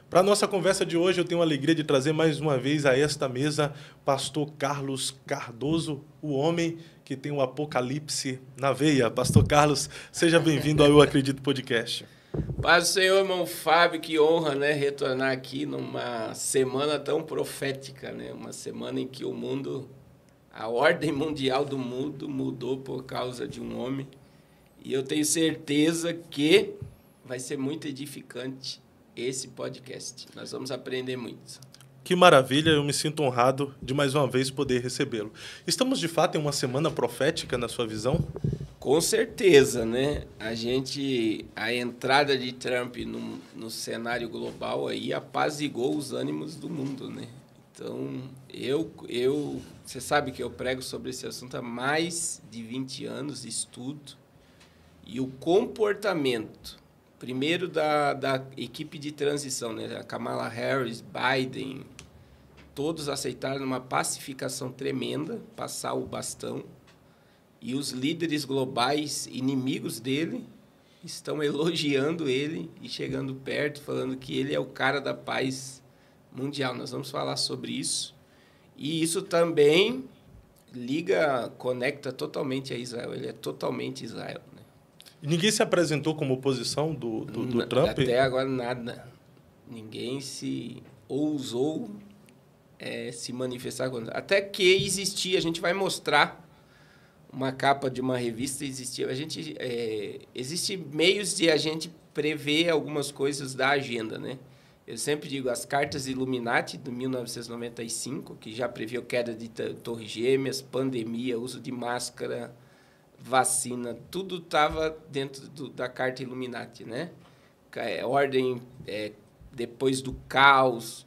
Para a nossa conversa de hoje, eu tenho a alegria de trazer mais uma vez a esta mesa pastor Carlos Cardoso, o homem que tem o apocalipse na veia. Pastor Carlos, seja bem-vindo ao Eu Acredito Podcast. Paz do Senhor, irmão Fábio, que honra, né, retornar aqui numa semana tão profética, né? Uma semana em que o mundo, a ordem mundial do mundo mudou por causa de um homem. E eu tenho certeza que vai ser muito edificante esse podcast. Nós vamos aprender muito. Que maravilha, eu me sinto honrado de mais uma vez poder recebê-lo. Estamos, de fato, em uma semana profética na sua visão? Com certeza, né? A entrada de Trump no cenário global aí apaziguou os ânimos do mundo, né? Então, você sabe que eu prego sobre esse assunto há mais de 20 anos, estudo, e o comportamento, primeiro da equipe de transição, né? A Kamala Harris, Biden, todos aceitaram uma pacificação tremenda, passar o bastão. E os líderes globais, inimigos dele, estão elogiando ele e chegando perto, falando que ele é o cara da paz mundial. Nós vamos falar sobre isso. E isso também conecta totalmente a Israel. Ele é totalmente Israel, né? E ninguém se apresentou como oposição do Trump? Até agora, nada. Ninguém se ousou se manifestar contra. Até que existia, a gente vai mostrar uma capa de uma revista, existe meios de a gente prever algumas coisas da agenda, né? Eu sempre digo, as cartas Illuminati, de 1995, que já previu queda de torres gêmeas, pandemia, uso de máscara, vacina, tudo estava dentro da carta Illuminati, né? Ordem depois do caos.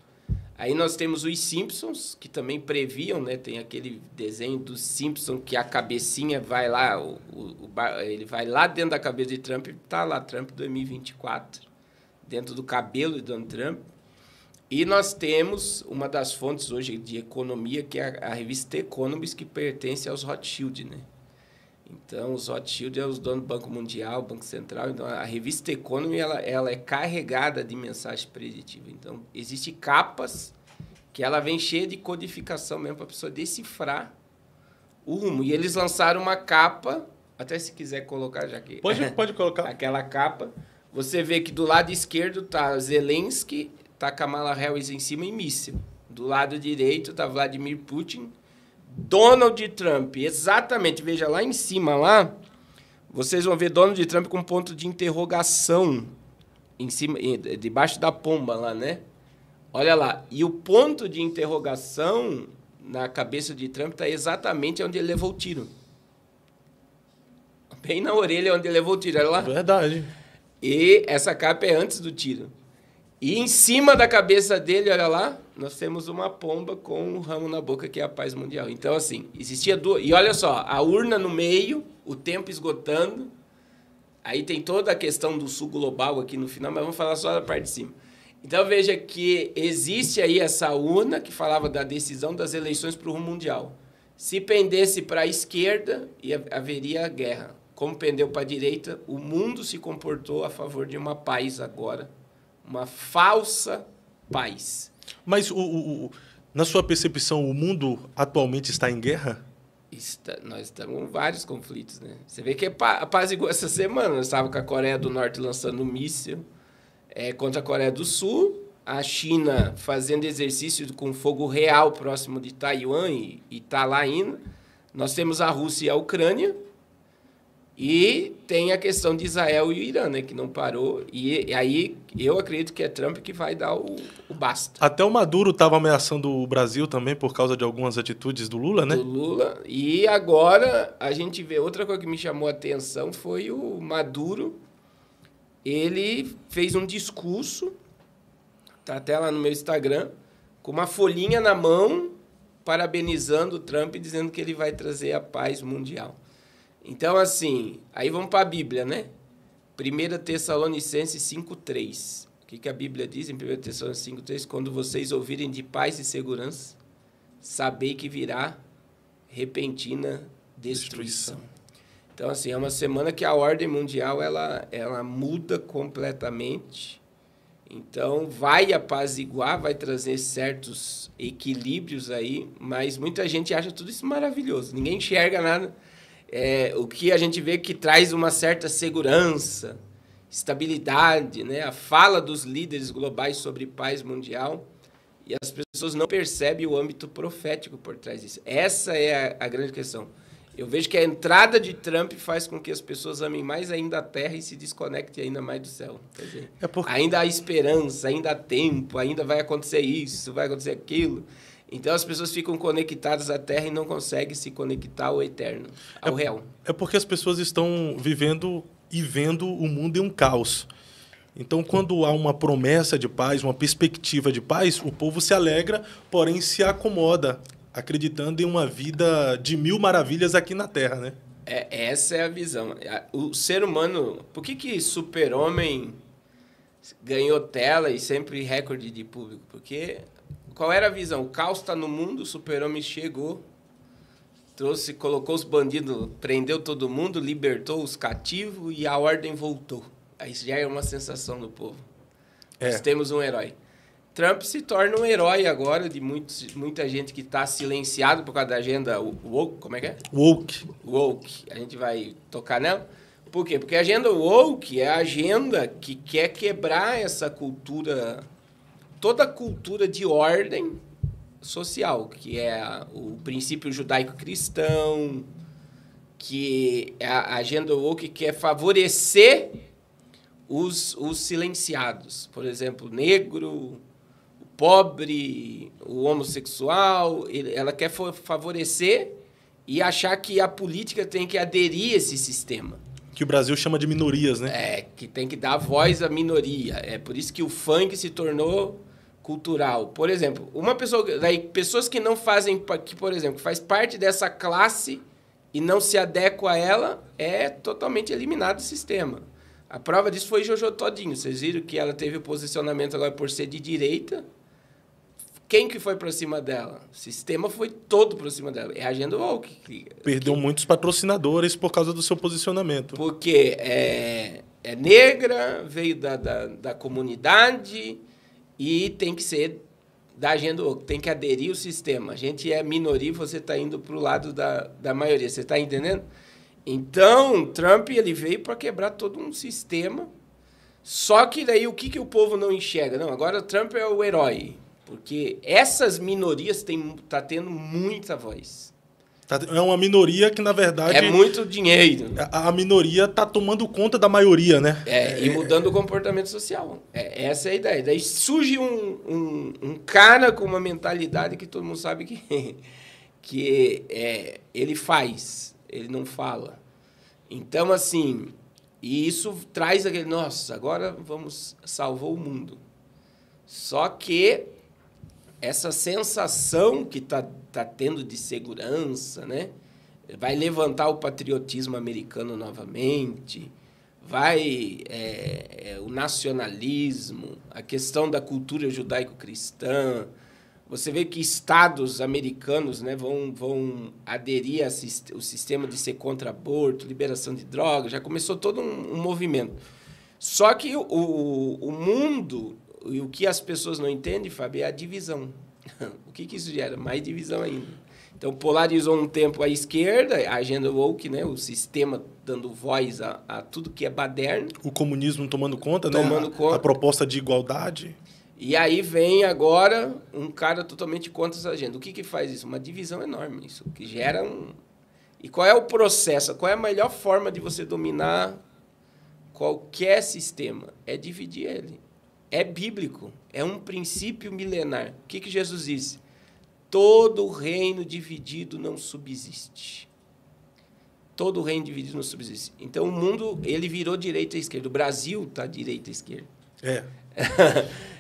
Aí nós temos os Simpsons, que também previam, né? Tem aquele desenho dos Simpsons que a cabecinha vai lá, ele vai lá dentro da cabeça de Trump e está lá, Trump 2024, dentro do cabelo de Donald Trump. E nós temos uma das fontes hoje de economia, que é a revista Economist, que pertence aos Rothschild, né? Então, os Rothschild é os donos do Banco Mundial, Banco Central. Então, a revista Economy ela é carregada de mensagem preditiva. Então, existem capas que ela vem cheia de codificação mesmo para a pessoa decifrar o rumo. E eles lançaram uma capa, até se quiser colocar, já que... Pode colocar. Aquela capa. Você vê que do lado esquerdo está Zelensky, está Kamala Harris em cima e míssil. Do lado direito está Vladimir Putin, Donald Trump, exatamente, veja lá em cima, lá, vocês vão ver Donald Trump com ponto de interrogação em cima, debaixo da pomba lá, né? Olha lá, e o ponto de interrogação na cabeça de Trump está exatamente onde ele levou o tiro. Bem na orelha onde ele levou o tiro, olha lá. Verdade. E essa capa é antes do tiro. E em cima da cabeça dele, olha lá, nós temos uma pomba com um ramo na boca, que é a paz mundial. Então, assim, existia duas... E olha só, a urna no meio, o tempo esgotando. Aí tem toda a questão do sul global aqui no final, mas vamos falar só da parte de cima. Então, veja que existe aí essa urna que falava da decisão das eleições para o rumo mundial. Se pendesse para a esquerda, haveria guerra. Como pendeu para a direita, o mundo se comportou a favor de uma paz agora. Uma falsa paz. Mas, na sua percepção, o mundo atualmente está em guerra? Nós estamos com vários conflitos, né? Você vê que apaziguou essa semana. Nós estávamos com a Coreia do Norte lançando um míssil contra a Coreia do Sul. A China fazendo exercício com fogo real próximo de Taiwan e está lá ainda. Nós temos a Rússia e a Ucrânia. E tem a questão de Israel e o Irã, né, que não parou. E aí eu acredito que é Trump que vai dar o basta. Até o Maduro estava ameaçando o Brasil também por causa de algumas atitudes do Lula, né? Do Lula. E agora a gente vê outra coisa que me chamou a atenção foi o Maduro. Ele fez um discurso, tá até lá no meu Instagram, com uma folhinha na mão, parabenizando o Trump e dizendo que ele vai trazer a paz mundial. Então, assim, aí vamos para a Bíblia, né? 1 Tessalonicenses 5,3. O que a Bíblia diz em 1 Tessalonicenses 5,3? Quando vocês ouvirem de paz e segurança, sabei que virá repentina destruição. Então, assim, é uma semana que a ordem mundial ela muda completamente. Então, vai apaziguar, vai trazer certos equilíbrios aí, mas muita gente acha tudo isso maravilhoso. Ninguém enxerga nada. O que a gente vê que traz uma certa segurança, estabilidade, né? A fala dos líderes globais sobre paz mundial, e as pessoas não percebem o âmbito profético por trás disso. Essa é a grande questão. Eu vejo que a entrada de Trump faz com que as pessoas amem mais ainda a terra e se desconectem ainda mais do céu. Quer dizer, ainda há esperança, ainda há tempo, ainda vai acontecer isso, vai acontecer aquilo. Então as pessoas ficam conectadas à terra e não conseguem se conectar ao eterno, ao real. É porque as pessoas estão vivendo e vendo o mundo em um caos. Então, quando há uma promessa de paz, uma perspectiva de paz, o povo se alegra, porém se acomoda, acreditando em uma vida de mil maravilhas aqui na Terra, né? Essa é a visão. O ser humano... Por que Super-Homem ganhou tela e sempre recorde de público? Porque qual era a visão? O caos está no mundo, o Super-Homem chegou, colocou os bandidos, prendeu todo mundo, libertou os cativos e a ordem voltou. Aí já é uma sensação do povo. Nós temos um herói. Trump se torna um herói agora de muita gente que está silenciado por causa da agenda woke. Como é que é? Woke. A gente vai tocar nela. Por quê? Porque a agenda woke é a agenda que quer quebrar essa cultura, toda a cultura de ordem social, que é o princípio judaico-cristão, que a agenda woke quer favorecer os silenciados. Por exemplo, o negro, pobre, o homossexual, ela quer favorecer e achar que a política tem que aderir a esse sistema. Que o Brasil chama de minorias, né? Que tem que dar voz à minoria. É por isso que o funk se tornou cultural. Por exemplo, pessoas que não fazem, que, por exemplo, faz parte dessa classe e não se adequa a ela, é totalmente eliminado do sistema. A prova disso foi Jojo Todinho. Vocês viram que ela teve o posicionamento agora por ser de direita. Quem que foi para cima dela? O sistema foi todo para cima dela. É a agenda woke. Perdeu muitos patrocinadores por causa do seu posicionamento. Porque é negra, veio da comunidade e tem que ser da agenda woke. Tem que aderir ao sistema. A gente é minoria e você está indo para o lado da maioria. Você está entendendo? Então, Trump ele veio para quebrar todo um sistema. Só que daí o que o povo não enxerga? Não, agora Trump é o herói. Porque essas minorias tá tendo muita voz. É uma minoria que, na verdade... É muito dinheiro. A minoria está tomando conta da maioria, né? E mudando o comportamento social. Essa é a ideia. Daí surge um cara com uma mentalidade que todo mundo sabe que ele faz, ele não fala. Então, assim, e isso traz aquele... Nossa, agora salvou o mundo. Só que essa sensação que tá tendo de segurança, né? Vai levantar o patriotismo americano novamente, vai o nacionalismo, a questão da cultura judaico-cristã. Você vê que estados americanos, né, vão aderir ao sistema de ser contra aborto, liberação de drogas, já começou todo um movimento. Só que o mundo... E o que as pessoas não entendem, Fábio, é a divisão. O que isso gera? Mais divisão ainda. Então, polarizou um tempo a esquerda, a agenda woke, né? O sistema dando voz a tudo que é baderno. O comunismo tomando conta, né? Tomando conta. A proposta de igualdade. E aí vem agora um cara totalmente contra essa agenda. O que faz isso? Uma divisão enorme. Isso que gera E qual é o processo? Qual é a melhor forma de você dominar qualquer sistema? É dividir ele. É bíblico, é um princípio milenar. O que Jesus disse? Todo reino dividido não subsiste. Todo reino dividido não subsiste. Então, o mundo, ele virou direita e esquerda. O Brasil está direita e esquerda.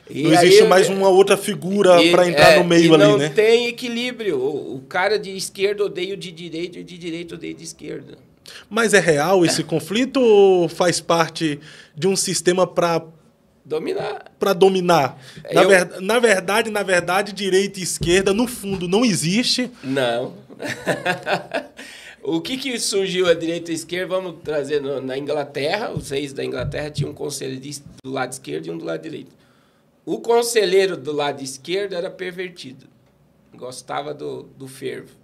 Não existe mais uma outra figura para entrar no meio ali, né? Não tem equilíbrio. O cara de esquerda odeia o de direita e o de direita odeia o de esquerda. Mas é real esse conflito ou faz parte de um sistema para dominar? Na verdade, direita e esquerda, no fundo, não existe. Não. O que surgiu a direita e a esquerda? Vamos trazer na Inglaterra. Os reis da Inglaterra tinham um conselho do lado esquerdo e um do lado direito. O conselheiro do lado esquerdo era pervertido. Gostava do fervo.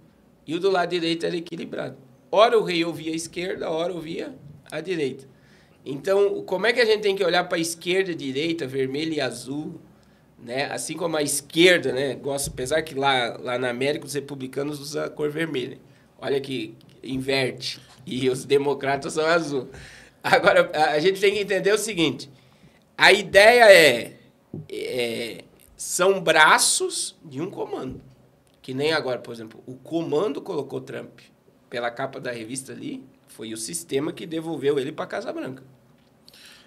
E o do lado direito era equilibrado. Ora o rei ouvia a esquerda, ora ouvia a direita. Então, como é que a gente tem que olhar para a esquerda, direita, vermelho e azul? Né? Assim como a esquerda, né? Gosta, apesar que lá na América os republicanos usam a cor vermelha. Olha que inverte. E os democratas são azul. Agora, a gente tem que entender o seguinte. A ideia são braços de um comando. Que nem agora, por exemplo, o comando colocou Trump pela capa da revista ali, foi o sistema que devolveu ele para a Casa Branca.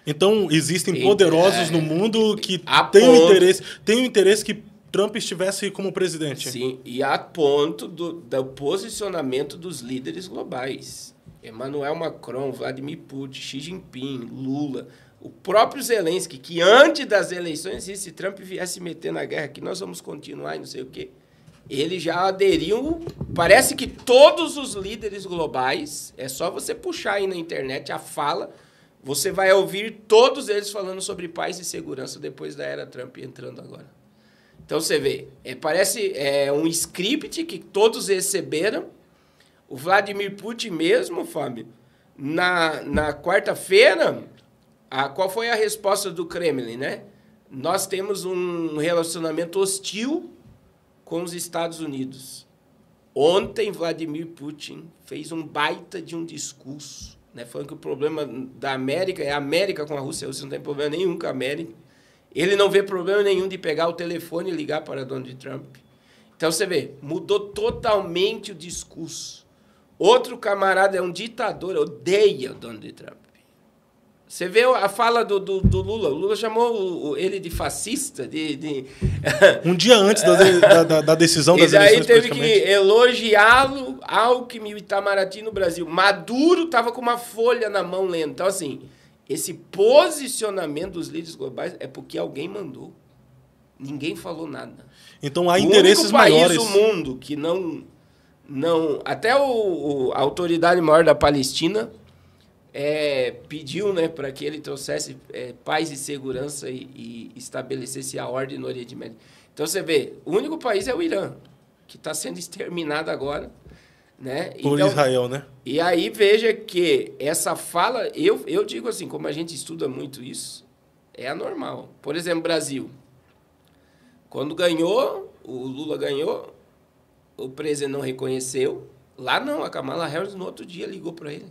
Então, existem poderosos no mundo que têm o interesse que Trump estivesse como presidente. Sim, e a ponto do posicionamento dos líderes globais. Emmanuel Macron, Vladimir Putin, Xi Jinping, Lula, o próprio Zelensky, que antes das eleições, se Trump viesse meter na guerra aqui, nós vamos continuar e não sei o quê. Eles já aderiam. Parece que todos os líderes globais, é só você puxar aí na internet a fala, você vai ouvir todos eles falando sobre paz e segurança depois da era Trump entrando agora. Então você vê, parece um script que todos receberam. O Vladimir Putin mesmo, Fábio, na quarta-feira, qual foi a resposta do Kremlin, né? Nós temos um relacionamento hostil com os Estados Unidos. Ontem, Vladimir Putin fez um baita de um discurso, né, falando que o problema da América é a América com a Rússia. A Rússia não tem problema nenhum com a América. Ele não vê problema nenhum de pegar o telefone e ligar para Donald Trump. Então, você vê, mudou totalmente o discurso. Outro camarada é um ditador, odeia o Donald Trump. Você vê a fala do Lula. O Lula chamou ele de fascista. Um dia antes da decisão das eleições. E daí teve que elogiá-lo, Alckmin e Itamaraty no Brasil. Maduro estava com uma folha na mão lendo. Então, assim, esse posicionamento dos líderes globais é porque alguém mandou. Ninguém falou nada. Então, há interesses maiores. O único país do mundo que não até a autoridade maior da Palestina pediu, né, para que ele trouxesse paz e segurança e estabelecesse a ordem no Oriente Médio. Então, você vê, o único país é o Irã, que está sendo exterminado agora. Né? Por Israel, né? E aí, veja que essa fala, eu digo assim, como a gente estuda muito isso, é anormal. Por exemplo, Brasil. Quando ganhou, o Lula ganhou, o presidente não reconheceu. Lá não, a Kamala Harris no outro dia ligou para ele.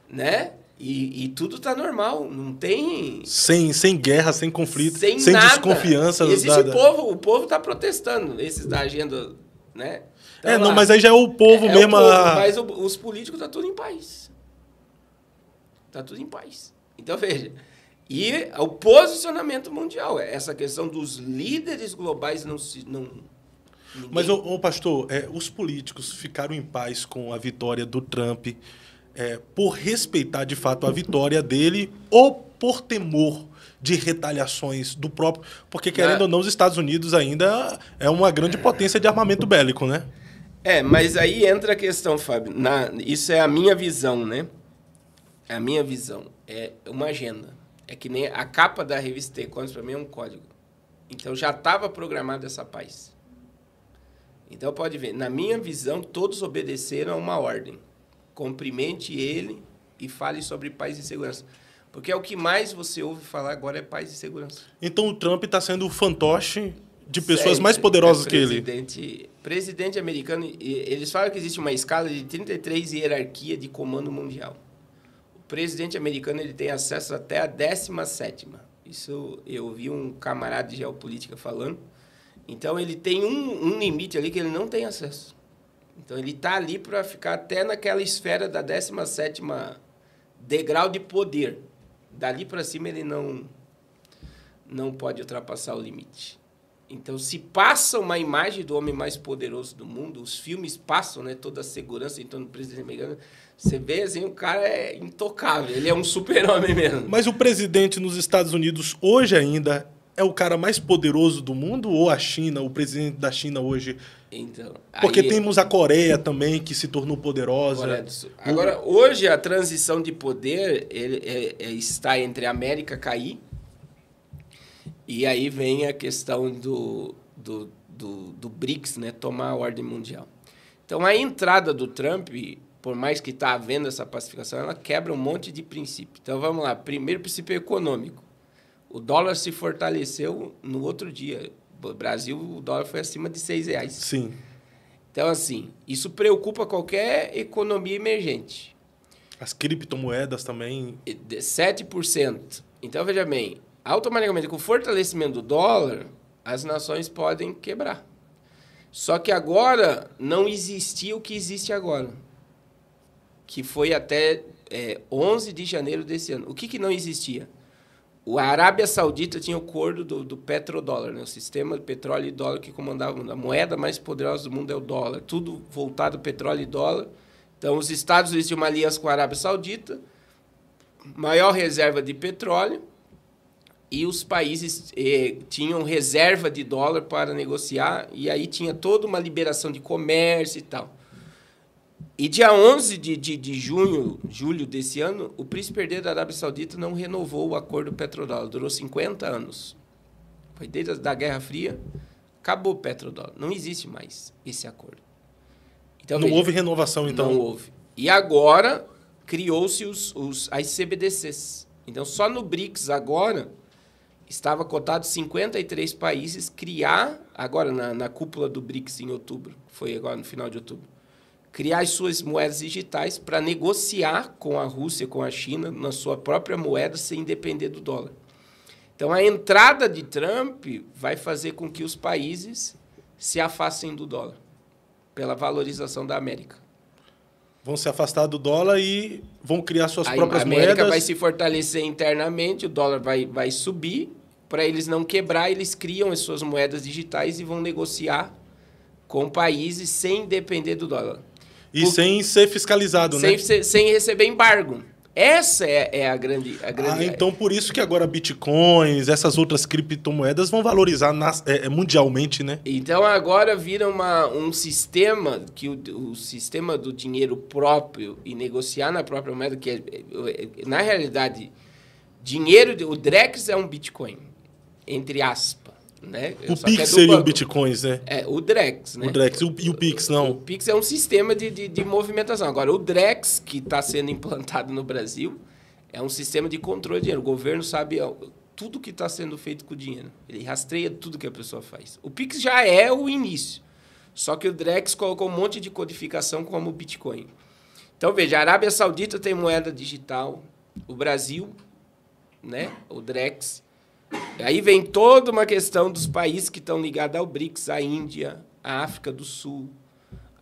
Né? E tudo está normal, não tem... Sem guerra, sem conflito, sem nada. Desconfiança. Existe o povo está protestando, esses da agenda, né? Então, mas aí já é o povo mesmo... Mas os políticos estão tudo em paz. Está tudo em paz. Então, veja, e o posicionamento mundial, essa questão dos líderes globais não... Mas, pastor, os políticos ficaram em paz com a vitória do Trump por respeitar, de fato, a vitória dele ou por temor de retaliações do próprio... Porque, querendo ou não, os Estados Unidos ainda é uma grande potência de armamento bélico, né? Mas aí entra a questão, Fábio. Isso é a minha visão, né? A minha visão é uma agenda. É que nem a capa da revista The Economist, para mim, é um código. Então, já estava programada essa paz. Então, pode ver, na minha visão, todos obedeceram a uma ordem. Cumprimente ele e fale sobre paz e segurança. Porque é o que mais você ouve falar agora é paz e segurança. Então, o Trump está sendo o fantoche de pessoas mais poderosas que ele. Presidente americano, eles falam que existe uma escala de 33 hierarquia de comando mundial. O presidente americano ele tem acesso até a 17ª. Isso eu ouvi um camarada de geopolítica falando. Então, ele tem um limite ali que ele não tem acesso. Então, ele está ali para ficar até naquela esfera da 17ª degrau de poder. Dali para cima, ele não pode ultrapassar o limite. Então, se passa uma imagem do homem mais poderoso do mundo, os filmes passam, né, toda a segurança em torno do presidente americano, você vê assim, o cara é intocável, ele é um super-homem mesmo. Mas o presidente nos Estados Unidos, hoje ainda, é o cara mais poderoso do mundo ou a China, o presidente da China hoje? Então, Porque temos a Coreia também, que se tornou poderosa. Agora, hoje, a transição de poder está entre a América cair e aí vem a questão do BRICS, né, tomar a ordem mundial. Então, a entrada do Trump, por mais que está havendo essa pacificação, ela quebra um monte de princípio. Então, vamos lá. Primeiro princípio econômico. O dólar se fortaleceu no outro dia. No Brasil, o dólar foi acima de R$6. Sim. Então, assim, isso preocupa qualquer economia emergente. As criptomoedas também. 7%. Então, veja bem, automaticamente, com o fortalecimento do dólar, as nações podem quebrar. Só que agora não existia o que existe agora, que foi até 11 de janeiro desse ano. O que não existia? A Arábia Saudita tinha o acordo do petrodólar, né? O sistema de petróleo e dólar que comandava o mundo. A moeda mais poderosa do mundo é o dólar. Tudo voltado ao petróleo e dólar. Então, os Estados Unidos tinham uma aliança com a Arábia Saudita, maior reserva de petróleo, e os países tinham reserva de dólar para negociar, e aí tinha toda uma liberação de comércio e tal. E dia 11 de julho desse ano, o príncipe herdeiro da Arábia Saudita não renovou o acordo petrodólar. Durou 50 anos. Foi desde a Guerra Fria. Acabou o petrodólar. Não existe mais esse acordo. Então, não houve renovação, então? Não houve. E agora criou-se as CBDCs. Então, só no BRICS agora estava cotado 53 países criar, agora na cúpula do BRICS em outubro, foi agora no final de outubro, criar as suas moedas digitais para negociar com a Rússia, com a China, na sua própria moeda, sem depender do dólar. Então, a entrada de Trump vai fazer com que os países se afastem do dólar, pela valorização da América. Vão se afastar do dólar e vão criar suas próprias moedas. A América vai se fortalecer internamente, o dólar vai subir. Para eles não quebrar, eles criam as suas moedas digitais e vão negociar com países sem depender do dólar. E sem ser fiscalizado, né? Sem receber embargo. Essa é a grande... Então, por isso que agora bitcoins, essas outras criptomoedas vão valorizar mundialmente, né? Então, agora vira um sistema, que o sistema do dinheiro próprio e negociar na própria moeda, que na realidade, o Drex é um bitcoin, entre aspas. Né? O Pix seria o Bitcoins, né? O Drex, né? O Drex. E o Pix, não? O Pix é um sistema de movimentação. Agora, o Drex, que está sendo implantado no Brasil, é um sistema de controle de dinheiro. O governo sabe tudo que está sendo feito com o dinheiro. Ele rastreia tudo que a pessoa faz. O Pix já é o início. Só que o Drex colocou um monte de codificação como o Bitcoin. Então, veja, a Arábia Saudita tem moeda digital. O Brasil, né? O Drex. Aí vem toda uma questão dos países que estão ligados ao BRICS, a Índia, a África do Sul,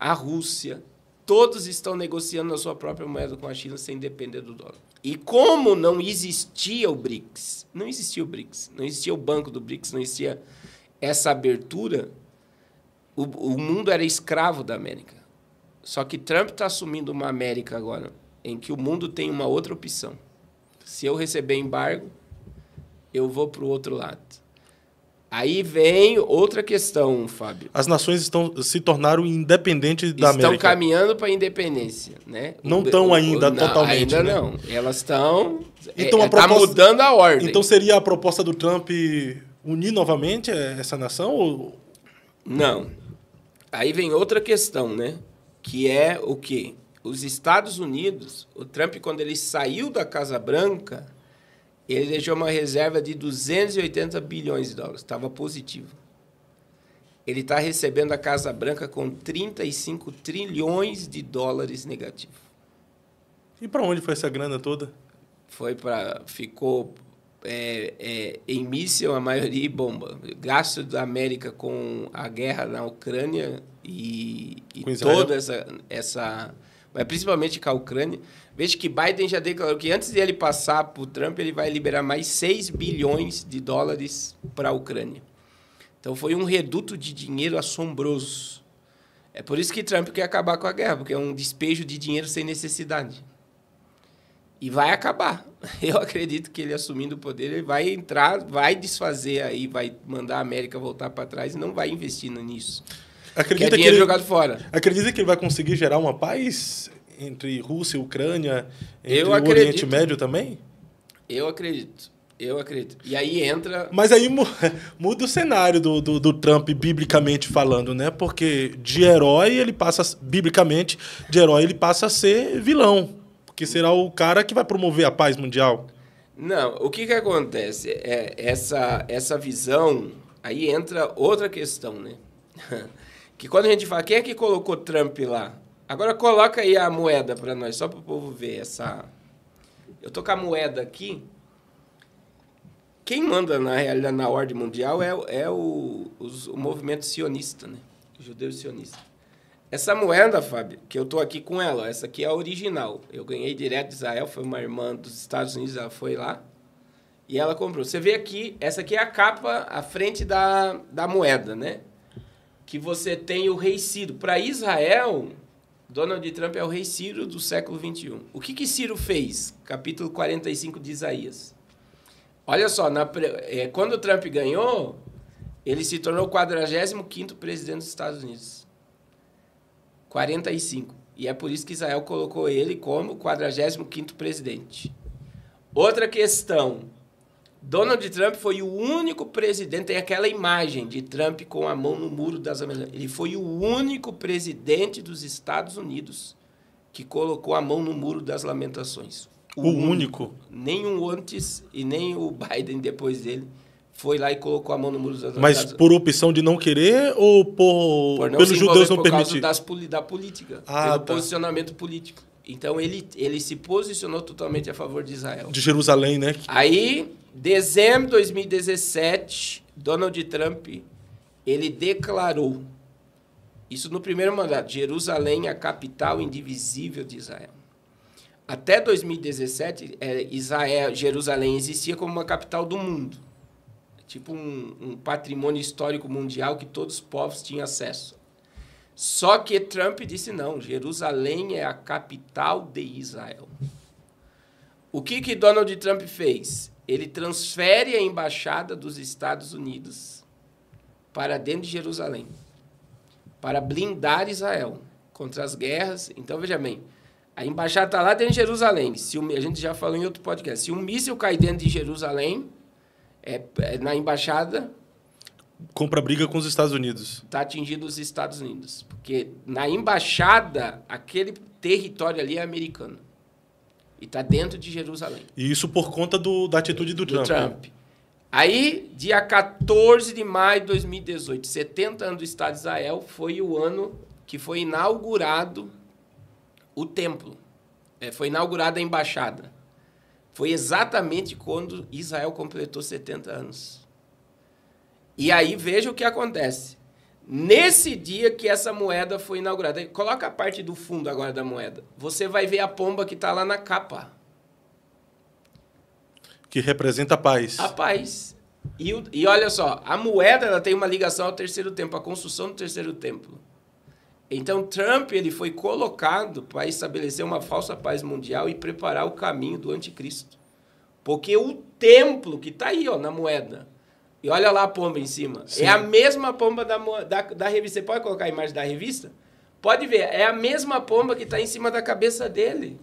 a Rússia. Todos estão negociando a sua própria moeda com a China sem depender do dólar. E como não existia o BRICS, não existia o banco do BRICS, não existia essa abertura, o mundo era escravo da América. Só que Trump está assumindo uma América agora, em que o mundo tem uma outra opção. Se eu receber embargo, eu vou para o outro lado. Aí vem outra questão, Fábio. As nações se tornaram independentes da América. Estão caminhando para a independência, né? Não estão ainda totalmente, ainda né? não. Elas estão... Então, está mudando a ordem. Então, seria a proposta do Trump unir novamente essa nação? Ou... Não. Aí vem outra questão, né? Que é o quê? Os Estados Unidos, o Trump, quando ele saiu da Casa Branca, ele deixou uma reserva de 280 bilhões de dólares. Estava positivo. Ele está recebendo a Casa Branca com 35 trilhões de dólares negativo. E para onde foi essa grana toda? Ficou em míssil, a maioria, e bomba. Gasto da América com a guerra na Ucrânia e toda essa... Mas principalmente com a Ucrânia. Veja que Biden já declarou que antes de ele passar para o Trump, ele vai liberar mais 6 bilhões de dólares para a Ucrânia. Então, foi um reduto de dinheiro assombroso. É por isso que Trump quer acabar com a guerra, porque é um despejo de dinheiro sem necessidade. E vai acabar. Eu acredito que ele assumindo o poder, ele vai entrar, vai desfazer aí, vai mandar a América voltar para trás e não vai investir nisso. Acredita que é dinheiro jogado fora. Acredita que ele vai conseguir gerar uma paz entre Rússia e Ucrânia, entre o acredito. Oriente Médio também? Eu acredito. E aí entra... Mas aí muda o cenário do Trump, biblicamente falando, né? Porque de herói ele passa, biblicamente, de herói ele passa a ser vilão. Porque será o cara que vai promover a paz mundial. Não, o que acontece? Essa visão, aí entra outra questão, né? Que quando a gente fala, quem é que colocou Trump lá? Agora coloca aí a moeda para nós, só para o povo ver essa... Eu tô com a moeda aqui. Quem manda, na realidade, na ordem mundial é o movimento sionista, né? O judeu sionista. Essa moeda, Fábio, que eu tô aqui com ela, essa aqui é a original. Eu ganhei direto de Israel, foi uma irmã dos Estados Unidos, ela foi lá e ela comprou. Você vê aqui, essa aqui é a capa, a frente da moeda, né? Que você tem o rei Ciro. Para Israel, Donald Trump é o rei Ciro do século XXI. O que Ciro fez? Capítulo 45 de Isaías. Olha só, quando o Trump ganhou, ele se tornou o 45º presidente dos Estados Unidos. 45. E é por isso que Israel colocou ele como 45º presidente. Outra questão. Donald Trump foi o único presidente, tem aquela imagem de Trump com a mão no muro das Américas. Ele foi o único presidente dos Estados Unidos que colocou a mão no muro das lamentações. O único? Nenhum antes e nem o Biden depois dele foi lá e colocou a mão no muro das lamentações. Mas por opção de não querer ou pelos judeus não permitir? Por causa da política, pelo posicionamento político. Então, ele se posicionou totalmente a favor de Israel. De Jerusalém, né? Aí, dezembro de 2017, Donald Trump, ele declarou, isso no primeiro mandato, Jerusalém a capital indivisível de Israel. Até 2017, Jerusalém existia como uma capital do mundo. Tipo um patrimônio histórico mundial que todos os povos tinham acesso. Só que Trump disse não, Jerusalém é a capital de Israel. O que Donald Trump fez? Ele transfere a embaixada dos Estados Unidos para dentro de Jerusalém, para blindar Israel contra as guerras. Então, veja bem, a embaixada está lá dentro de Jerusalém. A gente já falou em outro podcast. Se um míssil cai dentro de Jerusalém, na embaixada... Compra briga com os Estados Unidos. Está atingindo os Estados Unidos. Porque na embaixada, aquele território ali é americano. E está dentro de Jerusalém. E isso por conta da atitude do Trump. Aí, dia 14 de maio de 2018, 70 anos do Estado de Israel, foi o ano que foi inaugurado o templo. Foi inaugurada a embaixada. Foi exatamente quando Israel completou 70 anos. E aí, veja o que acontece. Nesse dia que essa moeda foi inaugurada, coloca a parte do fundo agora da moeda, você vai ver a pomba que está lá na capa. Que representa a paz. A paz. E olha só, a moeda ela tem uma ligação ao terceiro templo, à construção do terceiro templo. Então, Trump ele foi colocado para estabelecer uma falsa paz mundial e preparar o caminho do anticristo. Porque o templo que está aí, ó, na moeda, e olha lá a pomba em cima. Sim. É a mesma pomba da revista. Você pode colocar a imagem da revista? Pode ver. É a mesma pomba que está em cima da cabeça dele.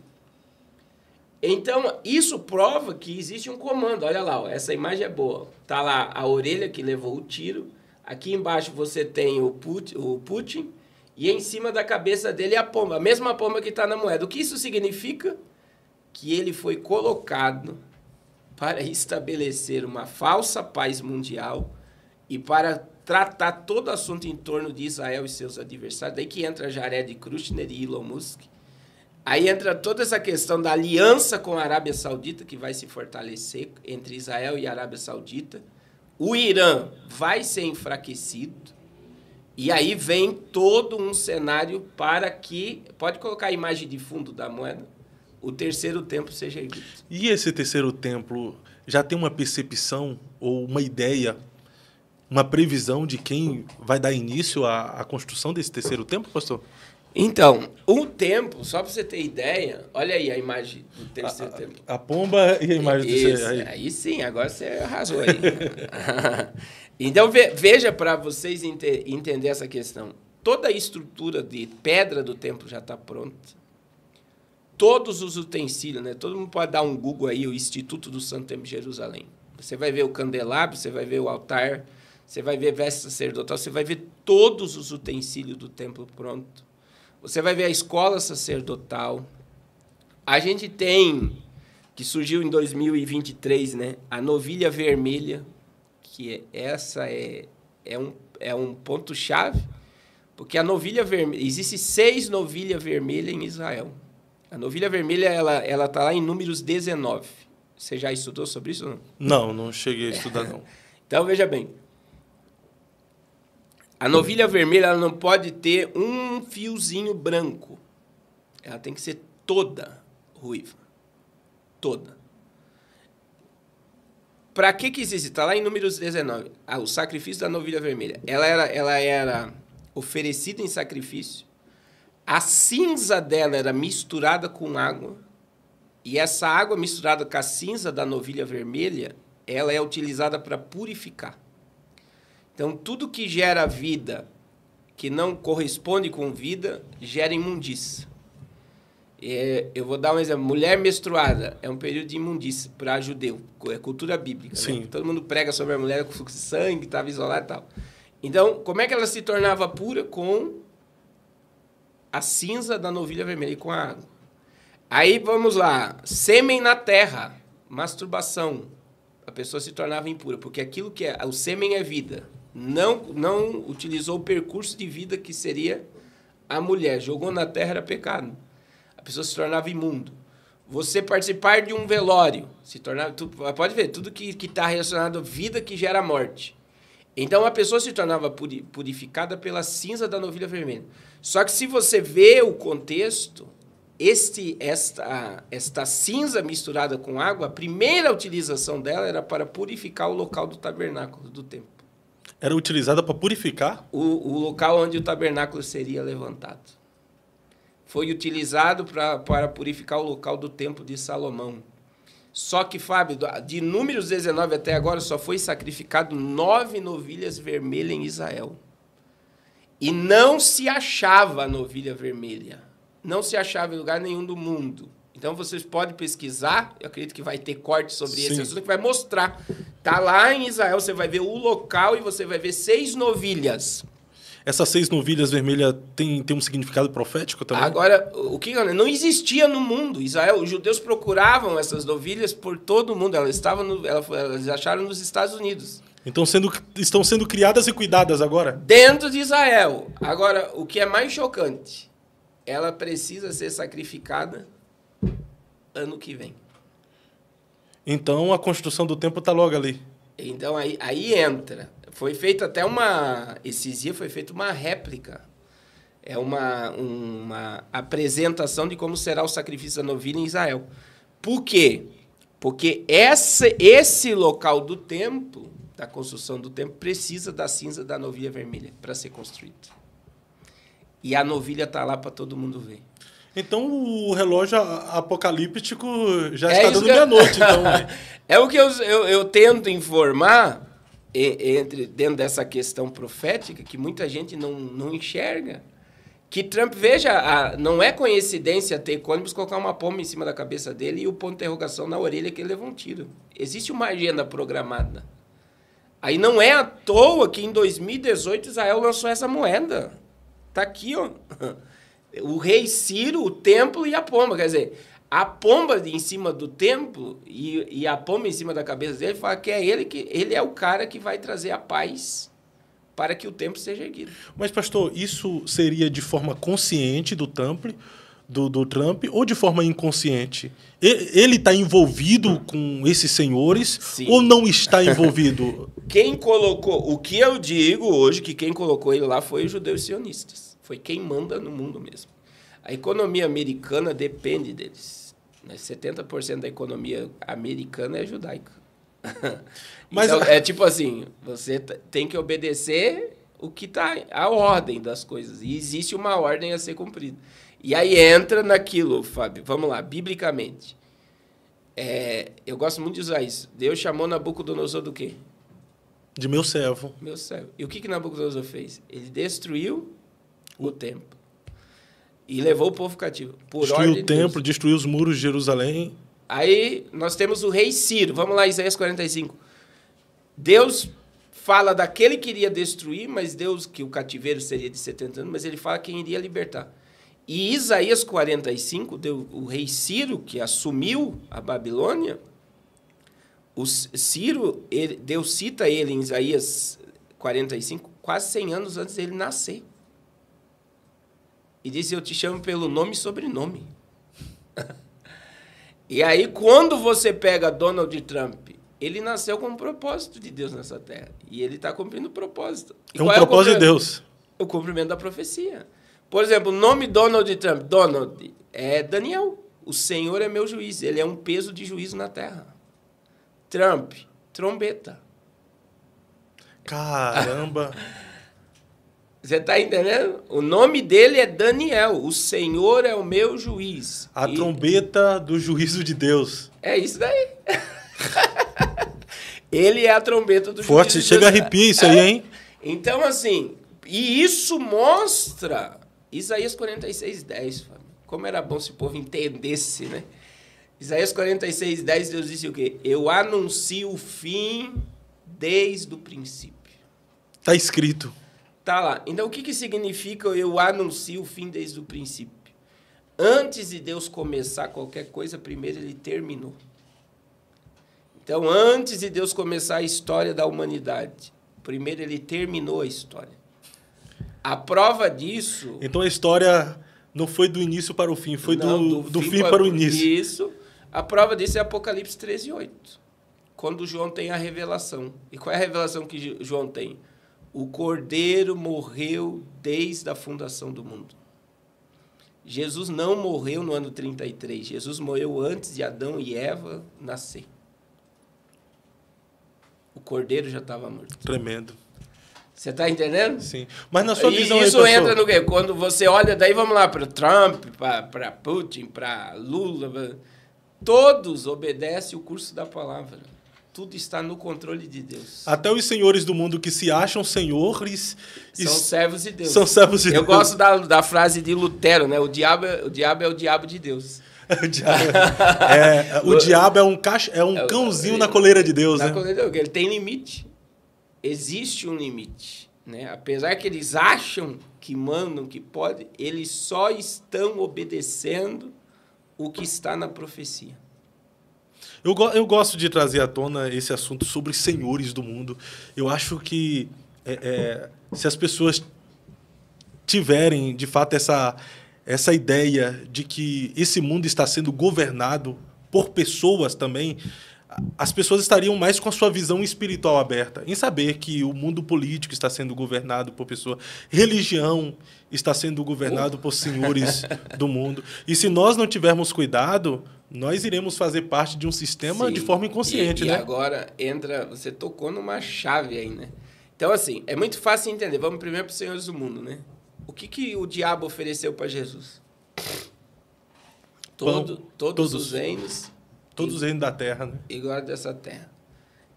Então, isso prova que existe um comando. Olha lá, ó, essa imagem é boa. Está lá a orelha que levou o tiro. Aqui embaixo você tem o Putin. E em cima da cabeça dele é a pomba. A mesma pomba que está na moeda. O que isso significa? Que ele foi colocado para estabelecer uma falsa paz mundial e para tratar todo assunto em torno de Israel e seus adversários. Daí que entra Jared Kushner e Elon Musk. Aí entra toda essa questão da aliança com a Arábia Saudita, que vai se fortalecer entre Israel e a Arábia Saudita. O Irã vai ser enfraquecido. E aí vem todo um cenário para que... Pode colocar a imagem de fundo da moeda? O terceiro templo seja erguido. E esse terceiro templo já tem uma percepção ou uma ideia, uma previsão de quem vai dar início à construção desse terceiro templo, pastor? Então, o templo, só para você ter ideia, olha aí a imagem do terceiro templo. A pomba e a imagem Isso, do aí sim, agora você arrasou aí. Então, veja para vocês entender essa questão. Toda a estrutura de pedra do templo já está pronta. Todos os utensílios, né? Todo mundo pode dar um Google aí, o Instituto do Santo Templo de Jerusalém. Você vai ver o candelabro, você vai ver o altar, você vai ver veste sacerdotal, você vai ver todos os utensílios do templo pronto. Você vai ver a escola sacerdotal. A gente tem, que surgiu em 2023, né? A novilha vermelha, que essa é um ponto-chave, porque a novilha vermelha, existe 6 novilhas vermelhas em Israel. A novilha vermelha, ela está lá em Números 19. Você já estudou sobre isso ou não? Não, não cheguei a estudar, não. Então, veja bem. A novilha vermelha ela não pode ter um fiozinho branco. Ela tem que ser toda ruiva. Toda. Para que existe? Está lá em Números 19. O sacrifício da novilha vermelha. Ela era oferecida em sacrifício. A cinza dela era misturada com água. E essa água misturada com a cinza da novilha vermelha, ela é utilizada para purificar. Então, tudo que gera vida, que não corresponde com vida, gera imundícia. Eu vou dar um exemplo. Mulher menstruada é um período de imundícia para judeu. É cultura bíblica. Sim. Né? Todo mundo prega sobre a mulher com fluxo de sangue, estava isolada e tal. Então, como é que ela se tornava pura? Com a cinza da novilha vermelha e com a água. Aí, vamos lá. Sêmen na terra. Masturbação. A pessoa se tornava impura, porque aquilo que o sêmen é vida. Não utilizou o percurso de vida que seria a mulher. Jogou na terra, era pecado. A pessoa se tornava imundo. Você participar de um velório, se tornava... Pode ver, tudo que está relacionado à vida que gera morte. Então, a pessoa se tornava purificada pela cinza da novilha vermelha. Só que se você vê o contexto, esta cinza misturada com água, a primeira utilização dela era para purificar o local do tabernáculo do templo. Era utilizada para purificar? O local onde o tabernáculo seria levantado. Foi utilizado para purificar o local do templo de Salomão. Só que, Fábio, de Números 19 até agora, só foi sacrificado 9 novilhas vermelhas em Israel. E não se achava a novilha vermelha. Não se achava em lugar nenhum do mundo. Então, vocês podem pesquisar, eu acredito que vai ter corte sobre esse assunto, que vai mostrar. Está lá em Israel, você vai ver o local e você vai ver 6 novilhas. Essas 6 novilhas vermelhas tem um significado profético também? Agora, o que não existia no mundo. Israel, os judeus procuravam essas novilhas por todo o mundo. Elas acharam nos Estados Unidos. Então estão sendo criadas e cuidadas agora? Dentro de Israel. Agora, o que é mais chocante, ela precisa ser sacrificada ano que vem. Então a construção do templo está logo ali. Então aí entra. Foi feita até esses dias foi feita uma réplica. É uma apresentação de como será o sacrifício da novilha em Israel. Por quê? Porque esse local do templo, da construção do templo, precisa da cinza da novilha vermelha para ser construído. E a novilha está lá para todo mundo ver. Então o relógio apocalíptico já está dando meia-noite. Então, é o que eu tento informar dentro dessa questão profética, que muita gente não enxerga. Que Trump, veja, não é coincidência ter ônibus colocar uma pomba em cima da cabeça dele e o ponto de interrogação na orelha que ele levou um tiro. Existe uma agenda programada. Aí não é à toa que em 2018 Israel lançou essa moeda. Está aqui, ó. O rei Ciro, o templo e a pomba. Quer dizer, a pomba em cima do templo e a pomba em cima da cabeça dele fala que ele é o cara que vai trazer a paz para que o templo seja erguido. Mas, pastor, isso seria de forma consciente do Trump ou de forma inconsciente? Ele está envolvido com esses senhores? Sim. Ou não está envolvido? O que eu digo hoje, que quem colocou ele lá foi os judeus sionistas. Foi quem manda no mundo mesmo. A economia americana depende deles. 70% da economia americana é judaica. Mas então, é tipo assim, você tem que obedecer o que está a ordem das coisas. E existe uma ordem a ser cumprida. E aí entra naquilo, Fábio. Vamos lá, biblicamente. Eu gosto muito de usar isso. Deus chamou Nabucodonosor do quê? De meu servo. Meu servo. E o que Nabucodonosor fez? Ele destruiu o templo. E levou o povo cativo. Destruiu o templo, destruiu os muros de Jerusalém. Aí nós temos o rei Ciro. Vamos lá, Isaías 45. Deus fala daquele que iria destruir, mas Deus, que o cativeiro seria de 70 anos, mas ele fala quem iria libertar. E Isaías 45, o rei Ciro, que assumiu a Babilônia, o Ciro, Deus cita ele em Isaías 45, quase 100 anos antes dele nascer. E diz, eu te chamo pelo nome e sobrenome. E aí, quando você pega Donald Trump, ele nasceu com um propósito de Deus nessa terra. E ele está cumprindo o propósito. É um propósito de Deus. O cumprimento da profecia. Por exemplo, o nome Donald Trump, Donald, é Daniel. O Senhor é meu juiz. Ele é um peso de juízo na terra. Trump, trombeta. Caramba! Você está entendendo? O nome dele é Daniel. O Senhor é o meu juiz. A trombeta do juízo de Deus. É isso daí. Ele é a trombeta do Forte, juízo de chega Deus. a arrepia isso aí, hein? Então, assim, e isso mostra Isaías 46:10, como era bom se o povo entendesse, né? Isaías 46:10, Deus disse o quê? Eu anuncio o fim desde o princípio. Está escrito. Tá lá. Então, o que significa eu anuncio o fim desde o princípio? Antes de Deus começar qualquer coisa, primeiro ele terminou. Então, antes de Deus começar a história da humanidade, primeiro ele terminou a história. A prova disso... Então, a história não foi do início para o fim, foi do fim para o início. Isso. A prova disso é Apocalipse 13:8, quando João tem a revelação. E qual é a revelação que João tem? O Cordeiro morreu desde a fundação do mundo. Jesus não morreu no ano 33. Jesus morreu antes de Adão e Eva nascer. O Cordeiro já estava morto. Tremendo. Você está entendendo? Sim. Mas na sua visão isso aí, entra no quê? Quando você olha, daí vamos lá, para Trump, para Putin, para Lula, todos obedecem o curso da palavra. Tudo está no controle de Deus. Até os senhores do mundo que se acham senhores... São servos de Deus. São servos de Deus. Eu gosto da frase de Lutero, né? O diabo é o diabo de Deus. O diabo é um cãozinho na coleira de Deus, né? Ele tem limite. Existe um limite, né? Apesar que eles acham que mandam, que podem, eles só estão obedecendo o que está na profecia. Eu gosto de trazer à tona esse assunto sobre senhores do mundo. Eu acho que se as pessoas tiverem, de fato, essa ideia de que esse mundo está sendo governado por pessoas também, as pessoas estariam mais com a sua visão espiritual aberta, em saber que o mundo político está sendo governado por pessoas, religião está sendo governado por senhores do mundo. E se nós não tivermos cuidado, nós iremos fazer parte de um sistema de forma inconsciente, né? E agora você tocou numa chave aí, né? Então, assim, é muito fácil entender. Vamos primeiro para os senhores do mundo, né? O que o diabo ofereceu para Jesus? Todos os reinos... Todos os reinos da terra, né? E glória dessa terra.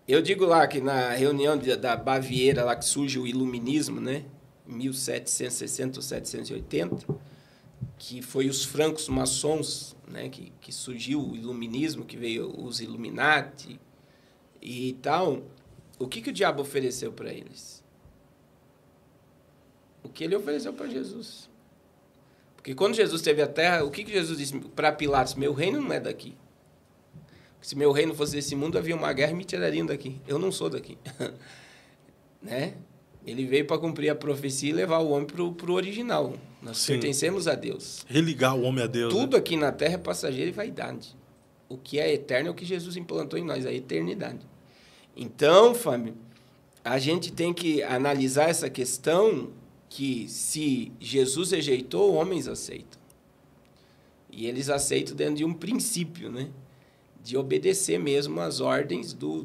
Eu digo lá que na reunião da Baviera, lá que surge o iluminismo, né? 1760 ou 780, que foi os francos maçons, né? Que surgiu o iluminismo, que veio os Illuminati e tal. O que o diabo ofereceu para eles? O que ele ofereceu para Jesus. Porque quando Jesus teve a terra, o que Jesus disse para Pilatos? Meu reino não é daqui. Se meu reino fosse desse mundo, havia uma guerra e me tirariam daqui. Eu não sou daqui. Né? Ele veio para cumprir a profecia e levar o homem para o original. Nós pertencemos a Deus. Religar o homem a Deus. Tudo aqui na terra é passageiro e vaidade. O que é eterno é o que Jesus implantou em nós, a eternidade. Então, Fábio, a gente tem que analisar essa questão que se Jesus rejeitou, homens aceitam. E eles aceitam dentro de um princípio, né? De obedecer mesmo às ordens do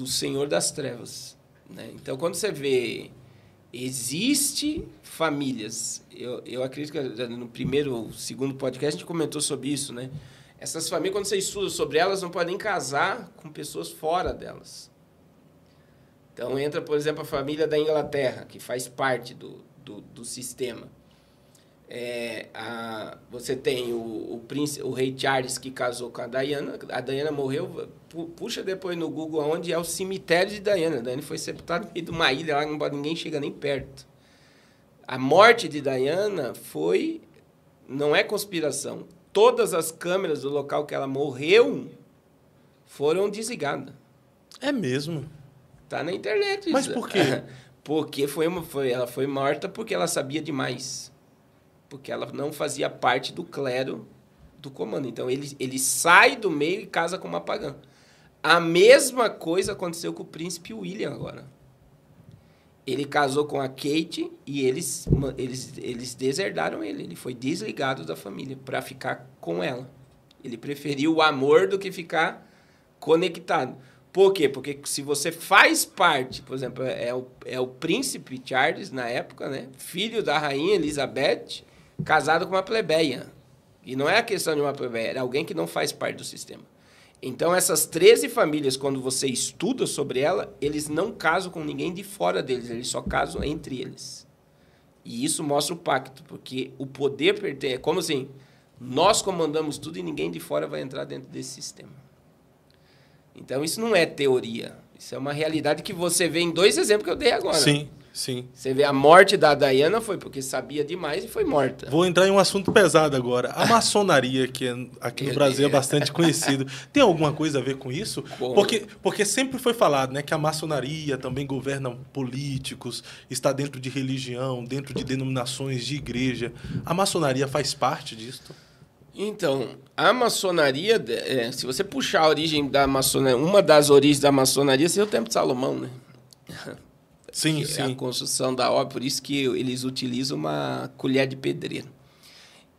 Senhor das Trevas, né? Então, quando você vê, existe famílias, eu acredito que no primeiro, segundo podcast a gente comentou sobre isso, né? Essas famílias, quando você estuda sobre elas, não podem casar com pessoas fora delas. Então, entra, por exemplo, a família da Inglaterra, que faz parte do sistema. Você tem o rei Charles, que casou com a Diana. A Diana morreu. Puxa depois no Google onde é o cemitério de Diana. A Diana foi sepultada no meio de uma ilha, lá ninguém chega nem perto. A morte de Diana não é conspiração. Todas as câmeras do local que ela morreu foram desligadas. É mesmo? Tá na internet. Mas por quê? Porque ela foi morta porque ela sabia demais. Porque ela não fazia parte do clero do comando. Então, ele sai do meio e casa com uma pagã. A mesma coisa aconteceu com o príncipe William agora. Ele casou com a Kate e eles deserdaram ele. Ele foi desligado da família para ficar com ela. Ele preferiu o amor do que ficar conectado. Por quê? Porque se você faz parte, por exemplo, é o príncipe Charles, na época, né? Filho da rainha Elizabeth, casado com uma plebeia. E não é a questão de uma plebeia, é alguém que não faz parte do sistema. Então, essas 13 famílias, quando você estuda sobre ela, eles não casam com ninguém de fora deles, eles só casam entre eles. E isso mostra o pacto, porque o poder pertence... É como assim, nós comandamos tudo e ninguém de fora vai entrar dentro desse sistema. Então, isso não é teoria. Isso é uma realidade que você vê em 2 exemplos que eu dei agora. Sim, sim. Você vê a morte da Diana foi porque sabia demais e foi morta. Vou entrar em um assunto pesado agora. A maçonaria, que aqui no Brasil é bastante conhecido, tem alguma coisa a ver com isso? Porque sempre foi falado, né, que a maçonaria também governa políticos, está dentro de religião, dentro de denominações de igreja. A maçonaria faz parte disso? Então, a maçonaria, se você puxar a origem da maçonaria, uma das origens da maçonaria seria o Templo de Salomão, né? Sim, sim. É a construção da obra, por isso que eles utilizam uma colher de pedreiro.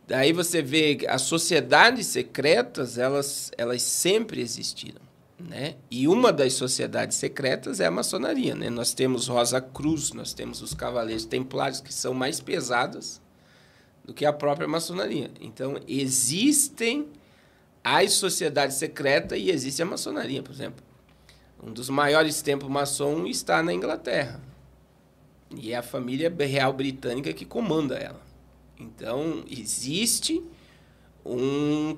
Daí você vê que as sociedades secretas, elas sempre existiram, né? E uma das sociedades secretas é a maçonaria, né? Nós temos Rosa Cruz, nós temos os Cavaleiros Templários, que são mais pesadas do que a própria maçonaria. Então, existem as sociedades secretas e existe a maçonaria, por exemplo. Um dos maiores templos maçom está na Inglaterra. E é a família real britânica que comanda ela. Então, existe um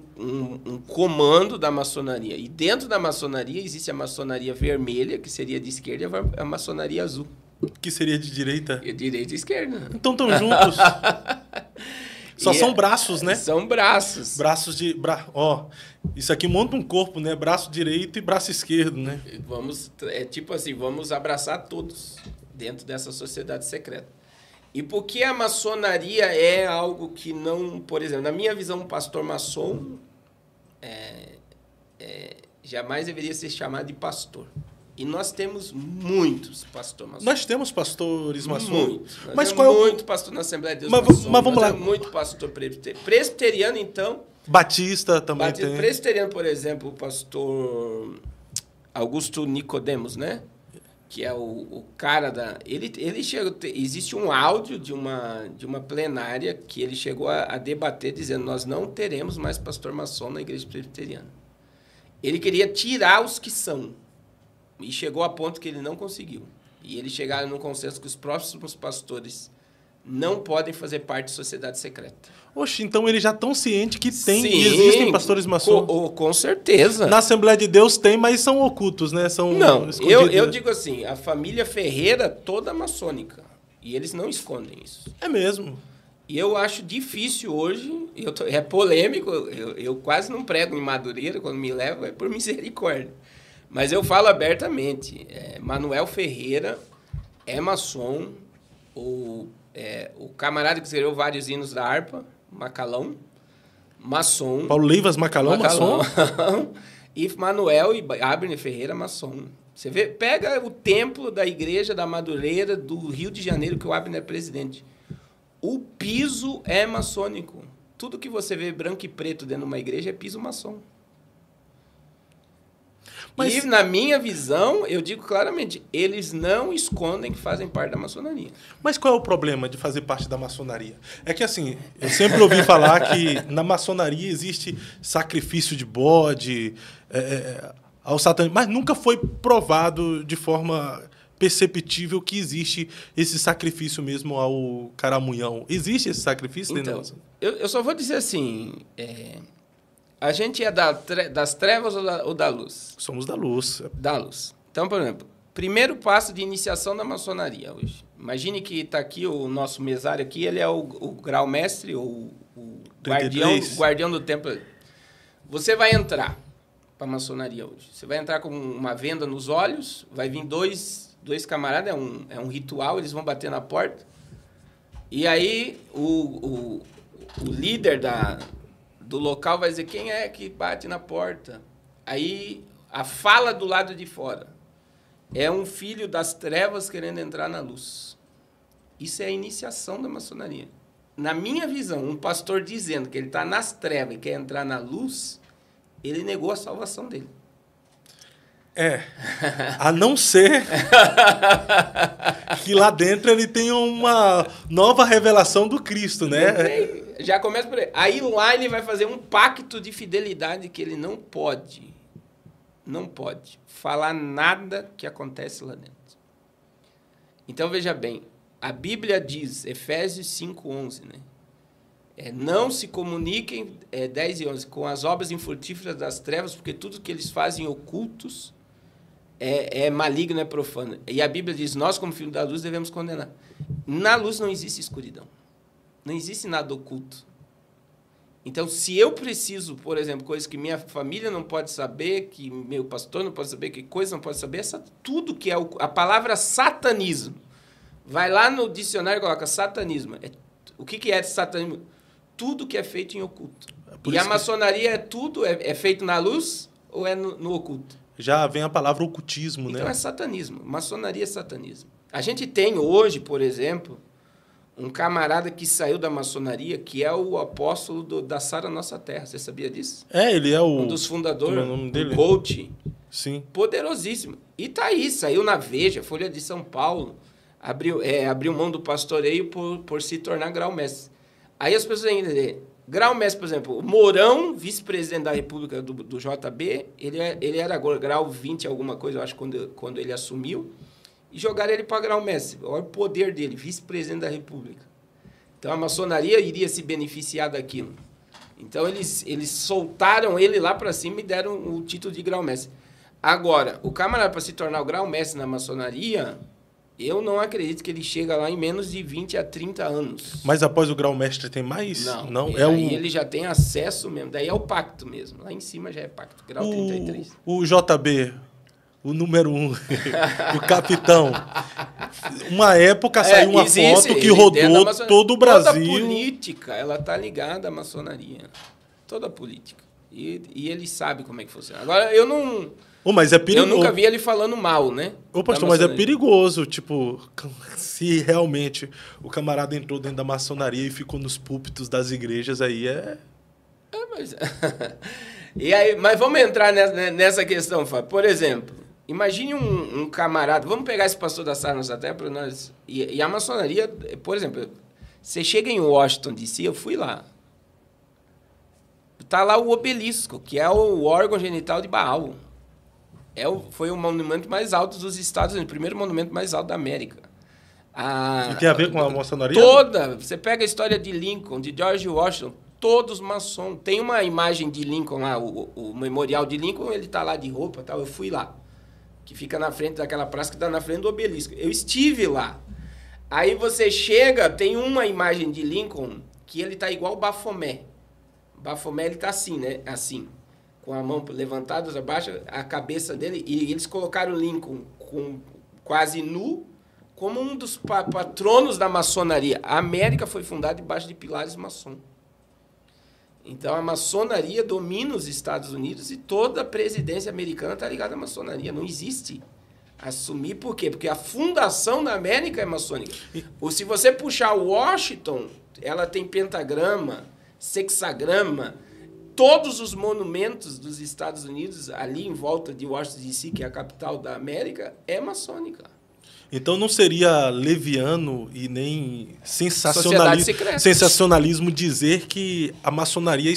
comando da maçonaria. E dentro da maçonaria existe a maçonaria vermelha, que seria de esquerda, e a maçonaria azul. Que seria de direita? Direita e esquerda. Então estão juntos. Só são braços, né? São braços. Braços de... isso aqui monta um corpo, né? Braço direito e braço esquerdo, né? Tipo assim, vamos abraçar todos dentro dessa sociedade secreta. E por que a maçonaria é algo que não... Por exemplo, na minha visão, um pastor maçom jamais deveria ser chamado de pastor. E nós temos muitos pastores maçons. Nós temos pastores maçons. Muitos. Mas qual é muito pastor na Assembleia de Deus maçom. Mas vamos lá. Muito pastor presbiteriano, então. Batista também tem. Presbiteriano, por exemplo, o pastor Augusto Nicodemos, né? Que é o cara da... Ele chegou... Existe um áudio de uma plenária que ele chegou a debater, dizendo: nós não teremos mais pastor maçom na igreja presbiteriana. Ele queria tirar os que são. E chegou a ponto que ele não conseguiu. E eles chegaram no consenso que os próximos pastores não podem fazer parte de sociedade secreta. Oxe, então eles já estão cientes que tem e existem pastores maçons? Com certeza. Na Assembleia de Deus tem, mas são ocultos, né? Não, eu digo assim, a família Ferreira toda maçônica. E eles não escondem isso. É mesmo. E eu acho difícil hoje, é polêmico, eu quase não prego em Madureira, quando me levo é por misericórdia. Mas eu falo abertamente, Manuel Ferreira é maçom, o camarada que escreveu vários hinos da harpa, Macalão, maçom. Paulo Leivas Macalão, maçom? E Manuel e Abner Ferreira, maçom. Você vê, pega o templo da igreja da Madureira do Rio de Janeiro, que o Abner é presidente. O piso é maçônico. Tudo que você vê branco e preto dentro de uma igreja é piso maçom. E na minha visão, eu digo claramente, eles não escondem que fazem parte da maçonaria. Mas qual é o problema de fazer parte da maçonaria? É que assim, eu sempre ouvi falar que na maçonaria existe sacrifício de bode ao satanismo, mas nunca foi provado de forma perceptível que existe esse sacrifício mesmo ao caramunhão. Existe esse sacrifício dentro da maçonaria? Eu só vou dizer assim, a gente é das trevas ou da luz? Somos da luz. Da luz. Então, por exemplo, primeiro passo de iniciação da maçonaria hoje. Imagine que está aqui o nosso mesário aqui, ele é o grau-mestre, ou o guardião do templo. Você vai entrar para a maçonaria hoje. Você vai entrar com uma venda nos olhos, vai vir dois camaradas, é um ritual, eles vão bater na porta. E aí o líder do local vai dizer quem é que bate na porta. Aí a fala do lado de fora é um filho das trevas querendo entrar na luz. Isso é a iniciação da maçonaria. Na minha visão, um pastor dizendo que ele está nas trevas e quer entrar na luz, ele negou a salvação dele. A não ser que lá dentro ele tenha uma nova revelação do Cristo, né? Já começa por aí. Aí lá ele vai fazer um pacto de fidelidade que ele não pode falar nada que acontece lá dentro. Então, veja bem, a Bíblia diz, Efésios 5:11, né? Não se comuniquem, 10 e 11, com as obras infrutíferas das trevas, porque tudo que eles fazem ocultos é maligno, é profano. E a Bíblia diz, nós como filhos da luz devemos condenar. Na luz não existe escuridão. Não existe nada oculto. Então, se eu preciso, por exemplo, coisas que minha família não pode saber, que meu pastor não pode saber, que coisa não pode saber, tudo que é a palavra satanismo. Vai lá no dicionário e coloca satanismo. O que é satanismo? Tudo que é feito em oculto. E a maçonaria é tudo, é feito na luz ou é no oculto? Já vem a palavra ocultismo, né? Então é satanismo. Maçonaria é satanismo. A gente tem hoje, por exemplo, um camarada que saiu da maçonaria, que é o apóstolo da Sara Nossa Terra. Você sabia disso? Ele é um dos fundadores, o coach. Sim. Poderosíssimo. E tá aí, saiu na Veja, Folha de São Paulo, abriu mão do pastoreio por se tornar grau-mestre. Aí as pessoas ainda dizem, grau-mestre, por exemplo, o Mourão, vice-presidente da República do JB, ele era agora grau 20 alguma coisa, eu acho, quando ele assumiu, e jogaram ele para grau-mestre. Olha o poder dele, vice-presidente da República. Então, a maçonaria iria se beneficiar daquilo. Então, eles soltaram ele lá para cima e deram o título de grau-mestre. Agora, o camarada, para se tornar o grau-mestre na maçonaria, eu não acredito que ele chega lá em menos de 20 a 30 anos. Mas após o grau-mestre tem mais? Não. Aí ele já tem acesso mesmo. Daí é o pacto mesmo. Lá em cima já é pacto. Grau 33. O JB, o número 1, o capitão. Uma época saiu uma foto que rodou todo o Brasil. Toda a política, ela tá ligada à maçonaria. Toda a política. E ele sabe como é que funciona. Agora, eu não... mas é perigoso. Eu nunca vi ele falando mal, né? Pastor, mas é perigoso, tipo, se realmente o camarada entrou dentro da maçonaria e ficou nos púlpitos das igrejas, aí mas... E aí, mas vamos entrar nessa questão, Fábio. Por exemplo, imagine um camarada... Vamos pegar esse pastor da Sara Nossa Terra para nós... E a maçonaria, por exemplo, você chega em Washington, D.C., eu fui lá. Tá lá o obelisco, que é o órgão genital de Baal. Foi o monumento mais alto dos Estados Unidos, o primeiro monumento mais alto da América. E tem a ver com a maçonaria? Toda. Você pega a história de Lincoln, de George Washington, todos maçons. Tem uma imagem de Lincoln lá, o memorial de Lincoln, ele está lá de roupa, tal. Eu fui lá, que fica na frente daquela praça que está na frente do obelisco. Eu estive lá. Aí você chega, tem uma imagem de Lincoln que ele está igual o Bafomé. Bafomé, ele está assim, né? Assim, com a mão levantada, abaixo, a cabeça dele, e eles colocaram Lincoln quase nu, como um dos patronos da maçonaria. A América foi fundada debaixo de pilares maçons. Então, a maçonaria domina os Estados Unidos e toda a presidência americana está ligada à maçonaria. Não existe assumir. Por quê? Porque a fundação da América é maçônica. Se você puxar Washington, ela tem pentagrama, sexagrama, todos os monumentos dos Estados Unidos, ali em volta de Washington, D.C., que é a capital da América, é maçônica. Então não seria leviano e nem sensacionalismo dizer que a maçonaria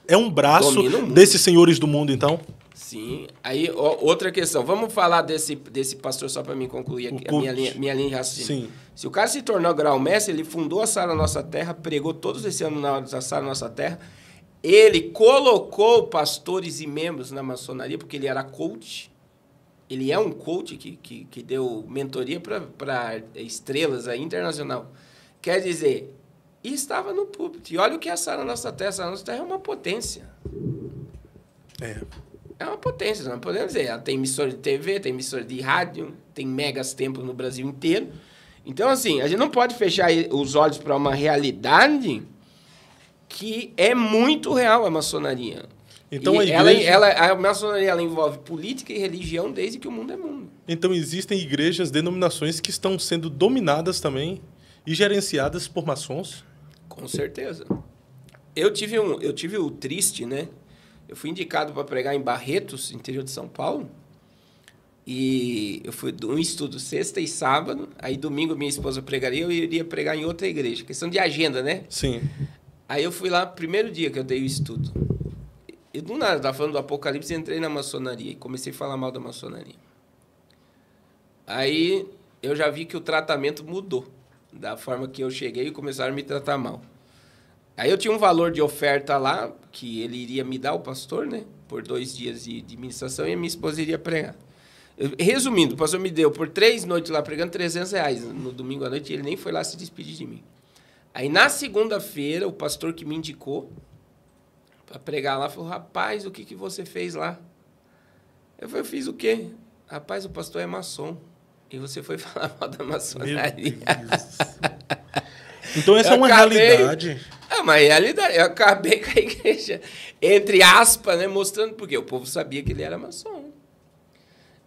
é um braço desses senhores do mundo, então? Sim. Aí, outra questão. Vamos falar desse pastor, só para mim concluir aqui, minha linha de raciocínio. Sim. Se o cara se tornou grau-mestre, ele fundou a Sara Nossa Terra, pregou todos esse ano na Sara Nossa Terra, ele colocou pastores e membros na maçonaria, porque ele era coach. Ele é um coach que deu mentoria para estrelas aí, internacional. Quer dizer, e estava no púlpito. E olha o que é a Sara Nossa Terra. A Sara Nossa Terra é uma potência. É uma potência, não podemos dizer. Ela tem emissora de TV, tem emissora de rádio, tem megas templos no Brasil inteiro. Então, assim, a gente não pode fechar os olhos para uma realidade que é muito real a maçonaria. Então, a maçonaria ela envolve política e religião desde que o mundo é mundo. Então, existem igrejas, denominações que estão sendo dominadas também e gerenciadas por maçons? Com certeza. Eu tive o triste, né? Eu fui indicado para pregar em Barretos, interior de São Paulo. E eu fui um estudo sexta e sábado. Aí, domingo, minha esposa pregaria, eu iria pregar em outra igreja. Questão de agenda, né? Sim. Aí eu fui lá, primeiro dia que eu dei o estudo. E do nada, eu estava falando do Apocalipse, entrei na maçonaria e comecei a falar mal da maçonaria. Aí eu já vi que o tratamento mudou. Da forma que eu cheguei, começaram a me tratar mal. Aí eu tinha um valor de oferta lá, que ele iria me dar, o pastor, né? Por 2 dias de ministração, e a minha esposa iria pregar. Resumindo, o pastor me deu por 3 noites lá pregando R$300 no domingo à noite, e ele nem foi lá se despedir de mim. Aí na segunda-feira, o pastor que me indicou para pregar lá falou: rapaz, o que você fez lá? Eu falei: eu fiz o quê? Rapaz, o pastor é maçom. E você foi falar mal da maçonaria. Então essa é uma realidade. É uma realidade. Eu acabei com a igreja, entre aspas, né, mostrando, porque o povo sabia que ele era maçom.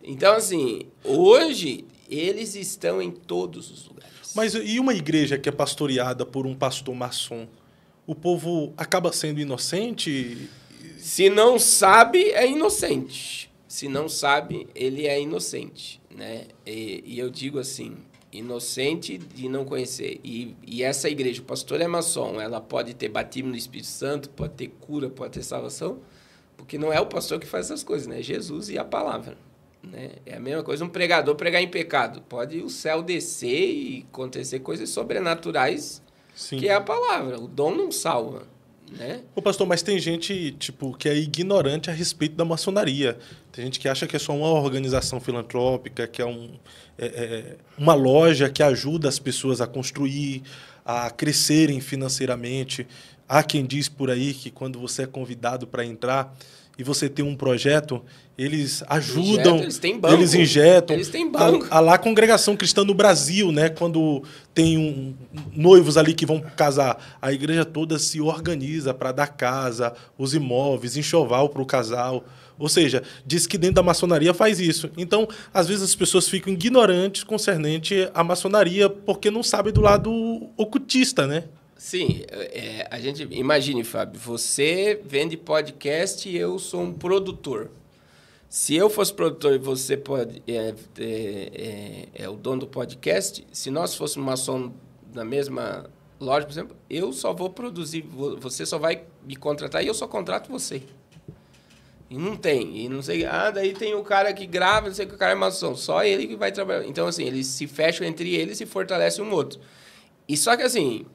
Então, assim, hoje, eles estão em todos os lugares. Mas e uma igreja que é pastoreada por um pastor maçom? O povo acaba sendo inocente? Se não sabe, é inocente. Se não sabe, ele é inocente, né? E eu digo assim, inocente de não conhecer. E essa igreja, o pastor é maçom, ela pode ter batismo no Espírito Santo, pode ter cura, pode ter salvação, porque não é o pastor que faz essas coisas, né? É Jesus e a palavra, né? É a mesma coisa um pregador pregar em pecado. Pode o céu descer e acontecer coisas sobrenaturais. Sim. Que é a palavra. O dom não salva, né? Ô, pastor, mas tem gente que é ignorante a respeito da maçonaria. Tem gente que acha que é só uma organização filantrópica, que é uma loja que ajuda as pessoas a construir, a crescerem financeiramente. Há quem diz por aí que quando você é convidado para entrar e você tem um projeto, eles ajudam, eles injetam. Eles têm banco. A Congregação Cristã no Brasil, né, quando tem noivos ali que vão casar, a igreja toda se organiza para dar casa, os imóveis, enxoval para o casal. Ou seja, diz que dentro da maçonaria faz isso. Então, às vezes as pessoas ficam ignorantes concernente à maçonaria porque não sabem do lado ocultista, né? Sim, a gente... Imagine, Fábio, você vende podcast e eu sou um produtor. Se eu fosse produtor e você é o dono do podcast, se nós fôssemos maçom na mesma loja, por exemplo, eu só vou produzir, você só vai me contratar e eu só contrato você. E não tem. E não sei... daí tem o cara que grava, não sei que o cara é maçom. Só ele que vai trabalhar. Então, assim, eles se fecham entre eles e fortalecem um outro. E só que, assim...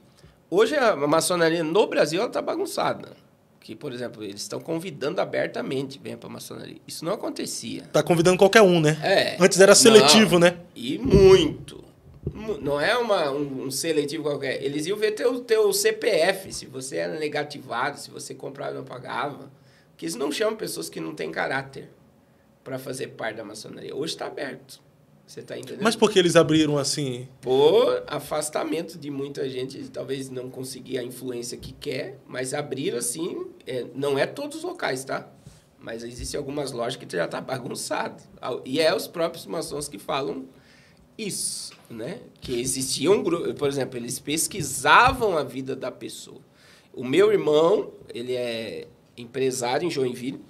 Hoje, a maçonaria no Brasil está bagunçada. Que, por exemplo, eles estão convidando abertamente, venha para a maçonaria. Isso não acontecia. Está convidando qualquer um, né? Antes era seletivo, né? E muito. Não é um seletivo qualquer. Eles iam ver teu CPF, se você era negativado, se você comprava e não pagava. Porque eles não chamam pessoas que não têm caráter para fazer parte da maçonaria. Hoje está aberto. Você está entendendo? Mas por que eles abriram assim? Por afastamento de muita gente, talvez não conseguir a influência que quer, mas abriram assim, não é todos os locais, tá? Mas existem algumas lojas que já tá bagunçado. E é os próprios maçons que falam isso, né? Que existia um grupo, por exemplo, eles pesquisavam a vida da pessoa. O meu irmão, ele é empresário em Joinville.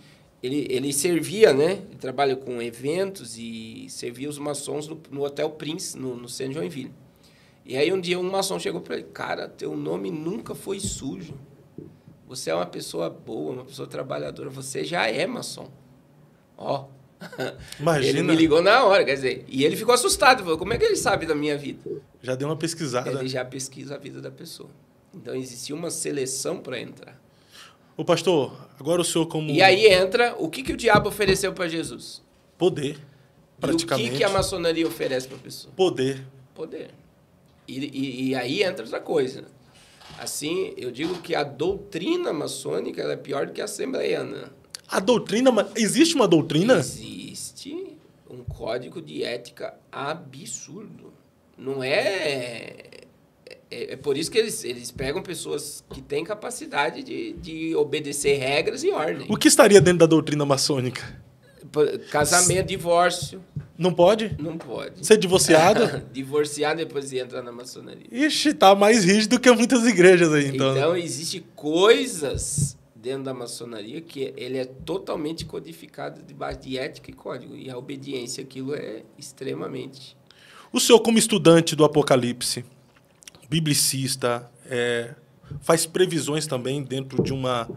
Ele servia, né? Ele trabalha com eventos e servia os maçons no Hotel Prince, no centro de Joinville. E aí um dia um maçom chegou para ele: cara, teu nome nunca foi sujo. Você é uma pessoa boa, uma pessoa trabalhadora. Você já é maçom. Ó. Imagina. Ele me ligou na hora, quer dizer. E ele ficou assustado. Falou: como é que ele sabe da minha vida? Já deu uma pesquisada. Ele já pesquisa a vida da pessoa. Então, existia uma seleção para entrar. Ô, pastor, agora o senhor como... E aí entra... O que o diabo ofereceu para Jesus? Poder, praticamente. E o que a maçonaria oferece para a pessoa? Poder. Poder. E aí entra outra coisa. Assim, eu digo que a doutrina maçônica ela é pior do que a assembleiana. A doutrina... Existe uma doutrina? Existe um código de ética absurdo. Não é... É por isso que eles pegam pessoas que têm capacidade de obedecer regras e ordem. O que estaria dentro da doutrina maçônica? Casamento, divórcio. Não pode? Não pode. Ser divorciado? Divorciar depois de entrar na maçonaria. Ixi, tá mais rígido que muitas igrejas aí, então. Então, existem coisas dentro da maçonaria que ele é totalmente codificado debaixo de ética e código. E a obediência àquilo é extremamente... O senhor, como estudante do Apocalipse, biblicista, faz previsões também dentro de uma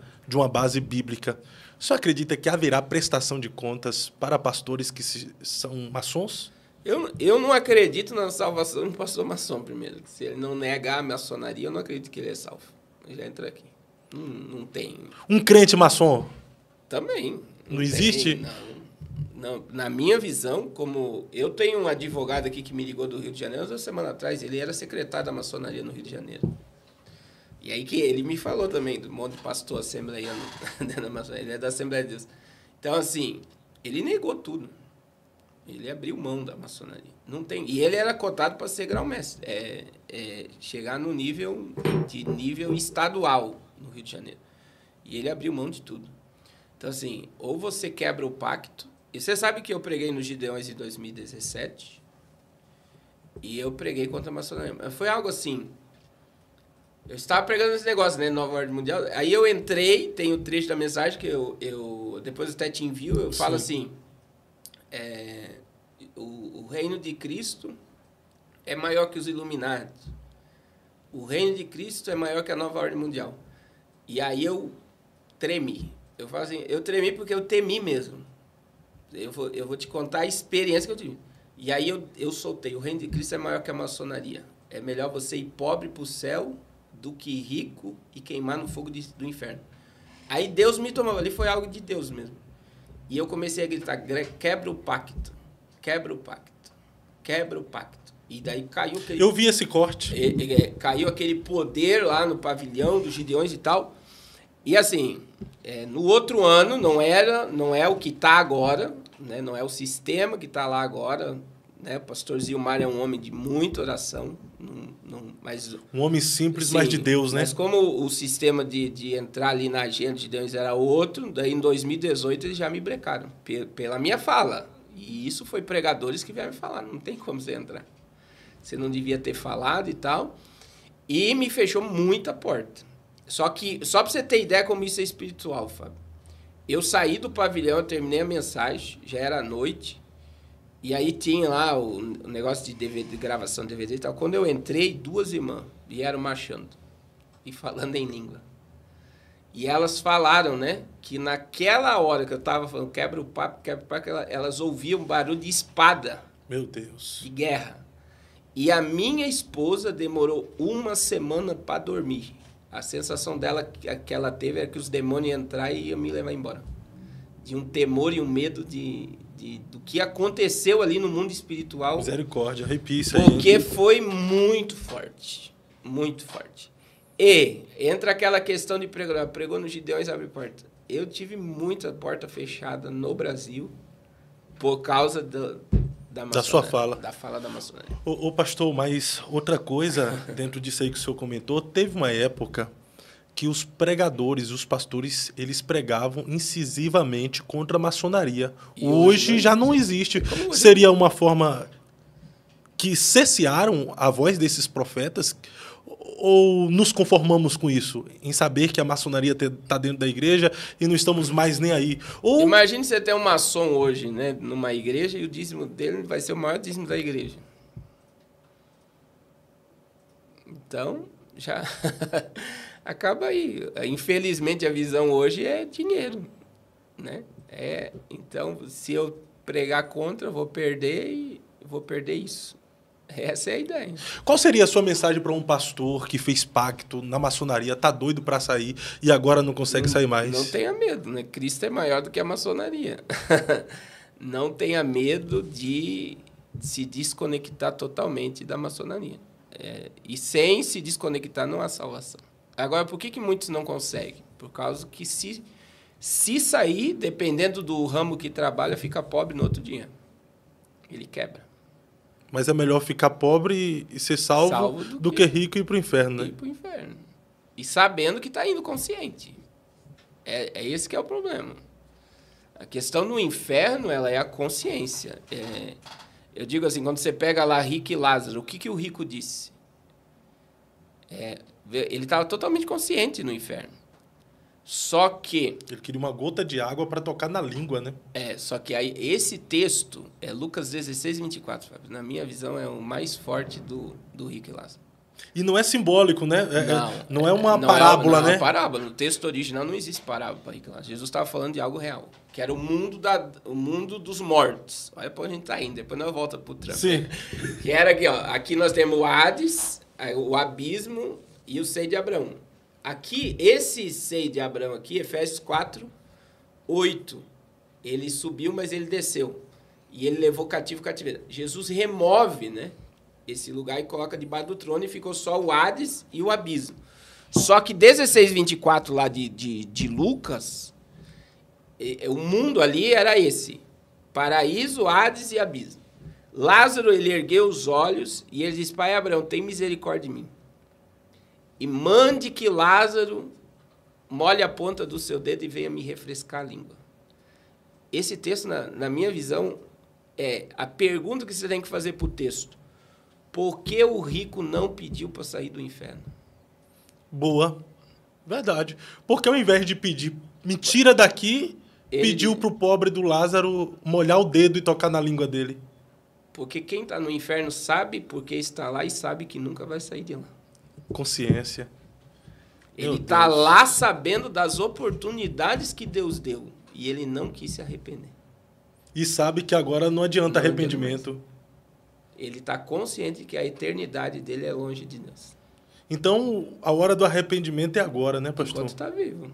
base bíblica. O senhor acredita que haverá prestação de contas para pastores que são maçons? Eu não acredito na salvação de um pastor maçom, primeiro. Se ele não negar a maçonaria, eu não acredito que ele é salvo. Já entra aqui. Não tem. Um crente maçom? Também. Não existe? Não. Na minha visão, como eu tenho um advogado aqui que me ligou do Rio de Janeiro, 2 semanas atrás, ele era secretário da maçonaria no Rio de Janeiro. E aí que ele me falou também do monte de pastor assembleiano da maçonaria, ele é da Assembleia de Deus. Então, assim, ele negou tudo. Ele abriu mão da maçonaria. Não tem, e ele era cotado para ser grão-mestre, chegar no nível estadual no Rio de Janeiro. E ele abriu mão de tudo. Então, assim, ou você quebra o pacto. E você sabe que eu preguei nos Gideões em 2017 e eu preguei contra a maçonaria. Mas foi algo assim... Eu estava pregando esse negócio, né? Nova Ordem Mundial. Aí eu entrei, tem o trecho da mensagem que eu depois até te envio, eu falo assim... O reino de Cristo é maior que os Illuminati. O reino de Cristo é maior que a Nova Ordem Mundial. E aí eu tremi. Eu falo assim, eu tremi porque eu temi mesmo. Eu vou te contar a experiência que eu tive. E aí eu soltei. O reino de Cristo é maior que a maçonaria. É melhor você ir pobre para o céu do que rico e queimar no fogo do inferno. Aí Deus me tomou. Ali foi algo de Deus mesmo. E eu comecei a gritar, quebra o pacto. Quebra o pacto. Quebra o pacto. E daí caiu aquele... Eu vi esse corte. Caiu aquele poder lá no pavilhão dos Gideões e tal. E assim, no outro ano, não é o que está agora, né? Não é o sistema que está lá agora. Né? O pastor Zilmar é um homem de muita oração. Mas, um homem simples, sim, mas de Deus, né? Mas como o sistema de entrar ali na agenda de Deus era outro, daí em 2018 eles já me brecaram, pela minha fala. E isso foi pregadores que vieram me falar, não tem como você entrar. Você não devia ter falado e tal. E me fechou muita porta. Só para você ter ideia como isso é espiritual, Fábio. Eu saí do pavilhão, eu terminei a mensagem, já era noite. E aí tinha lá o negócio de DVD, de gravação de DVD e tal. Quando eu entrei, 2 irmãs vieram marchando e falando em língua. E elas falaram, né, que naquela hora que eu estava falando quebra o papo, elas ouviam barulho de espada. Meu Deus. De guerra. E a minha esposa demorou 1 semana para dormir. A sensação dela que ela teve era que os demônios iam entrar e iam me levar embora. De um temor e um medo do que aconteceu ali no mundo espiritual. Misericórdia, arrepia isso aí. Porque foi muito forte. Muito forte. E entra aquela questão de pregar. Pregou no Gideões, abre porta. Eu tive muita porta fechada no Brasil por causa da sua fala. Da fala da maçonaria. Ô pastor, mas outra coisa dentro disso aí que o senhor comentou, teve uma época que os pregadores, os pastores, eles pregavam incisivamente contra a maçonaria. Hoje já não existe. Seria uma forma que cessearam a voz desses profetas? ou nos conformamos com isso? Em saber que a maçonaria está dentro da igreja e não estamos mais nem aí? Ou... Imagine você ter um maçom hoje, né, numa igreja, e o dízimo dele vai ser o maior dízimo da igreja. Então, já acaba aí. Infelizmente, a visão hoje é dinheiro, né? Então, se eu pregar contra, eu vou perder e vou perder isso. Essa é a ideia. Qual seria a sua mensagem para um pastor que fez pacto na maçonaria, tá doido para sair e agora não consegue sair mais? Não tenha medo, né? Cristo é maior do que a maçonaria. Não tenha medo de se desconectar totalmente da maçonaria. E sem se desconectar não há salvação. Agora, por que muitos não conseguem? Por causa que se sair, dependendo do ramo que trabalha, fica pobre no outro dia. Ele quebra. Mas é melhor ficar pobre e ser salvo do que rico e ir para o inferno, né? Ir para o inferno. E sabendo que está indo consciente. É esse que é o problema. A questão no inferno, ela é a consciência. Eu digo assim, quando você pega lá Rico e Lázaro, o que o rico disse? Ele estava totalmente consciente no inferno. Só que... Ele queria uma gota de água para tocar na língua, né? Só que aí esse texto é Lucas 16, 24, Fábio. Na minha visão, é o mais forte do Rico e Lázaro. E não é simbólico, né? Não é uma parábola, né? Não é uma parábola. No texto original não existe parábola para Rico e Lázaro. Jesus estava falando de algo real, que era o mundo dos mortos. Olha para onde a gente está indo, depois nós voltamos para o Trump. Sim. Que era aqui, ó. Aqui nós temos o Hades, o abismo e o seio de Abraão. Aqui, esse seio de Abraão aqui, Efésios 4, 8. Ele subiu, mas ele desceu. E ele levou cativo o cativeiro. Jesus remove, né, esse lugar e coloca debaixo do trono e ficou só o Hades e o abismo. Só que 16, 24 lá de Lucas, o mundo ali era esse. Paraíso, Hades e abismo. Lázaro, ele ergueu os olhos e ele disse, Pai Abraão, tem misericórdia de mim. E mande que Lázaro molhe a ponta do seu dedo e venha me refrescar a língua. Esse texto, na minha visão, a pergunta que você tem que fazer para o texto. Por que o rico não pediu para sair do inferno? Boa. Verdade. Porque ao invés de pedir, me tira daqui, pediu para o pobre do Lázaro molhar o dedo e tocar na língua dele. Porque quem está no inferno sabe porque está lá e sabe que nunca vai sair de lá. Consciência. Ele está lá sabendo das oportunidades que Deus deu. E ele não quis se arrepender. E sabe que agora não adianta arrependimento. Ele está consciente que a eternidade dele é longe de Deus. Então, a hora do arrependimento é agora, né, pastor? Enquanto está vivo.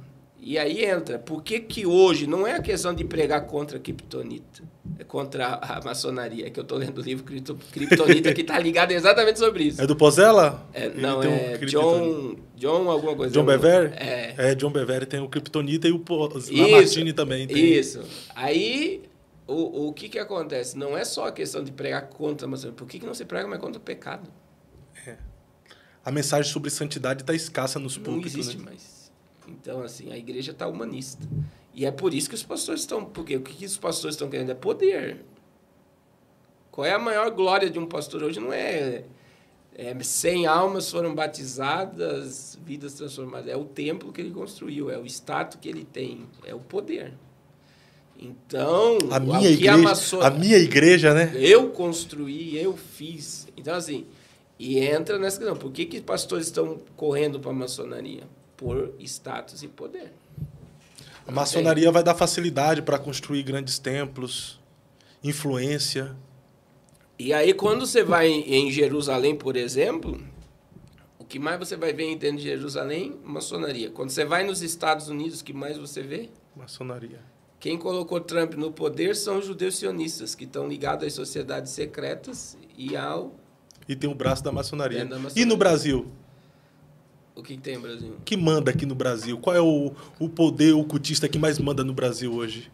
E aí entra, por que hoje não é a questão de pregar contra a Kryptonita, contra a maçonaria, que eu estou lendo o livro Kryptonita, que está ligado exatamente sobre isso. É do Pozella? Não, John alguma coisa. John Bevere? John Bevere tem o Kryptonita e o Lamartine também. Isso. Aí, o que acontece? Não é só a questão de pregar contra a maçonaria. Por que não se prega mais contra o pecado? A mensagem sobre santidade está escassa nos púlpitos. Não existe mais. Então, assim, a igreja está humanista. E é por isso que os pastores estão... Porque o que os pastores estão querendo é poder. Qual é a maior glória de um pastor hoje? Não é 100 almas foram batizadas, vidas transformadas. É o templo que ele construiu, é o status que ele tem, é o poder. Então, a minha igreja, né? Eu construí, eu fiz. Então, assim, e entra nessa questão. Por que pastores estão correndo para a maçonaria? Por status e poder. A maçonaria vai dar facilidade para construir grandes templos, influência. E aí, quando você vai em Jerusalém, por exemplo, o que mais você vai ver dentro de Jerusalém? Maçonaria. Quando você vai nos Estados Unidos, o que mais você vê? Maçonaria. Quem colocou Trump no poder são os judeus sionistas, que estão ligados às sociedades secretas e tem o braço da maçonaria. E no Brasil? O que tem no Brasil? Que manda aqui no Brasil? Qual é o poder ocultista que mais manda no Brasil hoje?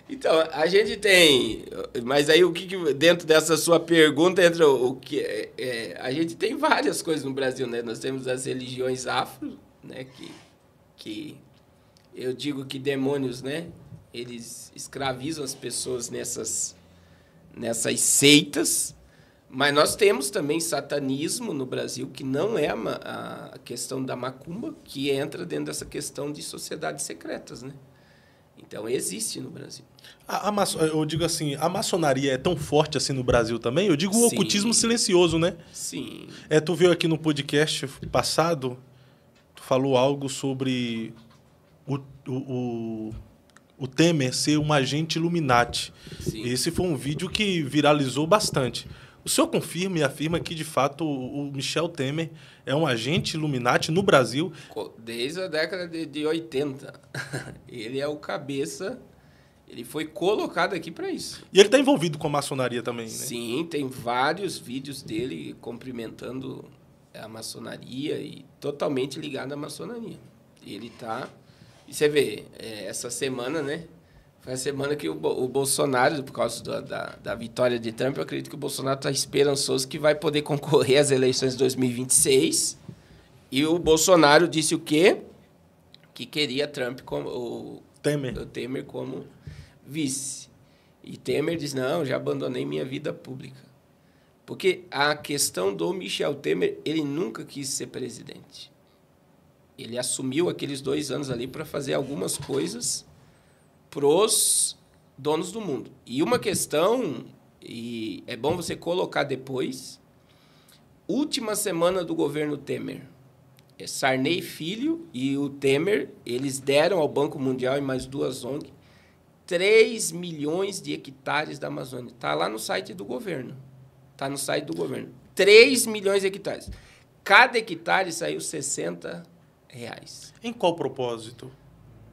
Então, a gente tem... Mas aí, dentro dessa sua pergunta, entra o que... a gente tem várias coisas no Brasil, né? Nós temos as religiões afro, né? Que eu digo que demônios, né? Eles escravizam as pessoas nessas seitas. Mas nós temos também satanismo no Brasil, que não é a questão da macumba, que entra dentro dessa questão de sociedades secretas, né? Então, existe no Brasil. Eu digo assim, a maçonaria é tão forte assim no Brasil também? Eu digo o Sim. ocultismo silencioso, né? Sim. Tu veio aqui no podcast passado, tu falou algo sobre o Temer ser um agente Illuminati. Sim. Esse foi um vídeo que viralizou bastante. O senhor confirma e afirma que, de fato, o Michel Temer é um agente Illuminati no Brasil? Desde a década de 80. Ele é o cabeça, ele foi colocado aqui para isso. E ele está envolvido com a maçonaria também, né? Sim, tem vários vídeos dele cumprimentando a maçonaria e totalmente ligado à maçonaria. Ele está... E você vê, essa semana, né? Foi a semana que o Bolsonaro, por causa da vitória de Trump, eu acredito que o Bolsonaro está esperançoso que vai poder concorrer às eleições de 2026. E o Bolsonaro disse o quê? Que queria Trump como o Temer como vice. E Temer diz, não, já abandonei minha vida pública. Porque a questão do Michel Temer, ele nunca quis ser presidente. Ele assumiu aqueles 2 anos ali para fazer algumas coisas pros donos do mundo. E uma questão, e é bom você colocar depois, última semana do governo Temer, Sarney Filho e o Temer, eles deram ao Banco Mundial e mais 2 ONG 3 milhões de hectares da Amazônia. Está lá no site do governo. Está no site do governo. 3 milhões de hectares. Cada hectare saiu R$60. Em qual propósito?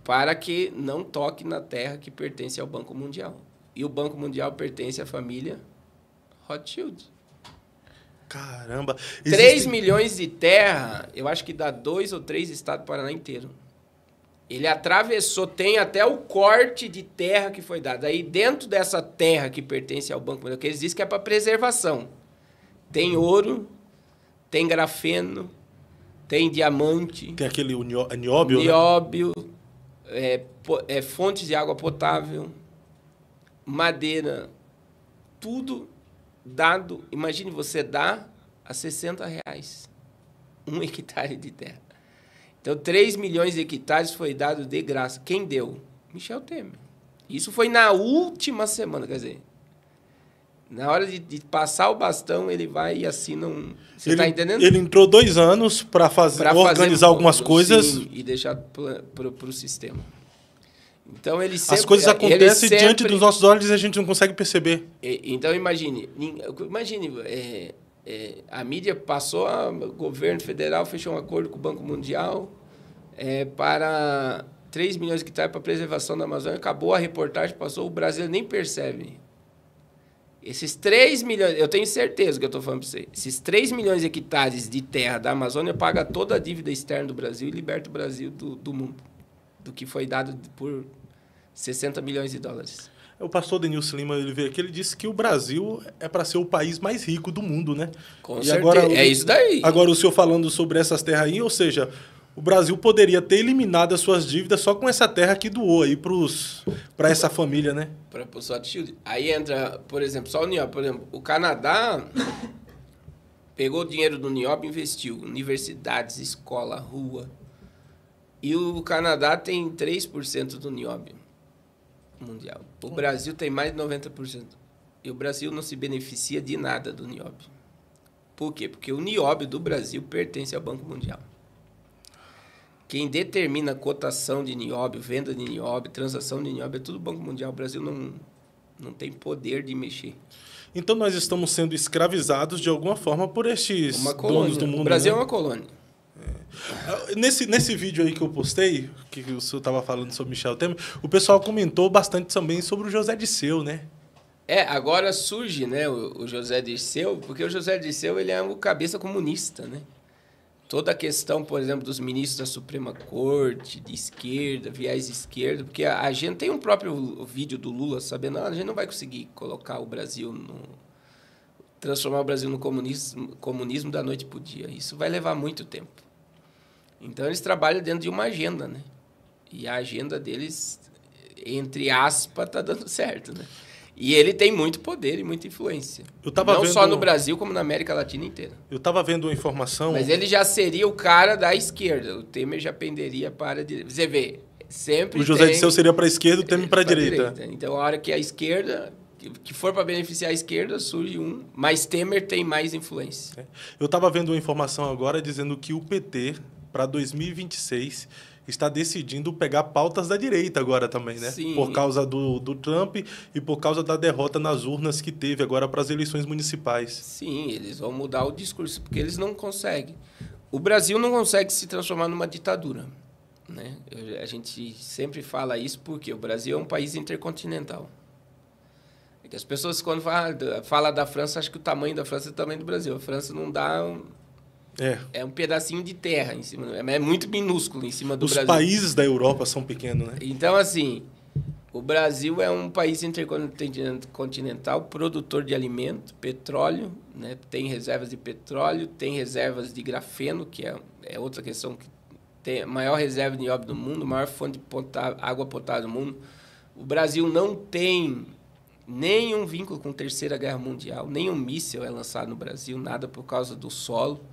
Para que não toque na terra que pertence ao Banco Mundial. E o Banco Mundial pertence à família Rothschild. Caramba! 3 milhões de terra, eu acho que dá 2 ou 3 estados do Paraná inteiro. Ele atravessou, tem até o corte de terra que foi dado. Aí dentro dessa terra que pertence ao Banco Mundial, que eles dizem que é para preservação. Tem ouro, tem grafeno, tem diamante. Tem aquele nióbio, nióbio, né? Fontes de água potável, madeira, tudo dado. Imagine você dar a R$60 1 hectare de terra. Então, 3 milhões de hectares foi dado de graça. Quem deu? Michel Temer. Isso foi na última semana, quer dizer, na hora de passar o bastão, ele vai e assina um... Você está entendendo? Ele entrou 2 anos para organizar algumas coisas. Sim, e deixar para o sistema. Então, ele sempre... As coisas acontecem diante dos nossos olhos e a gente não consegue perceber. Então, imagine a mídia passou, o governo federal fechou um acordo com o Banco Mundial para 3 milhões de hectares para preservação da Amazônia. Acabou a reportagem, passou, o Brasil nem percebe. Esses 3 milhões, eu tenho certeza que eu estou falando para você, esses 3 milhões de hectares de terra da Amazônia paga toda a dívida externa do Brasil e liberta o Brasil do mundo, do que foi dado por 60 milhões de dólares. O pastor Denilson Lima, ele veio aqui, ele disse que o Brasil é para ser o país mais rico do mundo, né? Com certeza, agora, é isso daí. Agora, o senhor falando sobre essas terras aí, ou seja, o Brasil poderia ter eliminado as suas dívidas só com essa terra que doou aí para essa família, né? Para o Rothschild. Aí entra, por exemplo, só o nióbio. Por exemplo, o Canadá pegou o dinheiro do nióbio e investiu. Universidades, escola, rua. E o Canadá tem 3% do nióbio mundial. O Brasil tem mais de 90%. E o Brasil não se beneficia de nada do nióbio. Por quê? Porque o nióbio do Brasil pertence ao Banco Mundial. Quem determina a cotação de nióbio, venda de nióbio, transação de nióbio, é tudo Banco Mundial. O Brasil não tem poder de mexer. Então, nós estamos sendo escravizados de alguma forma por estes donos do mundo. O Brasil, né? É uma colônia. Nesse vídeo aí que eu postei, que o senhor estava falando sobre Michel Temer, o pessoal comentou bastante também sobre o José Dirceu, né? Agora surge, né, o José Dirceu, porque o José Dirceu ele é um cabeça comunista, né? Toda a questão, por exemplo, dos ministros da Suprema Corte, de esquerda, viés de esquerda, porque a gente tem um próprio vídeo do Lula sabendo, a gente não vai conseguir colocar o Brasil transformar o Brasil no comunismo da noite para o dia. Isso vai levar muito tempo. Então, eles trabalham dentro de uma agenda, né? E a agenda deles, entre aspas, está dando certo, né? E ele tem muito poder e muita influência. Não só no Brasil, como na América Latina inteira. Eu estava vendo uma informação... Mas ele já seria o cara da esquerda. O Temer já penderia para a direita. Você vê, sempre o José Disseu seria para a esquerda, o Temer para a direita. Então, a hora que a esquerda... que for para beneficiar a esquerda, surge um... Mas Temer tem mais influência. Eu estava vendo uma informação agora dizendo que o PT, para 2026... está decidindo pegar pautas da direita agora também, né? Sim. Por causa do Trump e por causa da derrota nas urnas que teve agora para as eleições municipais. Sim, eles vão mudar o discurso, porque eles não conseguem. O Brasil não consegue se transformar numa ditadura, né? A gente sempre fala isso porque o Brasil é um país intercontinental. É que as pessoas, quando falam da França, acham que o tamanho da França é o tamanho do Brasil. A França não dá... É um pedacinho de terra em cima, é muito minúsculo em cima do Brasil. Os países da Europa são pequenos, né? Então, assim, o Brasil é um país intercontinental, produtor de alimento, petróleo, né? Tem reservas de petróleo, tem reservas de grafeno, que é outra questão, que tem a maior reserva de nióbio do mundo, a maior fonte de água potável do mundo. O Brasil não tem nenhum vínculo com a Terceira Guerra Mundial, nenhum míssil é lançado no Brasil, nada por causa do solo.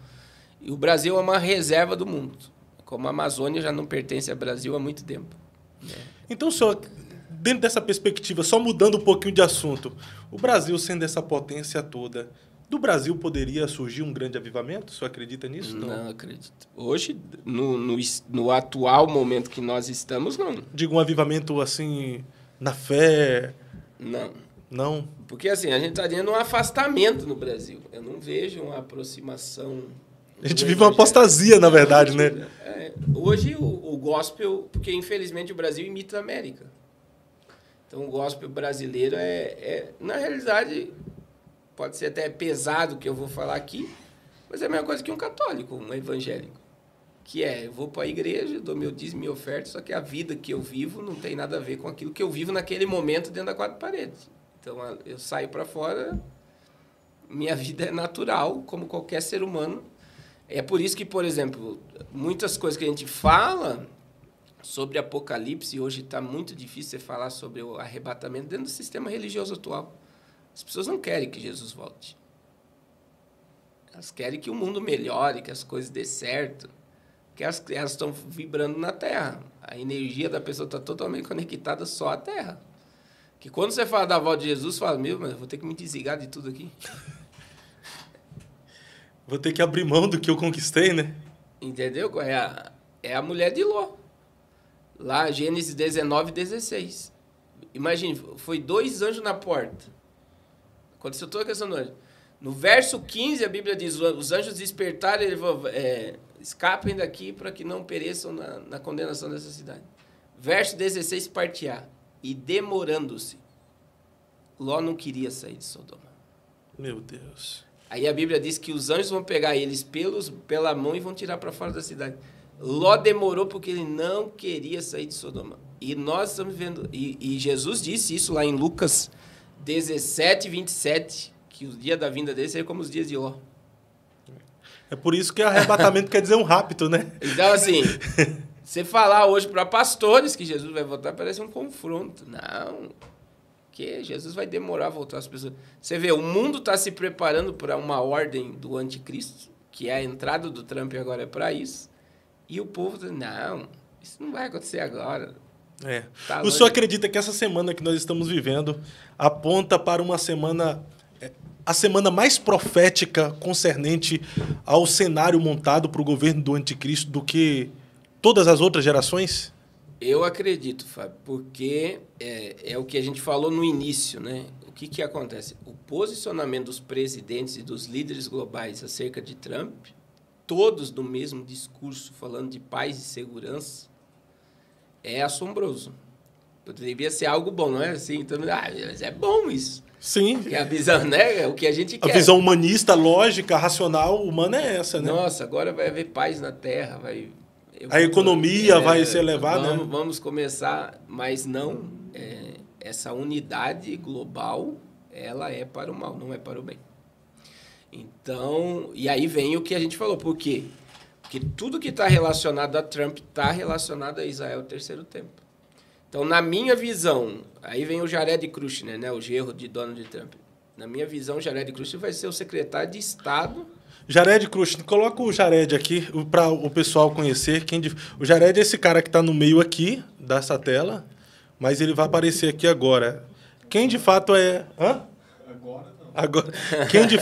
E o Brasil é uma reserva do mundo. Como a Amazônia já não pertence ao Brasil há muito tempo. Né? Então, senhor, dentro dessa perspectiva, só mudando um pouquinho de assunto, o Brasil sendo essa potência toda, do Brasil poderia surgir um grande avivamento? O senhor acredita nisso? Não acredito. Hoje, no atual momento que nós estamos, não. Digo, um avivamento assim, na fé? Não? Porque assim, a gente está tendo um afastamento no Brasil. Eu não vejo uma aproximação... A gente vive uma apostasia, na verdade, né? Hoje o gospel, porque infelizmente o Brasil imita a América. Então o gospel brasileiro na realidade, pode ser até pesado o que eu vou falar aqui, mas é a mesma coisa que um católico, um evangélico. Que eu vou para a igreja, dou meu dízimo, minha oferta, só que a vida que eu vivo não tem nada a ver com aquilo que eu vivo naquele momento dentro das quatro paredes. Então eu saio para fora, minha vida é natural, como qualquer ser humano. É por isso que, por exemplo, muitas coisas que a gente fala sobre Apocalipse, hoje está muito difícil você falar sobre o arrebatamento dentro do sistema religioso atual. As pessoas não querem que Jesus volte. Elas querem que o mundo melhore, que as coisas dê certo, que elas estão vibrando na Terra. A energia da pessoa está totalmente conectada só à Terra. Que quando você fala da volta de Jesus, você fala, mas eu vou ter que me desligar de tudo aqui. Vou ter que abrir mão do que eu conquistei, né? Entendeu? É a mulher de Ló. Lá, Gênesis 19, 16. Imagine, foi 2 anjos na porta. Aconteceu toda a questão do anjo. No verso 15, a Bíblia diz, os anjos despertaram, escapem daqui para que não pereçam na condenação dessa cidade. Verso 16, parte A. E demorando-se, Ló não queria sair de Sodoma. Meu Deus. Aí a Bíblia diz que os anjos vão pegar eles pela mão e vão tirar para fora da cidade. Ló demorou porque ele não queria sair de Sodoma. E nós estamos vendo... E Jesus disse isso lá em Lucas 17, 27, que o dia da vinda dele seria como os dias de Ló. É por isso que arrebatamento quer dizer um rapto, né? Então, assim, você falar hoje para pastores que Jesus vai voltar, parece um confronto. Não... que Jesus vai demorar a voltar às pessoas. Você vê, o mundo está se preparando para uma ordem do anticristo, que é a entrada do Trump agora é para isso, e o povo diz, não, isso não vai acontecer agora. Tá o senhor acredita que essa semana que nós estamos vivendo aponta para uma semana, a semana mais profética concernente ao cenário montado para o governo do anticristo do que todas as outras gerações? Eu acredito, Fábio, porque é o que a gente falou no início, né? O que acontece? O posicionamento dos presidentes e dos líderes globais acerca de Trump, todos no mesmo discurso, falando de paz e segurança, é assombroso. Devia ser algo bom, não é assim? Então, mas é bom isso. Sim. Porque a visão, né? É o que a gente quer. A visão humanista, lógica, racional, humana é essa, né? Nossa, agora vai haver paz na Terra, a economia vai se elevar, né? Vamos começar, mas não. Essa unidade global, ela é para o mal, não é para o bem. Então, e aí vem o que a gente falou. Por quê? Porque tudo que está relacionado a Trump está relacionado a Israel, o terceiro templo. Então, na minha visão, aí vem o Jared Kushner, né, o genro de Donald Trump. Na minha visão, o Jared Kushner vai ser o secretário de Estado. Jared Kushner, coloca o Jared aqui para o pessoal conhecer. O Jared é esse cara que está no meio aqui dessa tela, mas ele vai aparecer aqui agora. Quem de fato é... Hã? Agora, quem de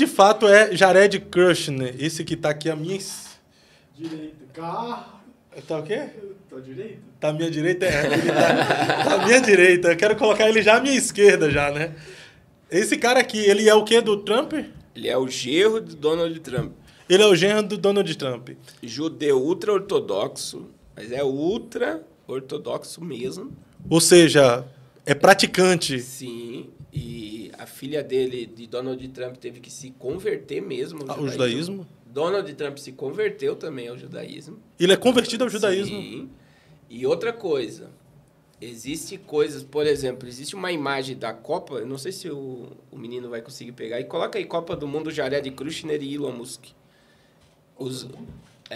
fato é Jared Kushner, esse que está aqui à minha Direita. Carro. Tá o quê? Tá direita? Tá à minha direita? Ele tá à minha direita. Eu quero colocar ele já à minha esquerda, já, né? Esse cara aqui, ele é o quê do Trump? Ele é o genro de Donald Trump. Ele é o genro do Donald Trump. Judeu ultra-ortodoxo, mas é ultra-ortodoxo mesmo. Ou seja, é praticante. Sim, e a filha dele, de Donald Trump, teve que se converter mesmo ao judaísmo. Donald Trump se converteu também ao judaísmo. Ele é convertido ao judaísmo. Sim. E outra coisa, existe coisas, por exemplo, existe uma imagem da Copa, eu não sei se o menino vai conseguir pegar, e coloca aí Copa do Mundo, Jared Kushner e Elon Musk.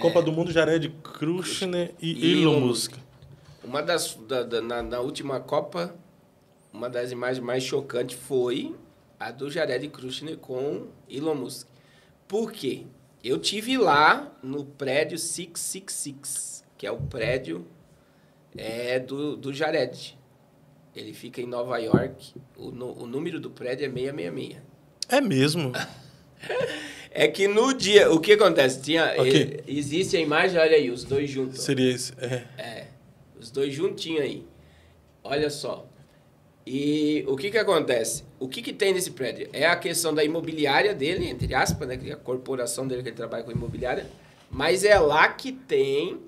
Copa do Mundo, Jared Kushner e Elon Musk. Uma na última Copa, uma das imagens mais chocantes foi a do Jared Kushner com Elon Musk. Por quê? Eu tive lá no prédio 666, que é o prédio do Jared. Ele fica em Nova York. O número do prédio é 666. É mesmo? É que no dia... O que acontece? Existe a imagem, olha aí, os dois juntos. Seria isso, os dois juntinhos aí. Olha só. E o que acontece? O que tem nesse prédio? É a questão da imobiliária dele, entre aspas, né? Que é a corporação dele que ele trabalha com imobiliária. Mas é lá que tem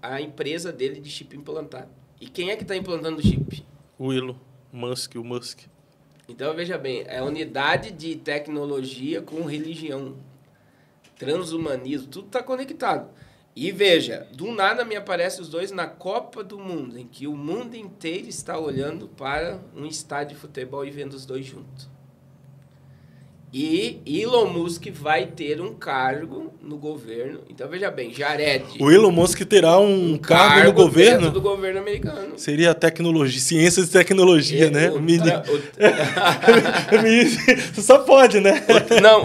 a empresa dele de chip implantado. E quem é que está implantando o chip? O Elon Musk, o Musk. Então, veja bem, é unidade de tecnologia com religião. Transhumanismo, tudo está conectado. E veja, do nada me aparecem os dois na Copa do Mundo, em que o mundo inteiro está olhando para um estádio de futebol e vendo os dois juntos. E Elon Musk vai ter um cargo no governo. Então, veja bem, Jared... O Elon Musk terá um cargo no governo? Dentro do governo americano. Seria tecnologia, ciências e tecnologia, né? Só pode, né?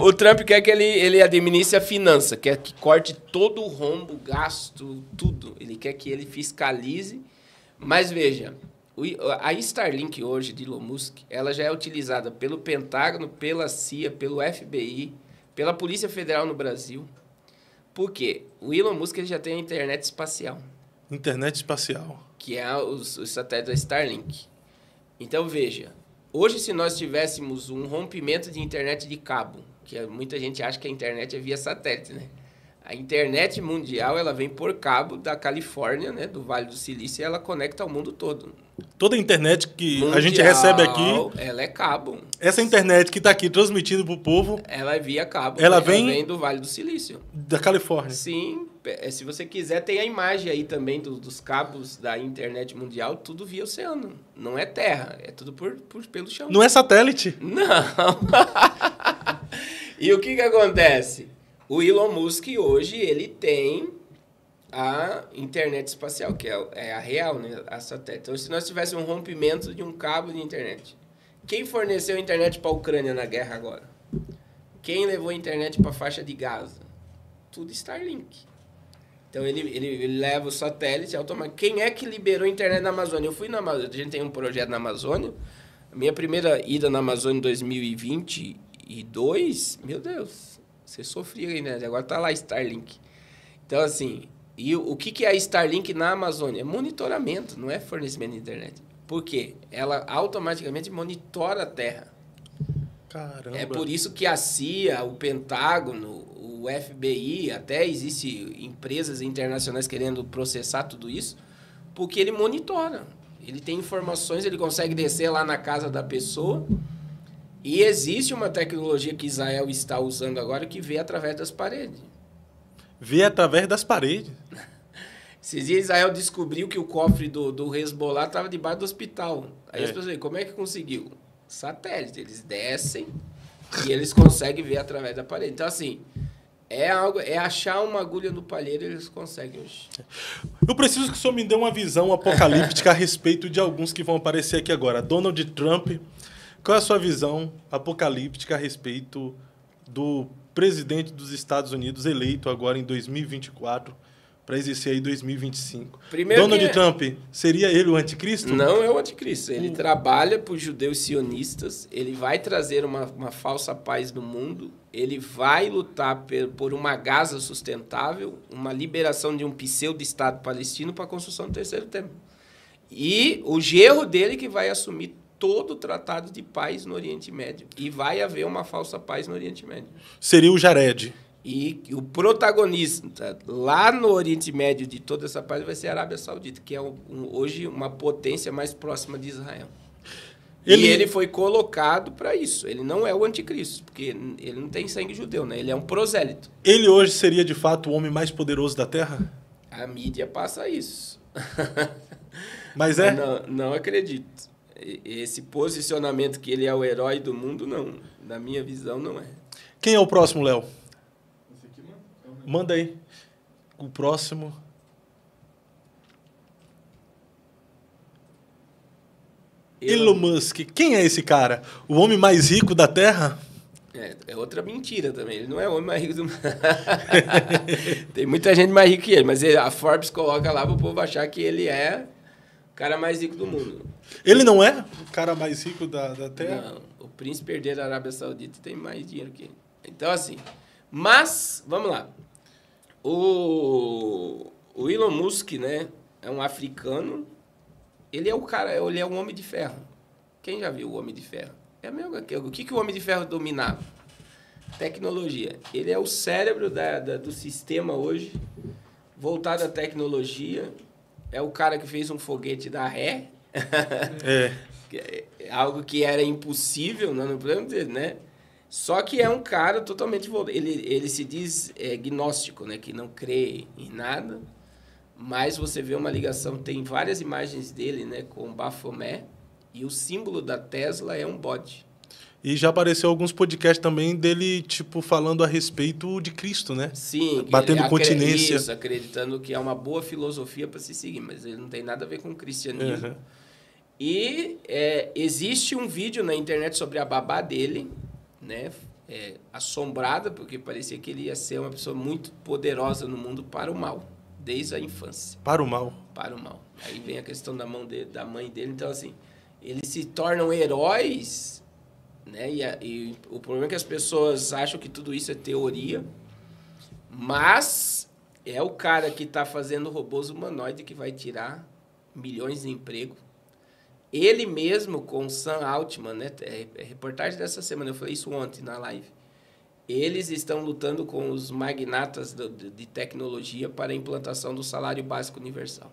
O Trump quer que ele administre a finança, quer que corte todo o rombo, gasto, tudo. Ele quer que ele fiscalize. Mas, veja... A Starlink hoje, de Elon Musk, ela já é utilizada pelo Pentágono, pela CIA, pelo FBI, pela Polícia Federal no Brasil. Por quê? O Elon Musk ele já tem a internet espacial. Internet espacial. Que é os satélites da Starlink. Então, veja, hoje se nós tivéssemos um rompimento de internet de cabo, que muita gente acha que a internet é via satélite, né? A internet mundial, ela vem por cabo da Califórnia, né, do Vale do Silício, e ela conecta ao mundo todo. Toda a internet que mundial, a gente recebe aqui... Ela é cabo. Essa internet que está aqui transmitindo para o povo... Ela é via cabo. Ela vem do Vale do Silício. Da Califórnia. Sim. Se você quiser, tem a imagem aí também dos cabos da internet mundial, tudo via oceano. Não é terra, é tudo pelo chão. Não é satélite? Não. E o que acontece? O Elon Musk hoje, ele tem a internet espacial, que é a real, né? A satélite. Então, se nós tivéssemos um rompimento de um cabo de internet, quem forneceu a internet para a Ucrânia na guerra agora? Quem levou a internet para a faixa de Gaza? Tudo Starlink. Então, ele leva o satélite automático. Quem é que liberou a internet na Amazônia? Eu fui na Amazônia, a gente tem um projeto na Amazônia. A minha primeira ida na Amazônia em 2022, meu Deus... Você sofria aí, né? Agora tá lá Starlink. Então, assim, e o que é a Starlink na Amazônia? É monitoramento, não é fornecimento de internet. Por quê? Ela automaticamente monitora a Terra. Caramba. É por isso que a CIA, o Pentágono, o FBI, até existe empresas internacionais querendo processar tudo isso, porque ele monitora. Ele tem informações, ele consegue descer lá na casa da pessoa. E existe uma tecnologia que Israel está usando agora que vê através das paredes. Vê através das paredes? Esses dias Israel descobriu que o cofre do Hezbollah estava debaixo do hospital. Aí as pessoas, como é que conseguiu? Satélite. Eles descem e eles conseguem ver através da parede. Então, assim, É achar uma agulha no palheiro, eles conseguem hoje. Eu preciso que o senhor me dê uma visão apocalíptica a respeito de alguns que vão aparecer aqui agora. Donald Trump, qual é a sua visão apocalíptica a respeito do presidente dos Estados Unidos eleito agora em 2024 para exercer aí 2025? Primeiro Donald que- Trump, seria ele o anticristo? Não é o anticristo. Ele trabalha para os judeus sionistas, ele vai trazer uma falsa paz no mundo, ele vai lutar por uma Gaza sustentável, uma liberação de um pseudo-estado palestino para a construção do terceiro templo. E o genro dele que vai assumir todo o tratado de paz no Oriente Médio. E vai haver uma falsa paz no Oriente Médio. Seria o Jared. E o protagonista lá no Oriente Médio de toda essa paz vai ser a Arábia Saudita, que é hoje uma potência mais próxima de Israel. E ele foi colocado para isso. Ele não é o anticristo, porque ele não tem sangue judeu, né? Ele é um prosélito. Ele hoje seria, de fato, o homem mais poderoso da Terra? A mídia passa isso. Mas é? Não acredito. Esse posicionamento que ele é o herói do mundo, não. Na minha visão, não é. Quem é o próximo, Léo? Esse aqui, mano? Calma aí. Manda aí. O próximo. Elon Musk. Quem é esse cara? O homem mais rico da Terra? É outra mentira também. Ele não é o homem mais rico do mundo. Tem muita gente mais rica que ele, mas a Forbes coloca lá para o povo achar que ele é o cara mais rico do mundo. Ele não é o cara mais rico da Terra? Não, o príncipe herdeiro da Arábia Saudita tem mais dinheiro que ele. Então, assim, mas, vamos lá. O Elon Musk, né, é um africano. Ele é o cara, ele é um homem de ferro. Quem já viu o Homem de Ferro? É a mesma coisa. O que o Homem de Ferro dominava? Tecnologia. Ele é o cérebro do sistema hoje, voltado à tecnologia. É o cara que fez um foguete da ré. É. Algo que era impossível, não podemos dizer, né? Só que é um cara totalmente voltado. Ele se diz gnóstico, né? Que não crê em nada. Mas você vê uma ligação, tem várias imagens dele, né? Com Baphomet. E o símbolo da Tesla é um bode. E já apareceu alguns podcasts também dele, tipo, falando a respeito de Cristo, né? Sim. Batendo ele continência. Isso, acreditando que é uma boa filosofia para se seguir. Mas ele não tem nada a ver com o cristianismo. Uhum. E existe um vídeo na internet sobre a babá dele, né? Assombrada, porque parecia que ele ia ser uma pessoa muito poderosa no mundo para o mal, desde a infância. Para o mal. Para o mal. Aí vem a questão da mãe dele. Então, assim, eles se tornam heróis, né? E o problema é que as pessoas acham que tudo isso é teoria, mas é o cara que está fazendo robôs humanoides que vai tirar milhões de emprego. Ele mesmo, com o Sam Altman, né? Reportagem dessa semana, eu falei isso ontem na live. Eles estão lutando com os magnatas de tecnologia para a implantação do salário básico universal.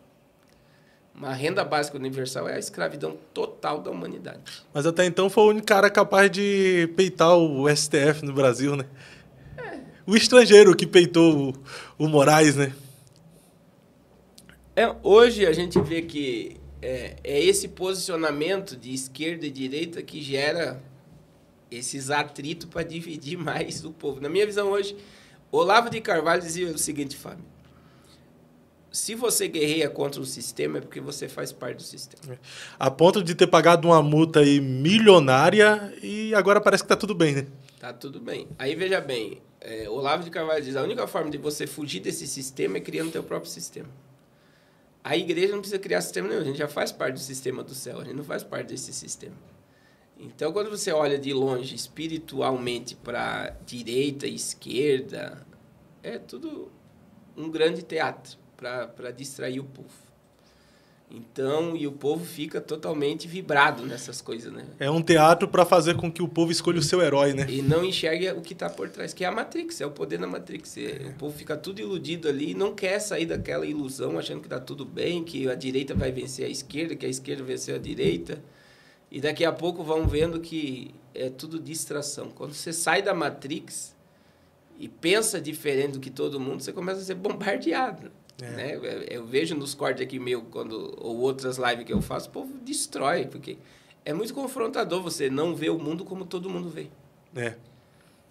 Uma renda básica universal é a escravidão total da humanidade. Mas até então foi o único cara capaz de peitar o STF no Brasil, né? O estrangeiro que peitou o Moraes, né? Hoje a gente vê que é esse posicionamento de esquerda e direita que gera esses atritos para dividir mais o povo. Na minha visão hoje, Olavo de Carvalho dizia o seguinte, Fábio: se você guerreia contra o sistema é porque você faz parte do sistema. A ponto de ter pagado uma multa aí milionária e agora parece que tá tudo bem, né? Tá tudo bem. Aí veja bem, Olavo de Carvalho diz: a única forma de você fugir desse sistema é criando o teu próprio sistema. A igreja não precisa criar sistema nenhum, a gente já faz parte do sistema do céu, a gente não faz parte desse sistema. Então, quando você olha de longe, espiritualmente, para direita e esquerda, é tudo um grande teatro para distrair o povo. Então, e o povo fica totalmente vibrado nessas coisas, né? É um teatro para fazer com que o povo escolha o seu herói, né? E não enxerga o que está por trás, que é a Matrix, é o poder da Matrix. O povo fica tudo iludido ali e não quer sair daquela ilusão, achando que está tudo bem, que a direita vai vencer a esquerda, que a esquerda venceu a direita. E daqui a pouco vão vendo que é tudo distração. Quando você sai da Matrix e pensa diferente do que todo mundo, você começa a ser bombardeado. Né? Eu vejo nos cortes aqui meu, ou outras lives que eu faço, o povo destrói, porque é muito confrontador você não ver o mundo como todo mundo vê.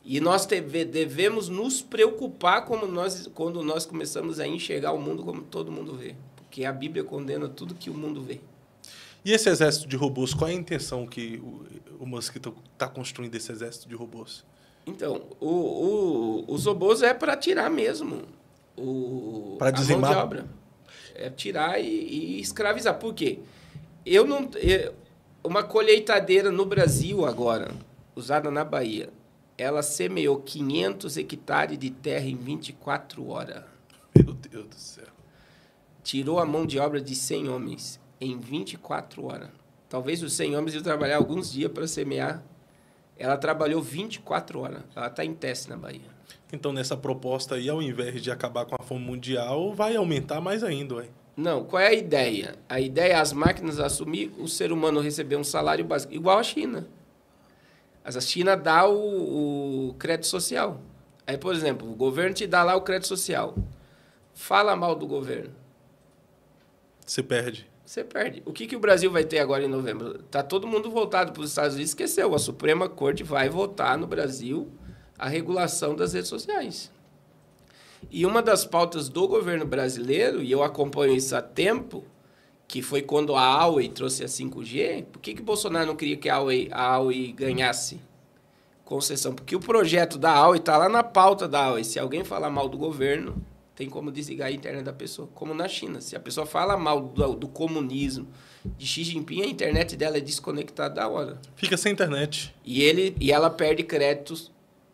E nós devemos nos preocupar quando nós começamos a enxergar o mundo como todo mundo vê. Porque a Bíblia condena tudo que o mundo vê. E esse exército de robôs, qual é a intenção que o Musk está construindo esse exército de robôs? Então, os robôs é para tirar mesmo para dizimar a mão de obra. É tirar e escravizar. Por quê? Uma colheitadeira no Brasil agora, usada na Bahia, ela semeou 500 hectares de terra em 24 horas. Meu Deus do céu. Tirou a mão de obra de 100 homens em 24 horas. Talvez os 100 homens iam trabalhar alguns dias para semear. Ela trabalhou 24 horas. Ela está em teste na Bahia. Então, nessa proposta aí, ao invés de acabar com a fome mundial, vai aumentar mais ainda, ué. Não, qual é a ideia? A ideia é as máquinas assumir, o ser humano receber um salário básico, igual a China. A China dá o crédito social. Aí, por exemplo, o governo te dá lá o crédito social. Fala mal do governo. Você perde. Você perde. O que o Brasil vai ter agora em novembro? Está todo mundo voltado para os Estados Unidos. Esqueceu. A Suprema Corte vai votar no Brasil a regulação das redes sociais. E uma das pautas do governo brasileiro, e eu acompanho isso há tempo, que foi quando a Huawei trouxe a 5G, por que Bolsonaro não queria que a Huawei ganhasse concessão? Porque o projeto da Huawei está lá na pauta da Huawei. Se alguém falar mal do governo, tem como desligar a internet da pessoa. Como na China. Se a pessoa fala mal do comunismo, de Xi Jinping, a internet dela é desconectada da hora. Fica sem internet. E ela perde créditos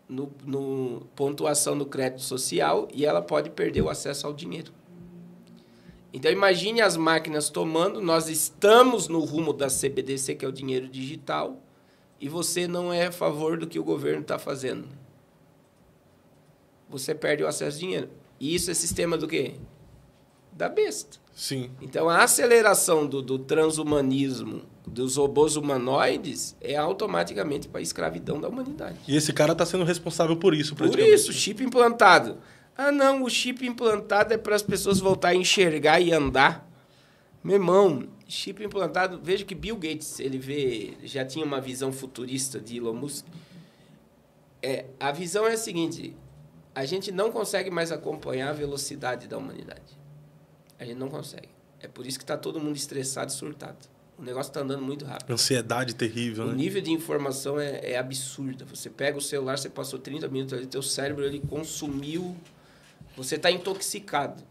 no pontuação do crédito social e ela pode perder o acesso ao dinheiro. Então, imagine as máquinas tomando, nós estamos no rumo da CBDC, que é o dinheiro digital, e você não é a favor do que o governo está fazendo. Você perde o acesso ao dinheiro. E isso é sistema do quê? Da besta. Sim. Então, a aceleração do transhumanismo, dos robôs humanoides, é automaticamente para a escravidão da humanidade. E esse cara está sendo responsável por isso, praticamente. Por isso, chip implantado. Ah, não, o chip implantado é para as pessoas voltarem a enxergar e andar. Meu irmão, chip implantado... Veja que Bill Gates, já tinha uma visão futurista de Elon Musk. A visão é a seguinte... A gente não consegue mais acompanhar a velocidade da humanidade. A gente não consegue. É por isso que está todo mundo estressado e surtado. O negócio está andando muito rápido. Ansiedade terrível, né? O nível de informação é absurdo. Você pega o celular, você passou 30 minutos ali, teu cérebro ele consumiu... Você está intoxicado.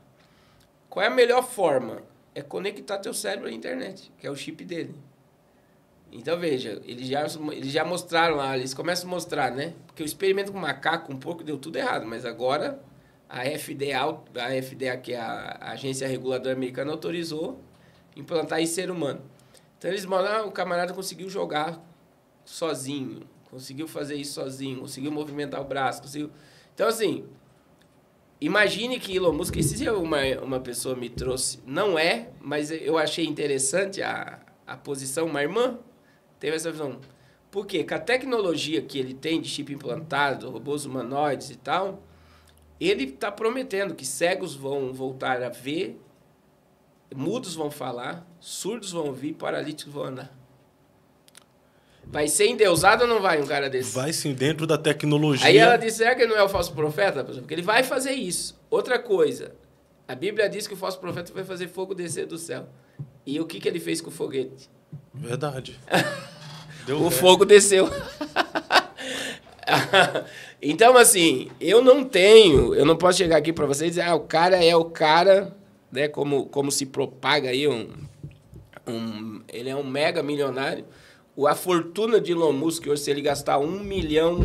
Qual é a melhor forma? É conectar teu cérebro à internet, que é o chip dele. Então, veja, eles já mostraram lá, eles começam a mostrar, né? Porque o experimento com macaco, um pouco, deu tudo errado, mas agora a FDA, que é a agência reguladora americana, autorizou implantar em ser humano. Então, eles mostram, o camarada conseguiu jogar sozinho, conseguiu fazer isso sozinho, conseguiu movimentar o braço, conseguiu... Então, assim... Imagine que Elon Musk, esse dia uma pessoa me trouxe, não é, mas eu achei interessante a posição, uma irmã teve essa visão. Por quê? Com a tecnologia que ele tem de chip implantado, robôs humanoides e tal, ele está prometendo que cegos vão voltar a ver, mudos vão falar, surdos vão ouvir, paralíticos vão andar. Vai ser endeusado ou não vai um cara desse? Vai sim, dentro da tecnologia. Aí ela disse, será que ele não é o falso profeta? Porque ele vai fazer isso. Outra coisa, a Bíblia diz que o falso profeta vai fazer fogo descer do céu. E o que ele fez com o foguete? Verdade. O fogo desceu. Então, assim, eu não posso chegar aqui para vocês e dizer, o cara é o cara, né, como se propaga aí, ele é um mega milionário. A fortuna de Elon Musk, hoje, se ele gastar $1 milhão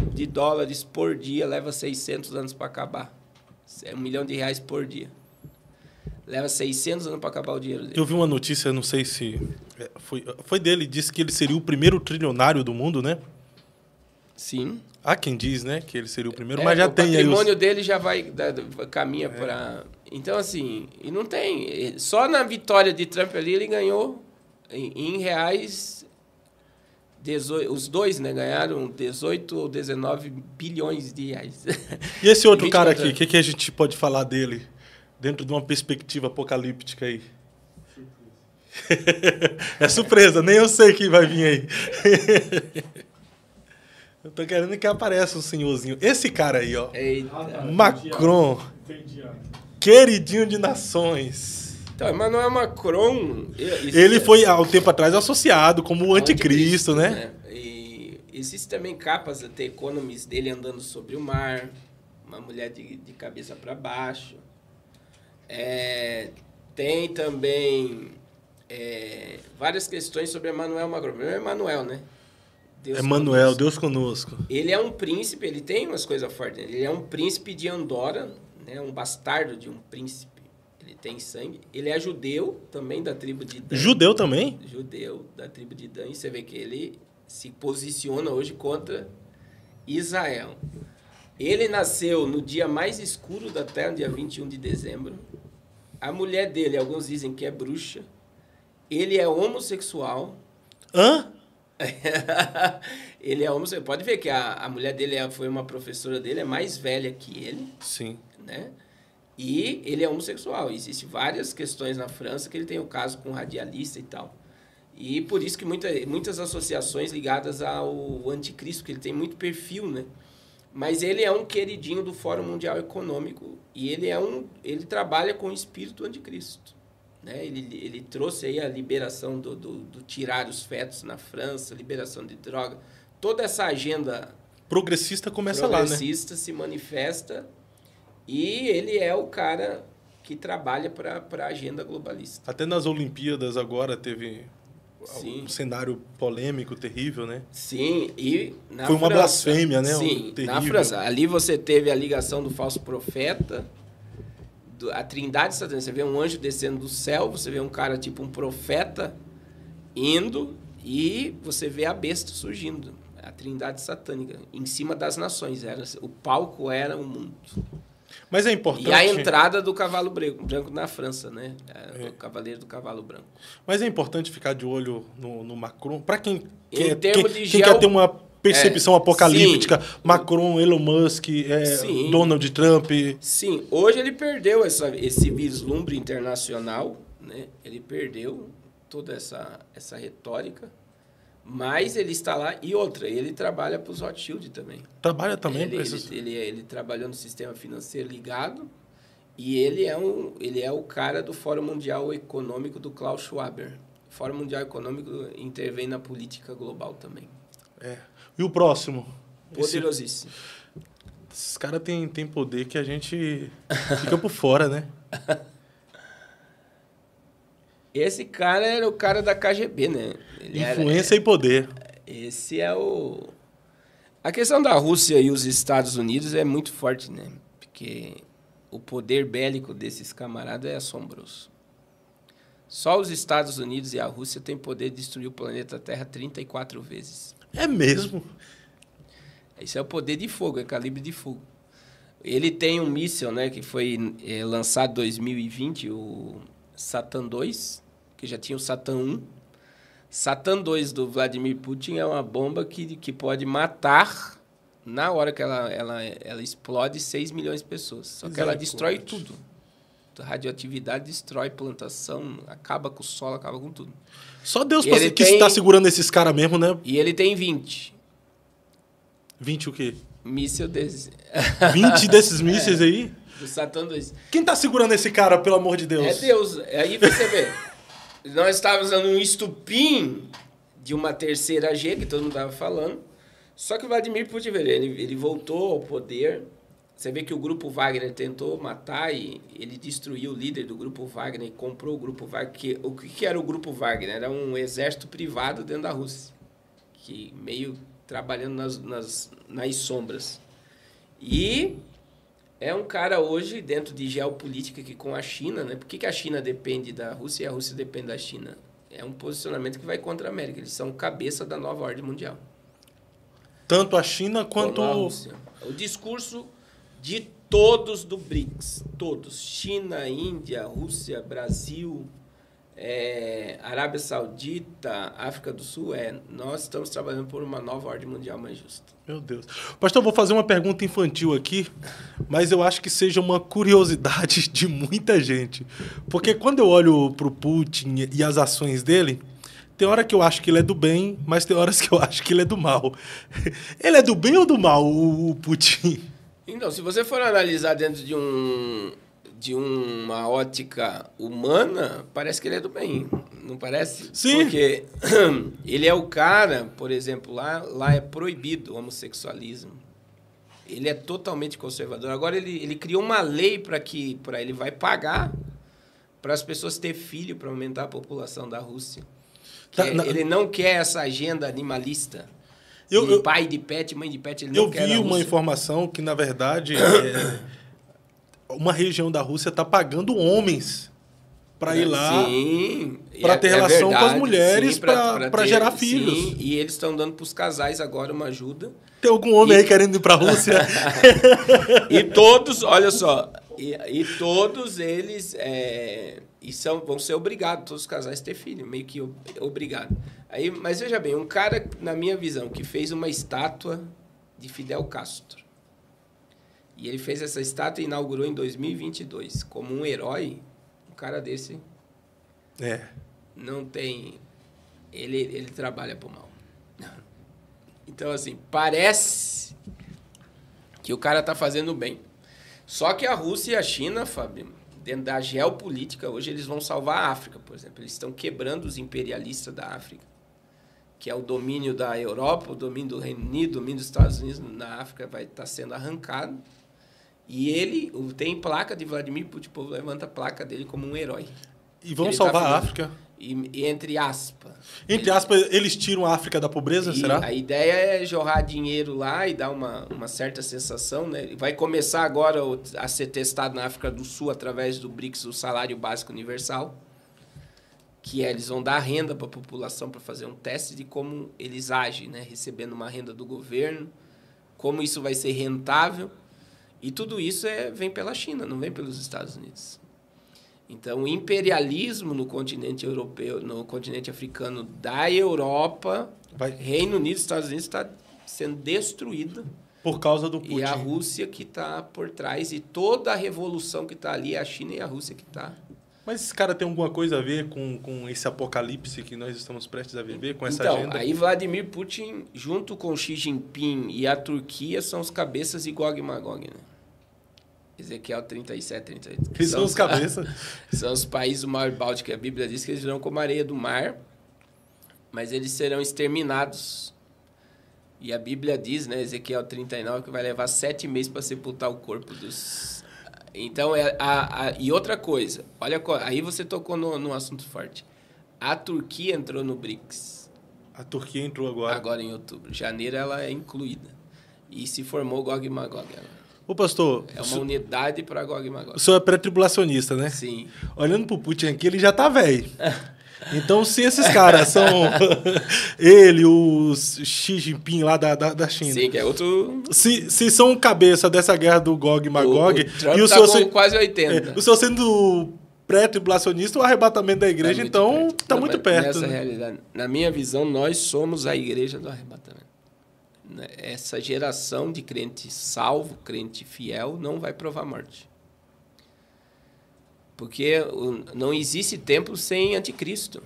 por dia, leva 600 anos para acabar. É R$1 milhão por dia. Leva 600 anos para acabar o dinheiro dele. Eu vi uma notícia, não sei se... Foi dele, disse que ele seria o primeiro trilionário do mundo, né? Sim. Há quem diz, né, que ele seria o primeiro, mas já tem aí... O patrimônio dele já caminha para... Então, assim, e não tem... Só na vitória de Trump ali, ele ganhou em reais... os dois, né, ganharam 18 ou 19 bilhões de reais. E esse outro cara aqui, o que a gente pode falar dele dentro de uma perspectiva apocalíptica aí? Surpresa. É surpresa, nem eu sei quem vai vir aí. Eu tô querendo que apareça um senhorzinho. Esse cara aí, ó. Eita. Macron, Entendi. queridinho de nações. Então, Emmanuel Macron... Ele foi, há um tempo atrás, associado como o anticristo, né? E existem também capas da The Economist dele andando sobre o mar, uma mulher de cabeça para baixo. Tem também várias questões sobre Emmanuel Macron. Primeiro, Emmanuel, né? Emmanuel, Deus conosco. Ele é um príncipe, ele tem umas coisas fortes. Ele é um príncipe de Andorra, né? Um bastardo de um príncipe. Ele tem sangue. Ele é judeu, também da tribo de Dan. Judeu também? Judeu, da tribo de Dan. E você vê que ele se posiciona hoje contra Israel. Ele nasceu no dia mais escuro da Terra, dia 21 de dezembro. A mulher dele, alguns dizem que é bruxa. Ele é homossexual. Hã? Ele é homossexual. Pode ver que a mulher dele foi uma professora dele, é mais velha que ele. Sim. Né? E ele é homossexual. Existem várias questões na França que ele tem o caso com um radialista e tal. E por isso que muitas associações ligadas ao anticristo, que ele tem muito perfil, né? Mas ele é um queridinho do Fórum Mundial Econômico e ele trabalha com o espírito anticristo. Né? Ele trouxe aí a liberação do tirar os fetos na França, liberação de droga. Toda essa agenda Progressista começa lá, né? Progressista se manifesta e ele é o cara que trabalha para a agenda globalista. Até nas Olimpíadas agora teve Sim. um cenário polêmico, terrível, né? Sim, e na Foi uma França, blasfêmia, né? Sim, Terrível. na França. Ali você teve a ligação do falso profeta, a trindade satânica. Você vê um anjo descendo do céu, você vê um cara tipo um profeta indo e você vê a besta surgindo. A trindade satânica, em cima das nações. O palco era o mundo. Mas é importante... E a entrada do cavalo branco na França, né? O cavaleiro do cavalo branco. Mas é importante ficar de olho no Macron. Para quem Em quer ter uma percepção apocalíptica, sim. Macron, Elon Musk, Donald Trump... Sim, hoje ele perdeu esse vislumbre internacional, né? Ele perdeu toda essa retórica, mas ele está lá. E outra, ele trabalha para os Rothschild também. Trabalha também para esses... Ele trabalhou no sistema financeiro ligado e ele é o cara do Fórum Mundial Econômico do Klaus Schwab. O Fórum Mundial Econômico intervém na política global também. E o próximo? Poderosíssimo. Esses caras têm poder que a gente fica por fora, né? Esse cara era o cara da KGB, né? Influência e poder. Esse é o... A questão da Rússia e os Estados Unidos é muito forte, né? Porque o poder bélico desses camaradas é assombroso. Só os Estados Unidos e a Rússia têm poder de destruir o planeta Terra 34 vezes. É mesmo? Esse é o poder de fogo, é calibre de fogo. Ele tem um míssil, né, que foi lançado em 2020, o Satan II, que já tinha o Satan I. Satan II do Vladimir Putin é uma bomba que pode matar, na hora que ela explode, 6 milhões de pessoas. Só que ela destrói tudo. A radioatividade destrói plantação, acaba com o solo, acaba com tudo. Só Deus que está segurando esses caras mesmo, né? E ele tem 20. 20 o quê? Míssil desses. 20 desses mísseis aí? Do Satan II. Quem tá segurando esse cara, pelo amor de Deus? É Deus. Aí você vê. Nós estávamos usando um estupim de uma terceira G, que todo mundo estava falando. Só que o Vladimir Putin, ele voltou ao poder. Você vê que o Grupo Wagner tentou matar e ele destruiu o líder do Grupo Wagner e comprou o Grupo Wagner. O que era o Grupo Wagner? Era um exército privado dentro da Rússia, que meio trabalhando nas sombras. E é um cara hoje, dentro de geopolítica, que com a China, né? Por que a China depende da Rússia e a Rússia depende da China? É um posicionamento que vai contra a América. Eles são cabeça da nova ordem mundial. Tanto a China quanto a Rússia. O discurso de todos do BRICS, todos, China, Índia, Rússia, Brasil, Arábia Saudita, África do Sul, nós estamos trabalhando por uma nova ordem mundial mais justa. Meu Deus. Pastor, eu vou fazer uma pergunta infantil aqui, mas eu acho que seja uma curiosidade de muita gente. Porque quando eu olho para o Putin e as ações dele, tem hora que eu acho que ele é do bem, mas tem horas que eu acho que ele é do mal. Ele é do bem ou do mal, o Putin? Então, se você for analisar dentro de uma ótica humana, parece que ele é do bem, não parece? Sim. Porque ele é o cara, por exemplo, lá é proibido o homossexualismo. Ele é totalmente conservador. Agora ele criou uma lei para ele vai pagar para as pessoas ter filho para aumentar a população da Rússia. Ele não quer essa agenda animalista. Pai de pet, mãe de pet, ele não quer. Eu vi uma informação que, na verdade, uma região da Rússia está pagando homens para ir lá, para ter relação verdade, com as mulheres, para gerar filhos. Sim, e eles estão dando para os casais agora uma ajuda. Tem algum homem aí querendo ir para a Rússia? E todos, olha só, e todos eles vão ser obrigados, todos os casais, a ter filho, meio que obrigado. Mas veja bem, um cara, na minha visão, que fez uma estátua de Fidel Castro. E ele fez essa estátua e inaugurou em 2022 como um herói. Um cara desse não tem... Ele trabalha pro mal. Então, assim, parece que o cara tá fazendo bem. Só que a Rússia e a China, Fábio, dentro da geopolítica, hoje eles vão salvar a África, por exemplo. Eles estão quebrando os imperialistas da África, que é o domínio da Europa, o domínio do Reino Unido, o domínio dos Estados Unidos na África vai estar sendo arrancado. E ele tem placa de Vladimir Putin, o povo levanta a placa dele como um herói. E vão salvar a África? E entre aspas. Entre aspas, eles tiram a África da pobreza, será? A ideia é jorrar dinheiro lá e dar uma certa sensação, né? Vai começar agora a ser testado na África do Sul através do BRICS, o Salário Básico Universal, que eles vão dar renda para a população para fazer um teste de como eles agem, né? Recebendo uma renda do governo, como isso vai ser rentável. E tudo isso vem pela China, não vem pelos Estados Unidos. Então, o imperialismo no continente europeu, no continente africano da Europa, Reino Unido, Estados Unidos, está sendo destruído. Por causa do Putin. E a Rússia que está por trás. E toda a revolução que está ali é a China e a Rússia que está. Mas esse cara tem alguma coisa a ver com esse apocalipse que nós estamos prestes a viver, com essa agenda? Aí Vladimir Putin, junto com Xi Jinping e a Turquia, são os cabeças de Gog e Magog, né? Ezequiel 37, 38. Eles são os cabeças. São os países do Mar Báltico. A Bíblia diz que eles virão como areia do mar, mas eles serão exterminados. E a Bíblia diz, né, Ezequiel 39, que vai levar 7 meses para sepultar o corpo dos... Então, e outra coisa, olha, aí você tocou no assunto forte. A Turquia entrou no BRICS. A Turquia entrou agora. Agora em outubro. Janeiro ela é incluída. E se formou Gog e Magog. Ô, pastor... É uma unidade para Gog e Magog. O senhor é pré-tribulacionista, né? Sim. Olhando pro Putin aqui, ele já tá velho. Então, se esses caras são... ele, o Xi Jinping lá da China... Sim, que é outro... Se são cabeça dessa guerra do Gog e Magog... O Trump e o tá com quase 80. O senhor sendo pré-tribulacionista, o arrebatamento da igreja, então, tá muito perto. Nessa né? realidade, na minha visão, nós somos a igreja do arrebatamento. Essa geração de crente salvo, crente fiel, não vai provar morte. Porque não existe templo sem anticristo.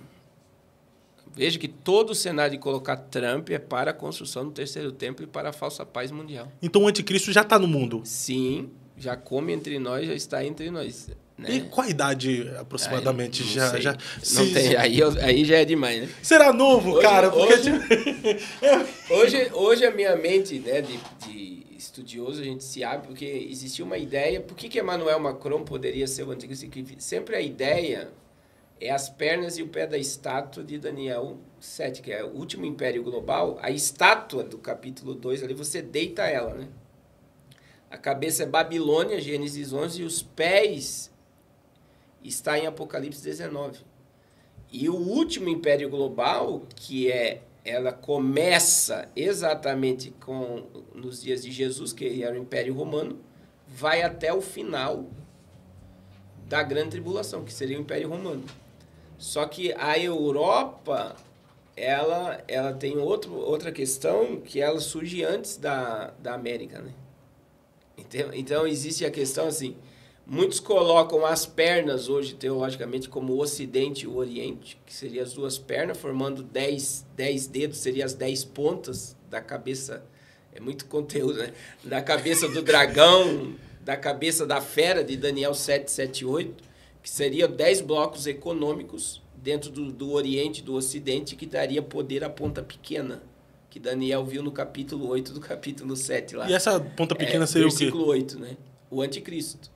Veja que todo o cenário de colocar Trump é para a construção do terceiro templo e para a falsa paz mundial. Então o anticristo já está no mundo? Sim, já come entre nós, já está entre nós. Né? E qual a idade aproximadamente? Não tem, aí já é demais, né? Será novo, hoje, cara? Hoje a minha mente, né, de estudioso, a gente se abre, porque existia uma ideia. Por que Emmanuel Macron poderia ser o anticristo? Sempre a ideia é as pernas e o pé da estátua de Daniel 7, que é o último império global. A estátua do capítulo 2, ali você deita ela, né? A cabeça é Babilônia, Gênesis 11, e os pés está em Apocalipse 19. E o último império global, ela começa exatamente nos dias de Jesus, que era o Império Romano, vai até o final da Grande Tribulação, que seria o Império Romano. Só que a Europa, ela tem outra questão, que ela surge antes da América, né? Então, existe a questão assim, Muitos colocam as pernas hoje, teologicamente, como o Ocidente e o Oriente, que seriam as duas pernas, formando 10 dedos, seriam as 10 pontas da cabeça. É muito conteúdo, né? Da cabeça do dragão, da cabeça da fera, de Daniel 7, 7 e 8, que seriam 10 blocos econômicos dentro do Oriente e do Ocidente, que daria poder à ponta pequena, que Daniel viu no capítulo 8 do capítulo 7 lá. E essa ponta pequena seria o quê? Versículo 8, né? O anticristo.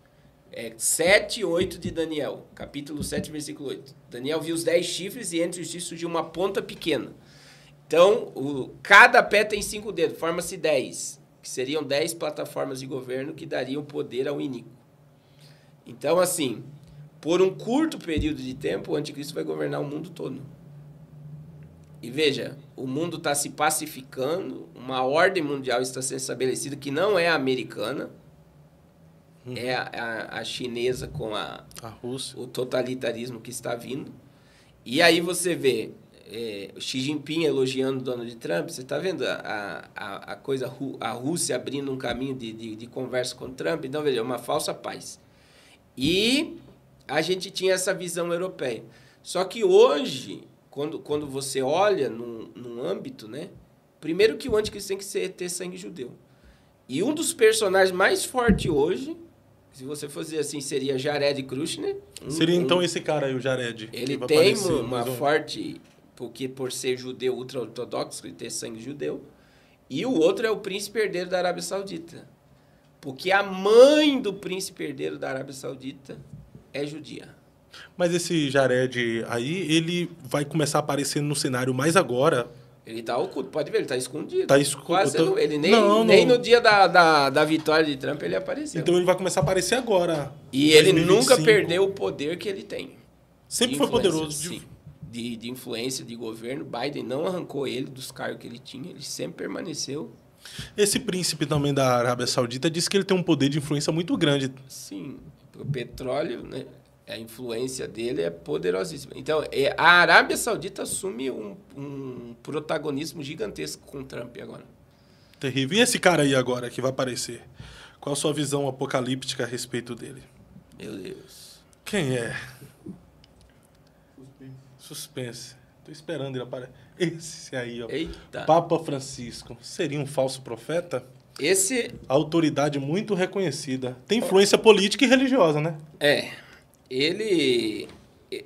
7 e 8 de Daniel, capítulo 7, versículo 8. Daniel viu os 10 chifres e entre os chifres surgiu uma ponta pequena. Então, cada pé tem 5 dedos, forma-se 10, que seriam 10 plataformas de governo que dariam poder ao iníquo. Então, assim, por um curto período de tempo, o anticristo vai governar o mundo todo. E veja, o mundo está se pacificando, uma ordem mundial está sendo estabelecida que não é a americana, é a chinesa com a Rússia. O totalitarismo que está vindo. E aí você vê o Xi Jinping elogiando Donald Trump. Você está vendo a coisa, a Rússia abrindo um caminho de conversa com Trump. Então, veja, é uma falsa paz. E a gente tinha essa visão europeia. Só que hoje, quando você olha num âmbito, né? Primeiro que o anticristo tem que ter sangue judeu. E um dos personagens mais fortes hoje, se você fosse dizer assim, seria Jared Kushner. Seria então esse cara aí, o Jared. Ele tem uma forte, porque por ser judeu ultra-ortodoxo e ter sangue judeu. E o outro é o príncipe herdeiro da Arábia Saudita. Porque a mãe do príncipe herdeiro da Arábia Saudita é judia. Mas esse Jared aí, ele vai começar a aparecer no cenário mais agora. Ele está oculto, pode ver, ele está escondido. Está escondido. Quase ele nem no dia da vitória de Trump ele apareceu. Então ele vai começar a aparecer agora. E 2025. Ele nunca perdeu o poder que ele tem. Sempre foi poderoso. Sim. De influência, de governo. Biden não arrancou ele dos cargos que ele tinha, ele sempre permaneceu. Esse príncipe também da Arábia Saudita disse que ele tem um poder de influência muito grande. Sim, o petróleo, né? A influência dele é poderosíssima. Então, a Arábia Saudita assume um protagonismo gigantesco com o Trump agora. Terrível. E esse cara aí agora que vai aparecer? Qual a sua visão apocalíptica a respeito dele? Meu Deus. Quem é? Suspense. Tô esperando ele aparecer. Esse aí, ó. Eita. Papa Francisco. Seria um falso profeta? Autoridade muito reconhecida. Tem influência política e religiosa, né? Ele...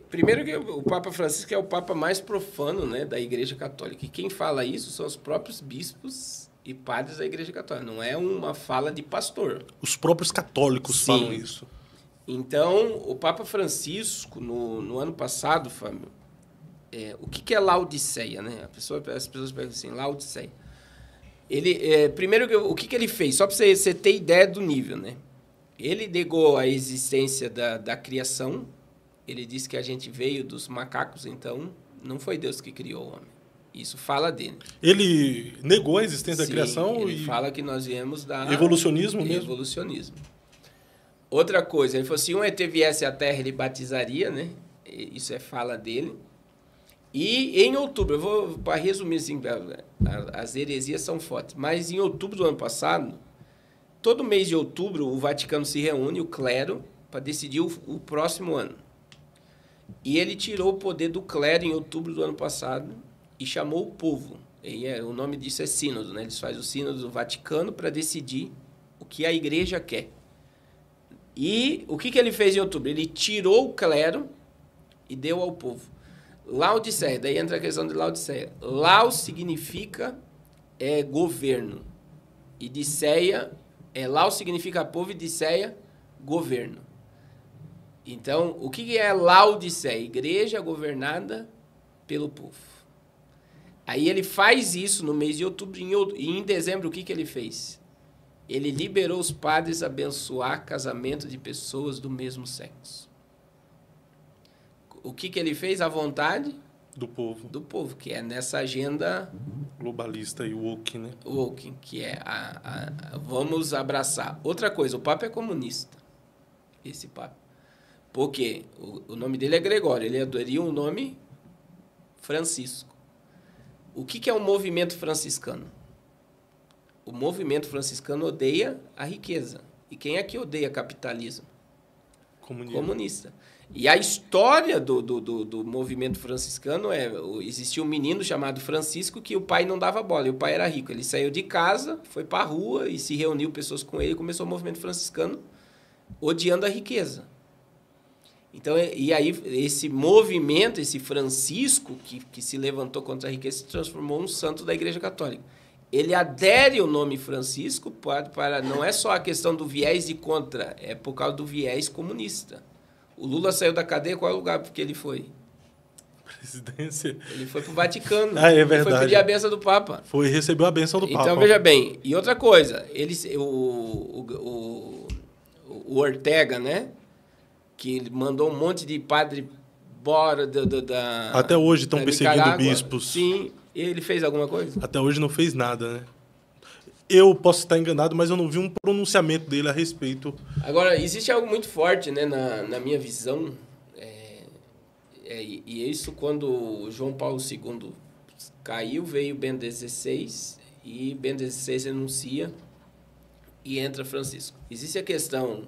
Primeiro que o Papa Francisco é o Papa mais profano, né, da Igreja Católica. E quem fala isso são os próprios bispos e padres da Igreja Católica. Não é uma fala de pastor. Os próprios católicos falam isso. Então, o Papa Francisco, no ano passado, Fábio, o que é Laodiceia, né? As pessoas perguntam assim, Laodiceia. Primeiro, o que ele fez? Só para você ter ideia do nível, né? Ele negou a existência da criação. Ele disse que a gente veio dos macacos, então não foi Deus que criou o homem. Isso fala dele. Ele negou a existência da criação? Ele fala que nós viemos da... Evolucionismo mesmo? Evolucionismo. Outra coisa, ele falou, se um ET viesse à Terra, ele batizaria, né? Isso é fala dele. E em outubro, eu vou para resumir assim, as heresias são fortes, mas em outubro do ano passado, todo mês de outubro, o Vaticano se reúne, o clero, para decidir o próximo ano. E ele tirou o poder do clero em outubro do ano passado e chamou o povo. O nome disso é sínodo, né? Eles fazem o sínodo do Vaticano para decidir o que a igreja quer. E o que ele fez em outubro? Ele tirou o clero e deu ao povo. Laodiceia, daí entra a questão de Laodiceia. Laos significa governo. E Diceia, Laos significa povo e Diceia, governo. Então, o que é Laodiceia? Igreja governada pelo povo. Aí ele faz isso no mês de outubro e em dezembro o que ele fez? Ele liberou os padres a abençoar casamento de pessoas do mesmo sexo. O que ele fez? A vontade do povo. Do povo, que é nessa agenda globalista e woke, né? Woke, que é vamos abraçar. Outra coisa, o Papa é comunista. Esse Papa. Por quê? O nome dele é Gregório, ele aderiu o nome Francisco. O que é o movimento franciscano? O movimento franciscano odeia a riqueza. E quem é que odeia capitalismo? comunista. E a história do movimento franciscano existia um menino chamado Francisco que o pai não dava bola, e o pai era rico. Ele saiu de casa, foi para a rua e se reuniu pessoas com ele e começou o movimento franciscano odiando a riqueza. Então, e aí esse movimento, esse Francisco que se levantou contra a riqueza, se transformou num santo da Igreja Católica. Ele adere o nome Francisco para não é só a questão do viés de contra, é por causa do viés comunista. O Lula saiu da cadeia, qual é o lugar que ele foi? Presidência. Ele foi para o Vaticano. É verdade. Ele foi pedir a bênção do Papa. Foi receber a bênção do Papa. Então, veja bem. E outra coisa, o Ortega, né? Que ele mandou um monte de padre embora da... Até hoje estão perseguindo Nicarágua. bispos. Sim. Ele fez alguma coisa? Até hoje não fez nada, né? Eu posso estar enganado, mas eu não vi um pronunciamento dele a respeito. Agora, existe algo muito forte, né, na minha visão, e é isso quando João Paulo II caiu, veio Bento XVI, e Bento XVI renuncia e entra Francisco. Existe a questão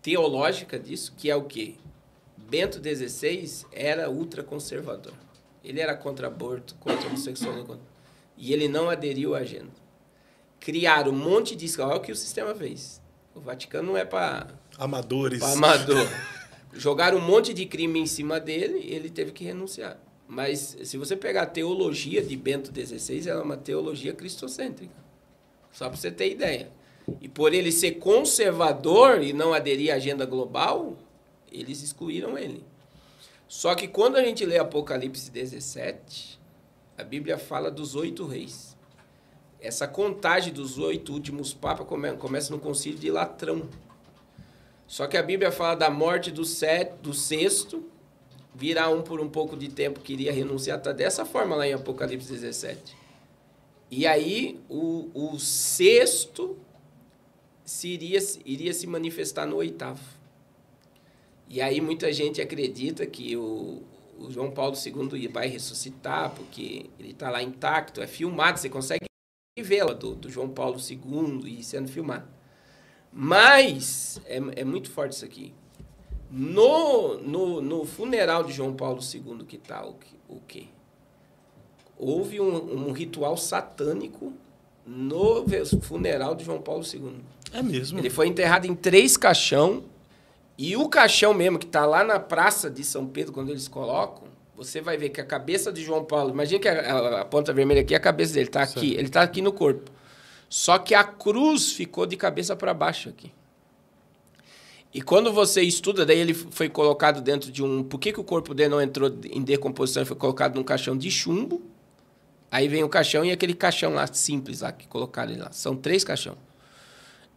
teológica disso, que é o quê? Bento XVI era ultraconservador. Ele era contra aborto, contra homossexualismo, e ele não aderiu à agenda. Criaram um monte de escola. Olha o que o sistema fez. O Vaticano não é para... Amadores. Para amador. Jogaram um monte de crime em cima dele e ele teve que renunciar. Mas, se você pegar a teologia de Bento XVI, ela é uma teologia cristocêntrica. Só para você ter ideia. E por ele ser conservador e não aderir à agenda global, eles excluíram ele. Só que quando a gente lê Apocalipse 17, a Bíblia fala dos 8 reis. Essa contagem dos 8 últimos papas começa no concílio de Latrão. Só que a Bíblia fala da morte do sexto, virá por um pouco de tempo que iria renunciar. Está dessa forma lá em Apocalipse 17. E aí o sexto iria se manifestar no 8º. E aí muita gente acredita que o João Paulo II vai ressuscitar, porque ele está lá intacto, é filmado, você consegue ver lá do João Paulo II e sendo filmado. Mas é muito forte isso aqui. No funeral de João Paulo II, que está o quê? Houve um ritual satânico no funeral de João Paulo II. É mesmo? Ele foi enterrado em 3 caixão, e o caixão mesmo, que está lá na Praça de São Pedro, quando eles colocam, você vai ver que a cabeça de João Paulo... Imagina que a ponta vermelha aqui é a cabeça dele, está aqui. Ele está aqui no corpo. Só que a cruz ficou de cabeça para baixo aqui. E quando você estuda, daí ele foi colocado dentro de um... Por que o corpo dele não entrou em decomposição? Ele foi colocado num caixão de chumbo. Aí vem o caixão e aquele caixão lá, simples, lá, que colocaram ele lá. São 3 caixões.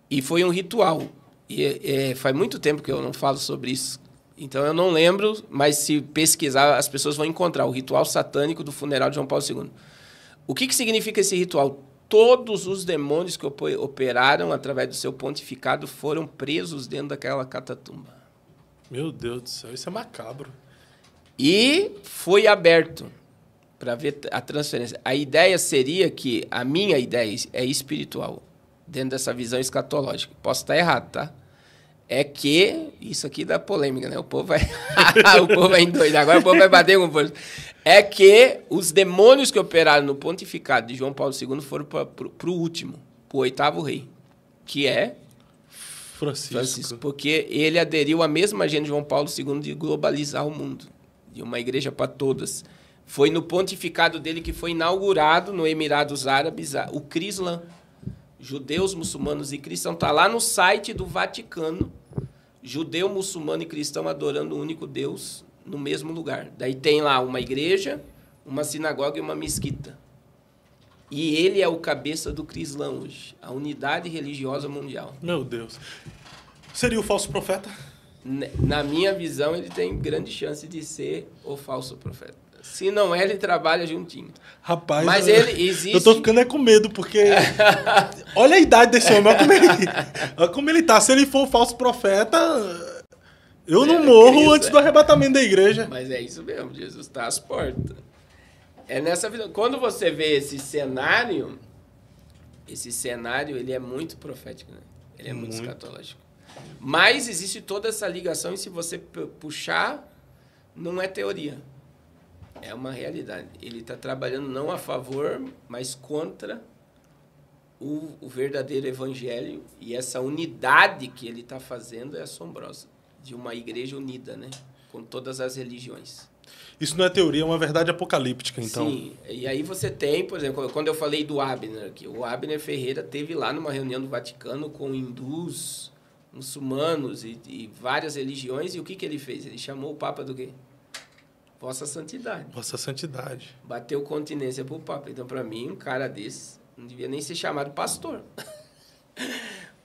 E foi um ritual. E faz muito tempo que eu não falo sobre isso. Então, eu não lembro, mas se pesquisar, as pessoas vão encontrar o ritual satânico do funeral de João Paulo II. O que significa esse ritual? Todos os demônios que operaram através do seu pontificado foram presos dentro daquela catatumba. Meu Deus do céu, isso é macabro. E foi aberto para ver a transferência. A ideia seria que, a minha ideia é espiritual, dentro dessa visão escatológica. Posso estar errado, tá? É que, isso aqui dá polêmica, né? O povo vai endoidar, agora o povo vai bater com força. É que os demônios que operaram no pontificado de João Paulo II foram para o último, para o 8º rei, que é Francisco. Porque ele aderiu à mesma agenda de João Paulo II de globalizar o mundo, de uma igreja para todas. Foi no pontificado dele que foi inaugurado no Emirados Árabes o Crislã. Judeus, muçulmanos e cristãos. Está lá no site do Vaticano. Judeu, muçulmano e cristão adorando o único Deus no mesmo lugar. Daí tem lá uma igreja, uma sinagoga e uma mesquita. E ele é o cabeça do Crislã hoje. A unidade religiosa mundial. Meu Deus. Seria o falso profeta? Na minha visão, ele tem grande chance de ser o falso profeta. Se não é, ele trabalha juntinho. Rapaz, mas ele existe... eu tô ficando com medo, porque... olha a idade desse homem, olha como ele tá. Se ele for o falso profeta, eu não morro antes do arrebatamento da igreja. Mas é isso mesmo, Jesus está às portas. É nessa vida. Quando você vê esse cenário, ele é muito profético, né? Ele é muito escatológico. Mas existe toda essa ligação e se você puxar, não é teoria. É uma realidade. Ele está trabalhando não a favor, mas contra o verdadeiro evangelho. E essa unidade que ele está fazendo é assombrosa. De uma igreja unida, né? Com todas as religiões. Isso não é teoria, é uma verdade apocalíptica, então. Sim, e aí você tem, por exemplo, quando eu falei do Abner aqui, o Abner Ferreira teve lá numa reunião do Vaticano com hindus, muçulmanos e várias religiões, e o que ele fez? Ele chamou o Papa do quê? Vossa Santidade. Vossa Santidade. Bateu continência pro Papa. Então, para mim, um cara desse não devia nem ser chamado pastor.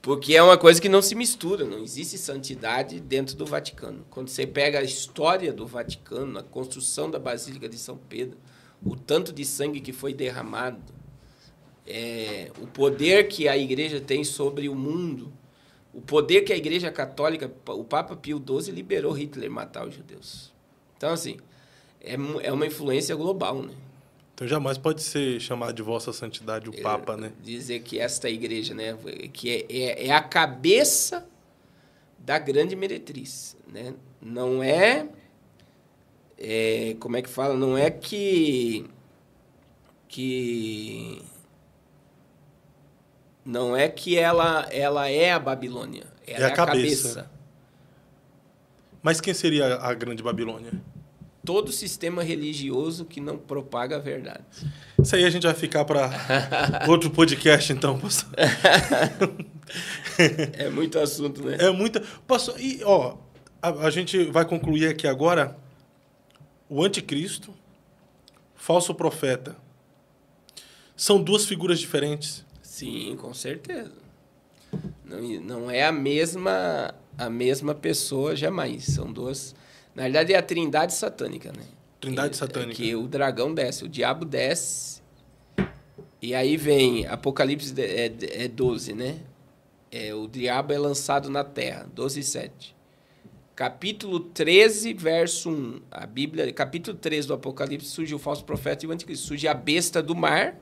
Porque é uma coisa que não se mistura, não existe santidade dentro do Vaticano. Quando você pega a história do Vaticano, a construção da Basílica de São Pedro, o tanto de sangue que foi derramado, o poder que a igreja tem sobre o mundo, o poder que a igreja católica, o Papa Pio XII liberou Hitler matar os judeus. Então, assim, é uma influência global, né? Então jamais pode ser chamado de Vossa Santidade o Papa, né? Dizer que esta igreja, né, que é a cabeça da grande meretriz, né? Não como é que fala? Não é que não é que ela é a Babilônia, ela é a cabeça. Mas quem seria a grande Babilônia? Todo sistema religioso que não propaga a verdade. Isso aí a gente vai ficar para outro podcast, então, pastor. É muito assunto, né? É muita. Pastor, e, ó, a gente vai concluir aqui agora o anticristo, falso profeta. São duas figuras diferentes? Sim, com certeza. Não é a mesma pessoa jamais. São duas. Na verdade, é a trindade satânica, né? Trindade satânica. Que o dragão desce, o diabo desce. E aí vem, Apocalipse 12, né? O diabo é lançado na terra, 12:7. Capítulo 13, verso 1. A Bíblia, capítulo 13 do Apocalipse, surge o falso profeta e o anticristo. Surge a besta do mar.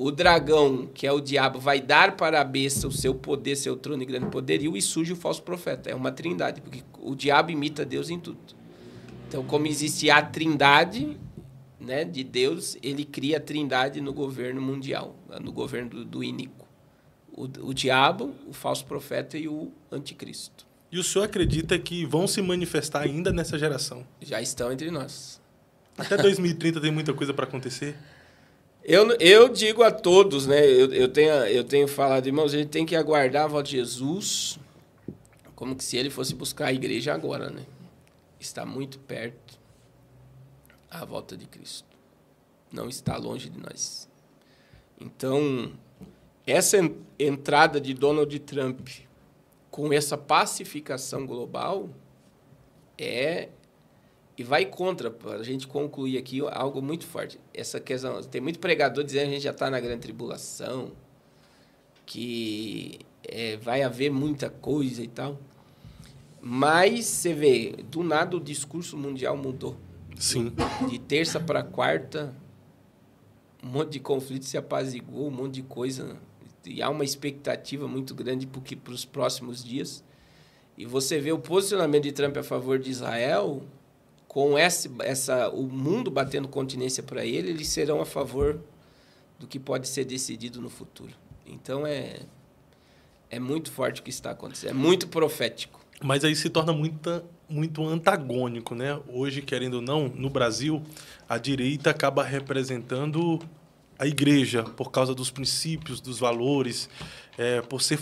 O dragão, que é o diabo, vai dar para a besta o seu poder, seu trono e grande poderio, e surge o falso profeta. É uma trindade, porque o diabo imita Deus em tudo. Então, como existe a trindade, né, de Deus, ele cria a trindade no governo mundial, no governo do iníquo. O diabo, o falso profeta e o anticristo. E o senhor acredita que vão se manifestar ainda nessa geração? Já estão entre nós. Até 2030 tem muita coisa para acontecer? Eu digo a todos, né? Eu tenho falado, irmãos, a gente tem que aguardar a volta de Jesus como que se ele fosse buscar a igreja agora, né? Está muito perto a volta de Cristo. Não está longe de nós. Então, essa entrada de Donald Trump com essa pacificação global e vai contra, para a gente concluir aqui, algo muito forte. Essa questão, tem muito pregador dizendo que a gente já está na grande tribulação, que vai haver muita coisa e tal. Mas você vê, do nada o discurso mundial mudou. Sim. De terça para quarta, um monte de conflito se apaziguou, um monte de coisa. E há uma expectativa muito grande para os próximos dias. E você vê o posicionamento de Trump a favor de Israel, com o mundo batendo continência para ele, eles serão a favor do que pode ser decidido no futuro. Então, é muito forte o que está acontecendo. É muito profético. Mas aí se torna muito antagônico, né? Hoje, querendo ou não, no Brasil, a direita acaba representando a igreja por causa dos princípios, dos valores, por ser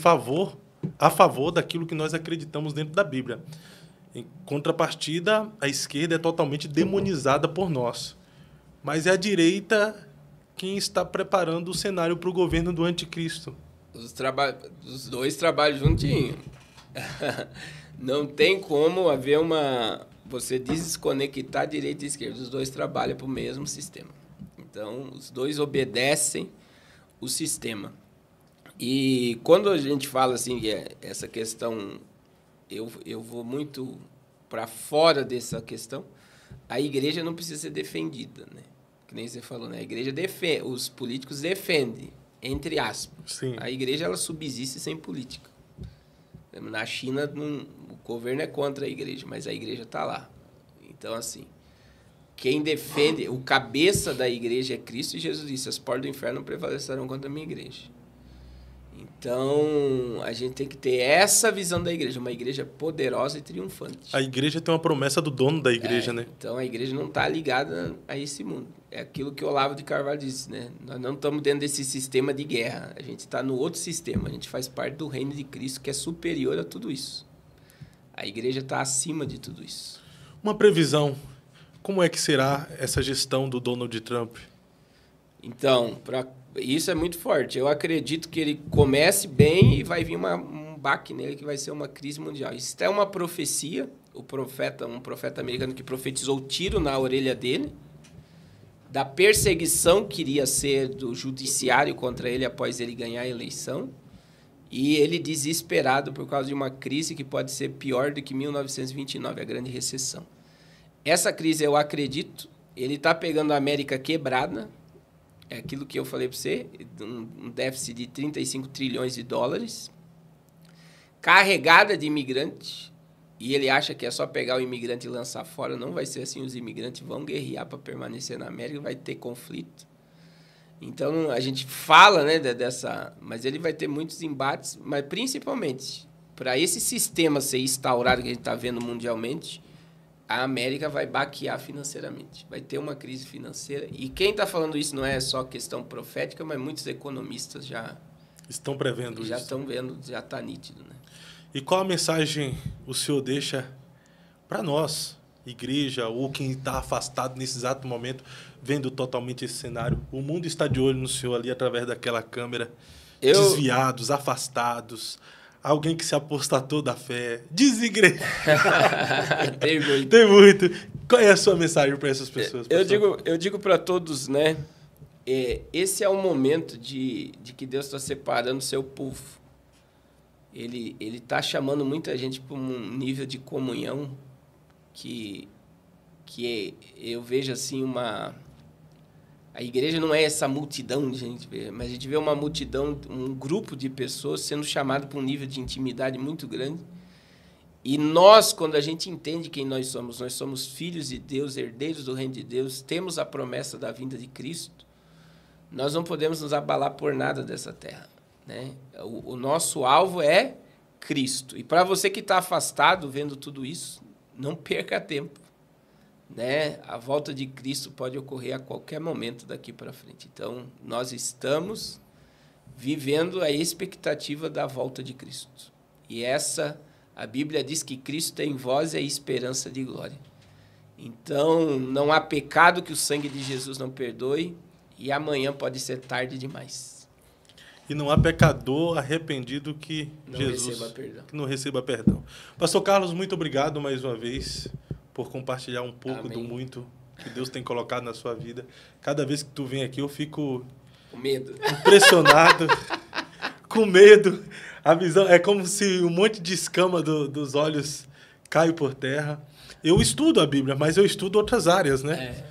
a favor daquilo que nós acreditamos dentro da Bíblia. Em contrapartida, a esquerda é totalmente demonizada por nós. Mas é a direita quem está preparando o cenário para o governo do anticristo. Os dois trabalham juntinho. Não tem como haver você desconectar direita e esquerda. Os dois trabalham para o mesmo sistema. Então, os dois obedecem o sistema. E quando a gente fala assim, essa questão, eu vou muito para fora dessa questão, a igreja não precisa ser defendida, né? Que nem você falou, né? A igreja defende, os políticos defendem, entre aspas. Sim. A igreja, ela subsiste sem política. Na China, o governo é contra a igreja, mas a igreja está lá. Então, assim, quem defende, o cabeça da igreja é Cristo, e Jesus disse, as portas do inferno não prevalecerão contra a minha igreja. Então, a gente tem que ter essa visão da igreja, uma igreja poderosa e triunfante. A igreja tem uma promessa do dono da igreja, né? Então, a igreja não está ligada a esse mundo. É aquilo que o Olavo de Carvalho disse, né? Nós não estamos dentro desse sistema de guerra. A gente está no outro sistema. A gente faz parte do reino de Cristo, que é superior a tudo isso. A igreja está acima de tudo isso. Uma previsão. Como é que será essa gestão do Donald Trump? Então, isso é muito forte. Eu acredito que ele comece bem e vai vir um baque nele que vai ser uma crise mundial. Isso é uma profecia. Um profeta americano que profetizou tiro na orelha dele, da perseguição que iria ser do judiciário contra ele após ele ganhar a eleição, e ele desesperado por causa de uma crise que pode ser pior do que 1929, a grande recessão. Essa crise, eu acredito, ele está pegando a América quebrada, é aquilo que eu falei para você, um déficit de 35 trilhões de dólares, carregada de imigrantes, e ele acha que é só pegar o imigrante e lançar fora. Não vai ser assim, os imigrantes vão guerrear para permanecer na América, vai ter conflito. Então, a gente fala, né, mas ele vai ter muitos embates, mas principalmente, para esse sistema ser instaurado que a gente está vendo mundialmente, a América vai baquear financeiramente, vai ter uma crise financeira. E quem está falando isso não é só questão profética, mas muitos economistas já estão prevendo isso. Já estão vendo, já está nítido, né? E qual a mensagem o senhor deixa para nós, igreja, ou quem está afastado nesse exato momento, vendo totalmente esse cenário? O mundo está de olho no senhor ali através daquela câmera, desviados, afastados, alguém que se apostatou da fé, desigreja. Tem muito. Qual é a sua mensagem para essas pessoas? Eu digo para todos, né? Esse é o momento de que Deus está separando o seu povo. Ele está chamando muita gente para um nível de comunhão que eu vejo assim A igreja não é essa multidão de gente, mas a gente vê uma multidão, um grupo de pessoas sendo chamado para um nível de intimidade muito grande. E nós, quando a gente entende quem nós somos filhos de Deus, herdeiros do reino de Deus, temos a promessa da vinda de Cristo, nós não podemos nos abalar por nada dessa terra, né? O nosso alvo é Cristo. E para você que está afastado vendo tudo isso, não perca tempo, né? A volta de Cristo pode ocorrer a qualquer momento daqui para frente. Então, nós estamos vivendo a expectativa da volta de Cristo. E a Bíblia diz que Cristo em vós é a esperança de glória. Então, não há pecado que o sangue de Jesus não perdoe, e amanhã pode ser tarde demais. E não há pecador arrependido que não receba perdão. Pastor Carlos, muito obrigado mais uma vez por compartilhar um pouco do muito que Deus tem colocado na sua vida. Cada vez que tu vem aqui, eu fico com medo, impressionado, com medo. A visão é como se um monte de escama dos olhos cai por terra. Eu estudo a Bíblia, mas eu estudo outras áreas, né?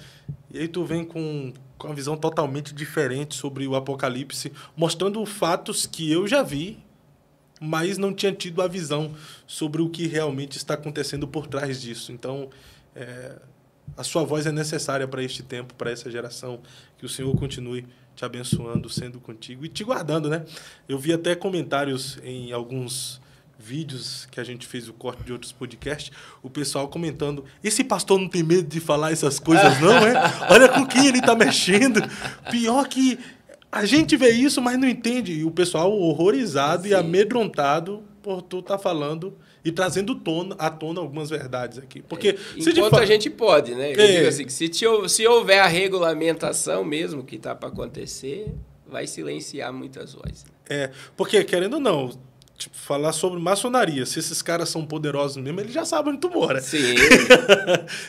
E aí tu vem com uma visão totalmente diferente sobre o Apocalipse, mostrando fatos que eu já vi, mas não tinha tido a visão sobre o que realmente está acontecendo por trás disso. Então, a sua voz é necessária para este tempo, para essa geração. Que o Senhor continue te abençoando, sendo contigo e te guardando, né? Eu vi até comentários em alguns vídeos que a gente fez o corte de outros podcasts, o pessoal comentando, esse pastor não tem medo de falar essas coisas não, é? Olha com quem ele está mexendo. Pior que a gente vê isso, mas não entende. E o pessoal horrorizado Sim. e amedrontado por tu estar falando e trazendo à tona algumas verdades aqui. Porque enquanto a gente pode, né? Eu digo assim, que se houver a regulamentação mesmo que está para acontecer, vai silenciar muitas vozes. Porque querendo ou não, tipo, falar sobre maçonaria, se esses caras são poderosos mesmo, eles já sabem onde tu mora. Sim.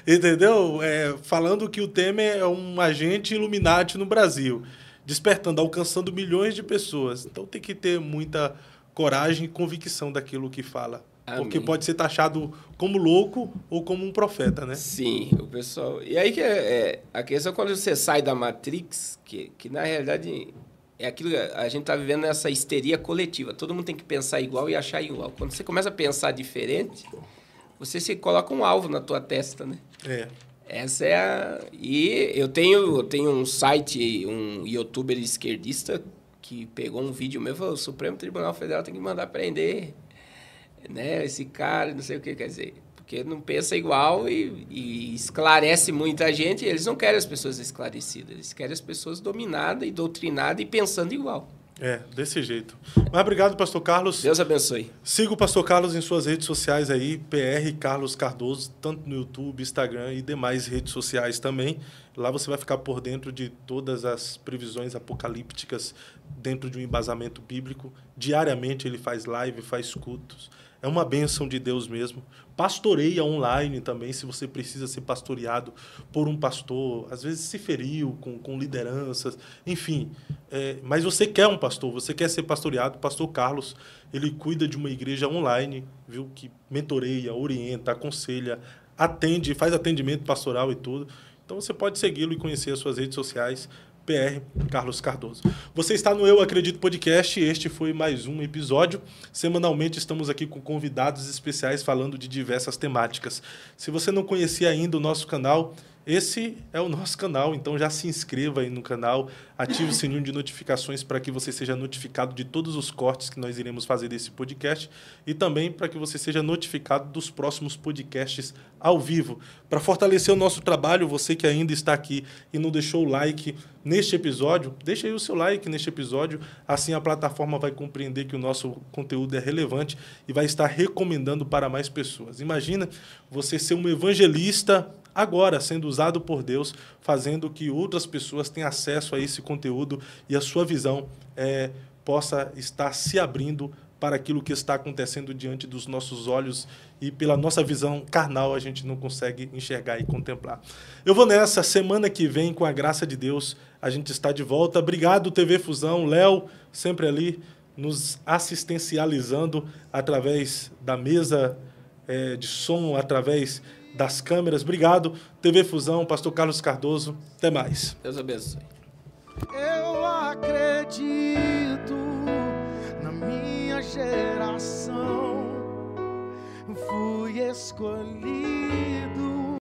Entendeu? Falando que o Temer é um agente Illuminati no Brasil, despertando, alcançando milhões de pessoas. Então tem que ter muita coragem e convicção daquilo que fala. Amém. Porque pode ser taxado como louco ou como um profeta, né? Sim, o pessoal... E aí que a questão, quando você sai da Matrix, que na realidade é aquilo, a gente está vivendo essa histeria coletiva. Todo mundo tem que pensar igual e achar igual. Quando você começa a pensar diferente, você se coloca um alvo na tua testa, né? Essa é a... E eu tenho um site, um youtuber esquerdista que pegou um vídeo meu e falou: o Supremo Tribunal Federal tem que mandar prender, né, esse cara, não sei o que quer dizer. Porque não pensa igual e esclarece muita gente. Eles não querem as pessoas esclarecidas, eles querem as pessoas dominadas e doutrinadas e pensando igual. Desse jeito. Mas obrigado, pastor Carlos. Deus abençoe. Siga o pastor Carlos em suas redes sociais aí, PR Carlos Cardoso, tanto no YouTube, Instagram e demais redes sociais também. Lá você vai ficar por dentro de todas as previsões apocalípticas dentro de um embasamento bíblico. Diariamente ele faz live, faz cultos. É uma bênção de Deus mesmo. Pastoreia online também, se você precisa ser pastoreado por um pastor. Às vezes se feriu com lideranças, enfim. Mas você quer um pastor, você quer ser pastoreado. O pastor Carlos, ele cuida de uma igreja online, viu, que mentoreia, orienta, aconselha, atende, faz atendimento pastoral e tudo. Então você pode segui-lo e conhecer as suas redes sociais. PR Carlos Cardoso. Você está no Eu Acredito Podcast e este foi mais um episódio. Semanalmente estamos aqui com convidados especiais falando de diversas temáticas. Se você não conhecia ainda o nosso canal, esse é o nosso canal, então já se inscreva aí no canal, ative o sininho de notificações para que você seja notificado de todos os cortes que nós iremos fazer desse podcast e também para que você seja notificado dos próximos podcasts ao vivo. Para fortalecer o nosso trabalho, você que ainda está aqui e não deixou o like neste episódio, deixa aí o seu like neste episódio, assim a plataforma vai compreender que o nosso conteúdo é relevante e vai estar recomendando para mais pessoas. Imagina você ser um evangelista agora, sendo usado por Deus, fazendo que outras pessoas tenham acesso a esse conteúdo e a sua visão possa estar se abrindo para aquilo que está acontecendo diante dos nossos olhos e pela nossa visão carnal a gente não consegue enxergar e contemplar. Eu vou nessa, semana que vem, com a graça de Deus, a gente está de volta. Obrigado, TV Fusão, Léo, sempre ali nos assistencializando através da mesa de som, através das câmeras. Obrigado, TV Fusão, pastor Carlos Cardoso. Até mais. Deus abençoe. Eu acredito na minha geração, fui escolhido.